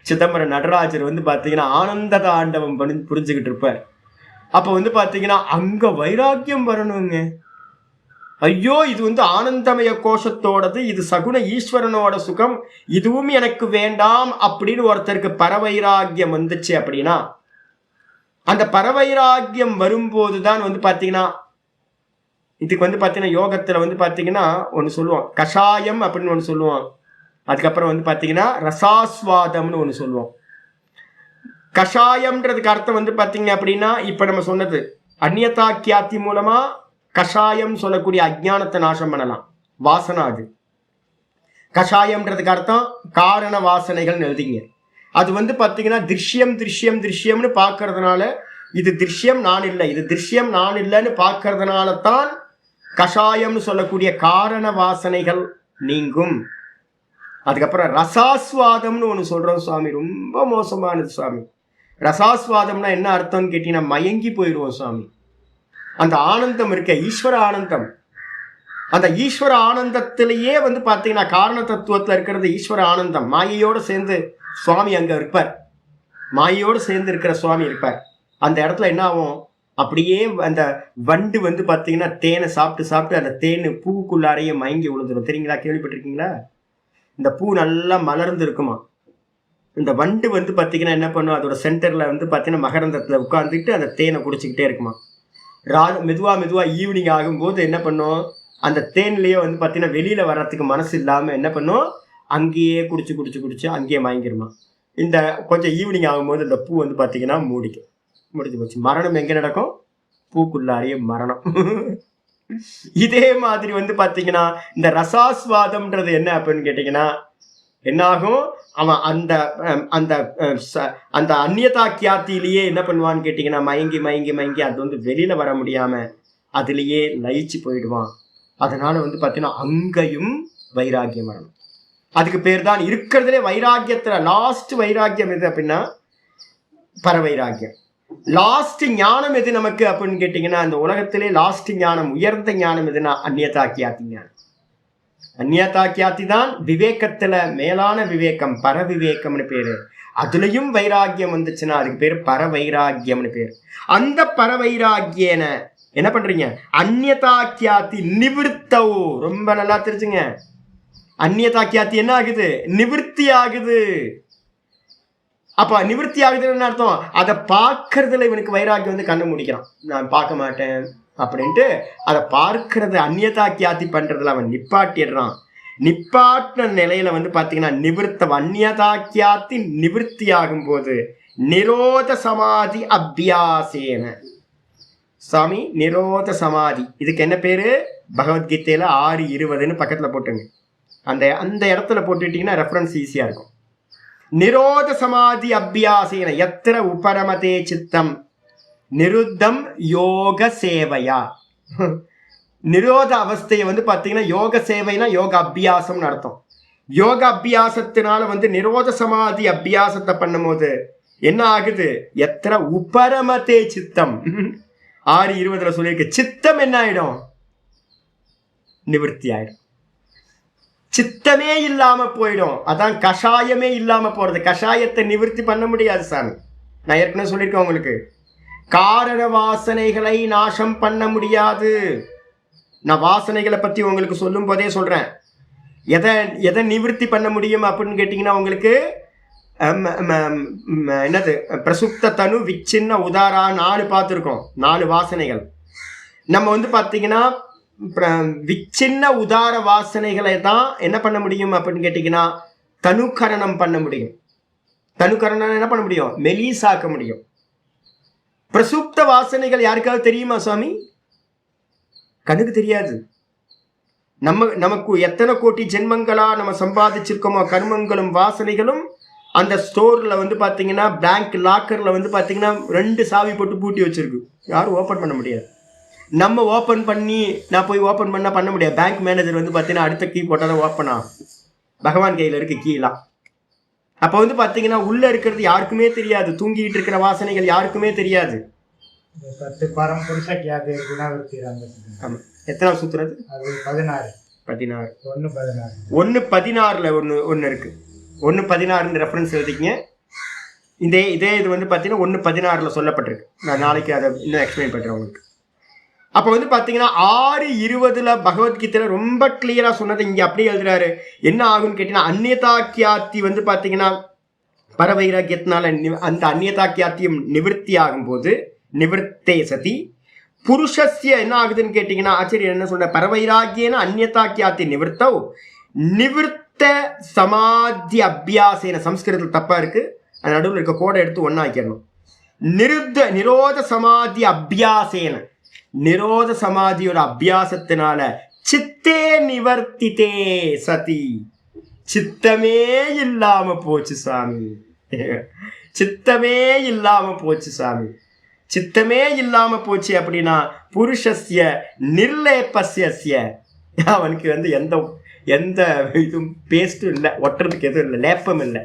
சிதம்பரம் நடராஜர் வந்து பார்த்தீங்கன்னா ஆனந்த தாண்டவம் புரிஞ்சுக்கிட்டு இருப்பார். அப்போ வந்து பார்த்தீங்கன்னா அங்க வைராக்கியம் வரணுங்க. ஐயோ இது வந்து ஆனந்தமய கோஷத்தோடது, இது சகுன ஈஸ்வரனோட சுகம், இதுவும் எனக்கு வேண்டாம் அப்படின்னு ஒருத்தருக்கு பரவைராக்கியம் வந்துச்சு அப்படின்னா, அந்த பரவைராக்கியம் வரும்போதுதான் வந்து பாத்தீங்கன்னா இதுக்கு வந்து பாத்தீங்கன்னா யோகத்துல வந்து பாத்தீங்கன்னா ஒன்று சொல்லுவோம், கஷாயம் அப்படின்னு ஒன்று சொல்லுவோம். அதுக்கப்புறம் வந்து பாத்தீங்கன்னா ரசாஸ்வாதம்னு ஒன்று சொல்லுவோம். கஷாயம்ன்றதுக்கு அர்த்தம் வந்து பாத்தீங்க அப்படின்னா இப்ப நம்ம சொன்னது அந்நியதா கியாத்தி மூலமா கஷாயம் சொல்லக்கூடிய அஜ்ஞானத்தை நாசம் பண்ணலாம், வாசனை. அது கஷாயம்ன்றதுக்கு அர்த்தம் காரண வாசனைகள் எழுதிங்க. அது வந்து பார்த்தீங்கன்னா திருஷ்யம் திருஷ்யம் திருஷ்யம்னு பார்க்கறதுனால, இது திருஷ்யம் நான் இல்லை, இது திருஷ்யம் நான் இல்லைன்னு பார்க்கறதுனால தான் கஷாயம்னு சொல்லக்கூடிய காரண வாசனைகள் நீங்கும். அதுக்கப்புறம் ரசாஸ்வாதம்னு ஒன்று சொல்றோம் சுவாமி, ரொம்ப மோசமானது சுவாமி. ரசாஸ்வாதம்னா என்ன அர்த்தம்னு கேட்டீங்கன்னா மயங்கி போயிடுவோம் சுவாமி. அந்த ஆனந்தம் இருக்க ஈஸ்வர ஆனந்தம், அந்த ஈஸ்வர ஆனந்தத்திலேயே வந்து பார்த்தீங்கன்னா காரண தத்துவத்தில் இருக்கிறது ஈஸ்வர ஆனந்தம். மாயையோடு சேர்ந்து சுவாமி அங்கே இருப்பார், மாயையோடு சேர்ந்து இருக்கிற சுவாமி இருப்பார். அந்த இடத்துல என்ன ஆகும், அப்படியே அந்த வண்டு வந்து பார்த்தீங்கன்னா தேனை சாப்பிட்டு சாப்பிட்டு அந்த தேன் பூவுக்குள்ளாரையே மயங்கி விழுந்துடும். தெரியுங்களா, கேள்விப்பட்டிருக்கீங்களா? இந்த பூ நல்லா மலர்ந்து இருக்குமா, இந்த வண்டு வந்து பார்த்தீங்கன்னா என்ன பண்ணும், அதோட சென்டரில் வந்து பார்த்தீங்கன்னா மகரந்தத்தில் உட்காந்துட்டு அந்த தேனை குடிச்சிக்கிட்டே இருக்குமா. மெதுவா ஈவினிங் ஆகும்போது என்ன பண்ணும், அந்த தேன்லேயே வந்து பார்த்தீங்கன்னா வெளியில வர்றதுக்கு மனசு இல்லாமல் என்ன பண்ணும், அங்கேயே குடிச்சு அங்கேயே மயங்கிருமா. இந்த கொஞ்சம் ஈவினிங் ஆகும்போது இந்த பூ வந்து பார்த்தீங்கன்னா முடிஞ்சு போச்சு. மரணம் எங்கே நடக்கும், பூக்குள்ளாரையே மரணம். இதே மாதிரி வந்து பார்த்தீங்கன்னா இந்த ரசாஸ்வாதம்ன்றது என்ன அப்படின்னு கேட்டிங்கன்னா, என்னாகும், அவன் அந்த அந்த அந்த அந்நியதா கியாத்திலேயே என்ன பண்ணுவான்னு கேட்டீங்கன்னா மயங்கி மயங்கி மயங்கி அது வந்து வெளியில வர முடியாம அதுலேயே லயிச்சு போயிடுவான். அதனால வந்து பார்த்தீங்கன்னா அங்கேயும் வைராக்கியம் வரணும். அதுக்கு பேர் தான் இருக்கிறதுலே வைராக்கியத்துல லாஸ்ட் வைராக்கியம் எது அப்படின்னா பரவைராக்கியம். லாஸ்ட் ஞானம் எது நமக்கு அப்படின்னு கேட்டீங்கன்னா அந்த உலகத்திலே லாஸ்ட் ஞானம், உயர்ந்த ஞானம் எதுனா அந்நியதா கியாத்தி ஞானம். அந்நியதா கியாத்தி தான் விவேகத்துல மேலான விவேகம், பரவிவேகம்னு பேரு. அதுலயும் வைராக்கியம் வந்துச்சுன்னா அதுக்கு பேரு பரவைராக்கியம்னு பேரு. அந்த பரவைராக்கியன என்ன பண்றீங்க, அந்நியதா கியாத்தி நிவிர்த்தவோ, ரொம்ப நல்லா தெரிஞ்சுங்க. அந்நியதா கியாத்தி என்ன ஆகுது, நிவிர்த்தி ஆகுது. அப்ப நிவிர்த்தி ஆகுதுன்னு அர்த்தம், அதை பார்க்கறதுல இவனுக்கு வைராக்கியம் வந்து கண்ணு முடிக்கிறான். நான் பார்க்க மாட்டேன் அப்படின்ட்டு அதை பார்க்கறது அந்நியதா கியாத்தி பண்றதுல அவன் நிப்பாட்டிடுறான். நிப்பாட்டின நிலையில வந்து பாத்தீங்கன்னா நிவிர்த்த அந்நியதா கியாத்தி நிவிர்த்தி ஆகும் போது நிரோத சமாதி அபியாசேன. சாமி நிரோத சமாதி, இதுக்கு என்ன பேரு, பகவத்கீதையில 6:20 பக்கத்துல போட்டுங்க. அந்த அந்த இடத்துல போட்டுட்டீங்கன்னா ரெஃபரன்ஸ் ஈஸியா இருக்கும். நிரோத சமாதி அபியாசேன எத்திர உபரமதே சித்தம் நிருத்தம் யோக சேவையா. நிரோத அவஸ்தையை வந்து பார்த்தீங்கன்னா யோக சேவைனா யோக அபியாசம்னு அர்த்தம். யோக அபியாசத்தினால வந்து நிரோத சமாதி அபியாசத்தை பண்ணும் போது என்ன ஆகுது, எத்திர உபரமதே சித்தம் 6:20 சொல்லியிருக்கு. சித்தம் என்ன ஆயிடும், நிவர்த்தி ஆயிடும். சித்தமே இல்லாம போயிடும். அதான் கஷாயமே இல்லாம போறது. கஷாயத்தை நிவர்த்தி பண்ண முடியாது சாமி. நான் ஏற்கனவே சொல்லியிருக்கேன் உங்களுக்கு, காரண வாசனைகளை நாசம் பண்ண முடியாது. நான் வாசனைகளை பத்தி உங்களுக்கு சொல்லும் போதே சொல்றேன். எதை நிவர்த்தி பண்ண முடியும் அப்படின்னு கேட்டீங்கன்னா உங்களுக்கு என்னது, பிரசுப்த தனு விச்சின்ன உதாரா 4 பார்த்துருக்கோம். 4 வாசனைகள். நம்ம வந்து பார்த்தீங்கன்னா விச்சின்ன உதார வாசனைகளை தான் என்ன பண்ண முடியும் அப்படின்னு கேட்டீங்கன்னா தனுக்கரணம் பண்ண முடியும். தனுக்கரணம் என்ன பண்ண முடியும், மெலிசாக்க முடியும். பிரசுப்த வாசனைகள் யாருக்காவது தெரியுமா சுவாமி? கண்ணுக்கு தெரியாது. நமக்கு எத்தனை கோடி ஜென்மங்களா நம்ம சம்பாதிச்சிருக்கோமோ கர்மங்களும் வாசனைகளும் அந்த ஸ்டோர்ல வந்து பாத்தீங்கன்னா பேங்க் லாக்கர்ல வந்து பாத்தீங்கன்னா 2 சாவி போட்டு பூட்டி வச்சிருக்கு. யாரும் ஓபன் பண்ண முடியாது. நம்ம ஓபன் பண்ணி நான் போய் ஓபன் பண்ண முடியாது. பேங்க் மேனேஜர் வந்து பாத்தீங்கன்னா அடுத்த கீ போட்டாதான் ஓப்பன் ஆகும். பகவான் கையில இருக்கு கீலாம். அப்ப வந்து பாத்தீங்கன்னா உள்ள இருக்கிறது யாருக்குமே தெரியாது. தூங்கிட்டு இருக்கிற வாசனைகள் யாருக்குமே தெரியாது. எத்தனை சுத்துறது, 16. 1:16 ஒன்னு இருக்கு. 1:16 ரெஃபரன்ஸ் எழுதிக்கங்க. இதே இது வந்து பாத்தீங்கன்னா 1:16 சொல்லப்பட்டிருக்கு. நான் நாளைக்கு அதை இன்னும் எக்ஸ்பிளைன் பண்றேன் உங்களுக்கு. அப்போ வந்து பார்த்தீங்கன்னா 6:20 பகவத்கீதையில ரொம்ப கிளியரா சொன்னது இங்கே அப்படியே எழுதுறாரு. என்ன ஆகுன்னு கேட்டீங்கன்னா அந்நியதாக்கியாத்தி வந்து பார்த்தீங்கன்னா பரவைராக்கியத்தினால அந்த அந்நியதாக்கியாத்தியம் நிவர்த்தி ஆகும்போது நிவர்த்தே சதி புருஷஸ்ய என்ன ஆகுதுன்னு கேட்டீங்கன்னா ஆச்சரியம் என்ன சொல்ற, பரவைராக்கியன அந்நியதாக்கியாத்தி நிவர்த்தவ் நிவர்த்த சமாதி அபியாசேன. சம்ஸ்கிருதத்தில் தப்பா இருக்கு, அந்த நடுவில் இருக்க கோடை எடுத்து ஒன்னா ஆக்கிடணும். நிரோத சமாதி அபியாசேன, நிரோத சமாதியோட அபியாசத்தினால சித்தே நிவர்த்தித்தே சதி, சித்தமே இல்லாம போச்சு சாமி. சித்தமே இல்லாம போச்சு சாமி. சித்தமே இல்லாம போச்சு அப்படின்னா புருஷஸ்ய நிர்லேபஸ்ய, அவனுக்கு வந்து எந்த இதுவும் பேஸ்டும் இல்லை, ஒட்டுறதுக்கு எதுவும் இல்லை, லேப்பம் இல்லை,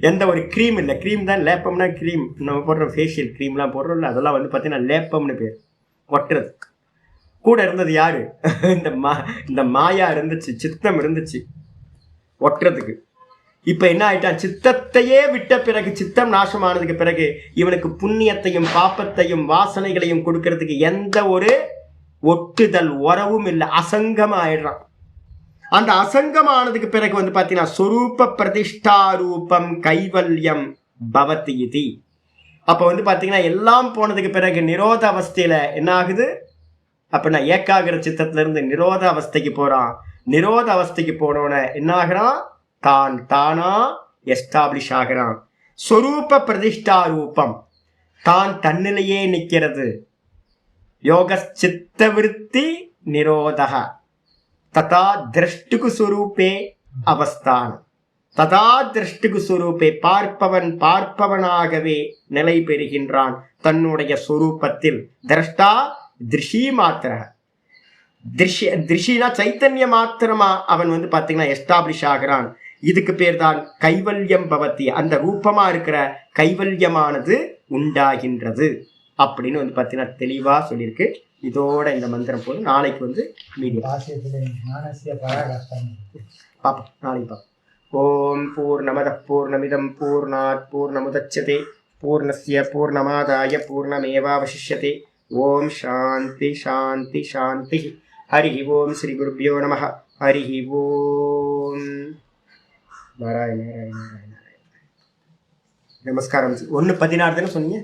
எந்த ஒரு க்ரீம் இல்லை. க்ரீம் தான் லேப்பம்னா, க்ரீம் நம்ம போடுற ஃபேஷியல் க்ரீம்லாம் போடுறோம்ல, அதெல்லாம் வந்து பார்த்தீங்கன்னா லேப்பம்னு பேர். ஒட்டுறது கூட இருந்தது யாரு, இந்த மாயா இருந்துச்சு, சித்தம் இருந்துச்சு ஒட்டுறதுக்கு. இப்போ என்ன ஆயிட்டான், சித்தத்தையே விட்ட பிறகு, சித்தம் நாசமானதுக்கு பிறகு இவனுக்கு புண்ணியத்தையும் பாப்பத்தையும் வாசனைகளையும் கொடுக்கறதுக்கு எந்த ஒரு ஒட்டுதல் உறவும் இல்லை, அசங்கம் ஆயிடுறான். அந்த அசங்கமானதுக்கு பிறகு வந்து பார்த்தீங்கன்னா சொரூப பிரதிஷ்டாரூபம் கைவல்யம் பவதி இதி. அப்போ வந்து பார்த்தீங்கன்னா எல்லாம் போனதுக்கு பிறகு நிரோத அவஸ்தையில என்ன ஆகுது அப்படின்னா ஏகாகிர சித்தத்திலிருந்து நிரோத அவஸ்தைக்கு போறான். நிரோத அவஸ்தைக்கு போனோட என்ன ஆகிறான், தானா எஸ்டாப்ளிஷ் ஆகிறான். சொரூப பிரதிஷ்டாரூபம் தான் தன்னிலேயே நிற்கிறது. யோக சித்த விருத்தி நிரோதக ததா திரஷ்டுகு சுரூபே அவஸ்தானம். ததா திருஷ்டிகு சுரூபே, பார்ப்பவன் பார்ப்பவனாகவே நிலை பெறுகின்றான் தன்னுடைய சுரூபத்தில். திரஷ்டா திருஷி மாத்திர, திருஷினா சைத்தன்ய மாத்திரமா அவன் பாத்தீங்கன்னா எஸ்டாப்ளிஷ் ஆகிறான். இதுக்கு பேர் தான் கைவல்யம் பவதி. அந்த ரூபமா இருக்கிற கைவல்யமானது உண்டாகின்றது அப்படின்னு பாத்தீங்கன்னா தெளிவா சொல்லியிருக்கு. இதோட இந்த மந்திரம் போது நாளைக்கு மீடியம் பாப்போம். நாளைக்கு பாப்போம். ஓம் பூர்ணமத பூர்ணமிதம் பூர்ணாத் பூர்ணமுதச்யதே பூர்ணஸ்ய பூர்ணமாதாய பூர்ணமேவாவசிஷ்யதே. ஓம் சாந்தி சாந்தி சாந்தி. ஹரி ஓம் ஸ்ரீ குருப்யோ நமः. ஹரி ஓம். நாராயண நாராயண நாராயண. நமஸ்காரம். 1:16 தானே சொன்னீங்க?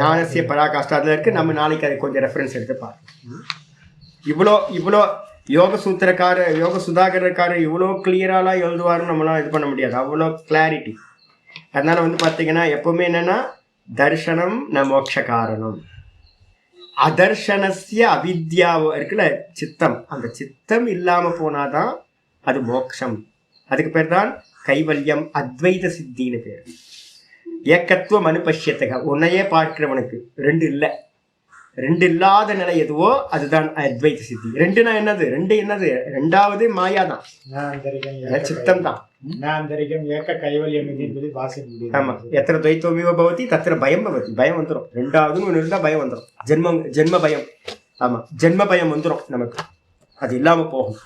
ஞானசிய பராகாஷ்டா அதுல இருக்கு. நம்ம நாளைக்கு அதை கொஞ்சம் ரெஃபரன்ஸ் எடுத்து பார்க்கணும். இவ்வளோ யோக சுதாகரக்காரர் இவ்வளோ கிளியராலாம் எழுதுவாருன்னு நம்மளாம் இது பண்ண முடியாது. அவ்வளோ கிளாரிட்டி. அதனால பார்த்தீங்கன்னா எப்பவுமே என்னன்னா தர்ஷனம் ந மோட்ச காரணம். அதர்ஷனஸ்ய அவித்யா இருக்குல்ல சித்தம், அந்த சித்தம் இல்லாம போனாதான் அது மோட்சம். அதுக்கு பேர் தான் கைவல்யம், அத்வைத சித்தின்னு பேர். ஏக்கத்துவம் அனுபஷ்யத்தக, உன்னையே பார்க்கிறவனுக்கு ரெண்டு இல்லை. ரெண்டு இல்லாத நிலை எதுவோ அதுதான் அத்வைத சித்தி. ரெண்டுனா என்னது? ரெண்டாவது மாயா தான், சித்தம் தான். ஆமா, எத்தனை துவைத்தோமியோ பவதி தத்திர பயம் பவதி. பயம் வந்துடும். ரெண்டாவதுன்னு ஒன்று இருந்தா பயம் வந்துடும். ஜென்ம பயம். ஆமா, ஜென்ம பயம் வந்துடும் நமக்கு. அது இல்லாம போகும்.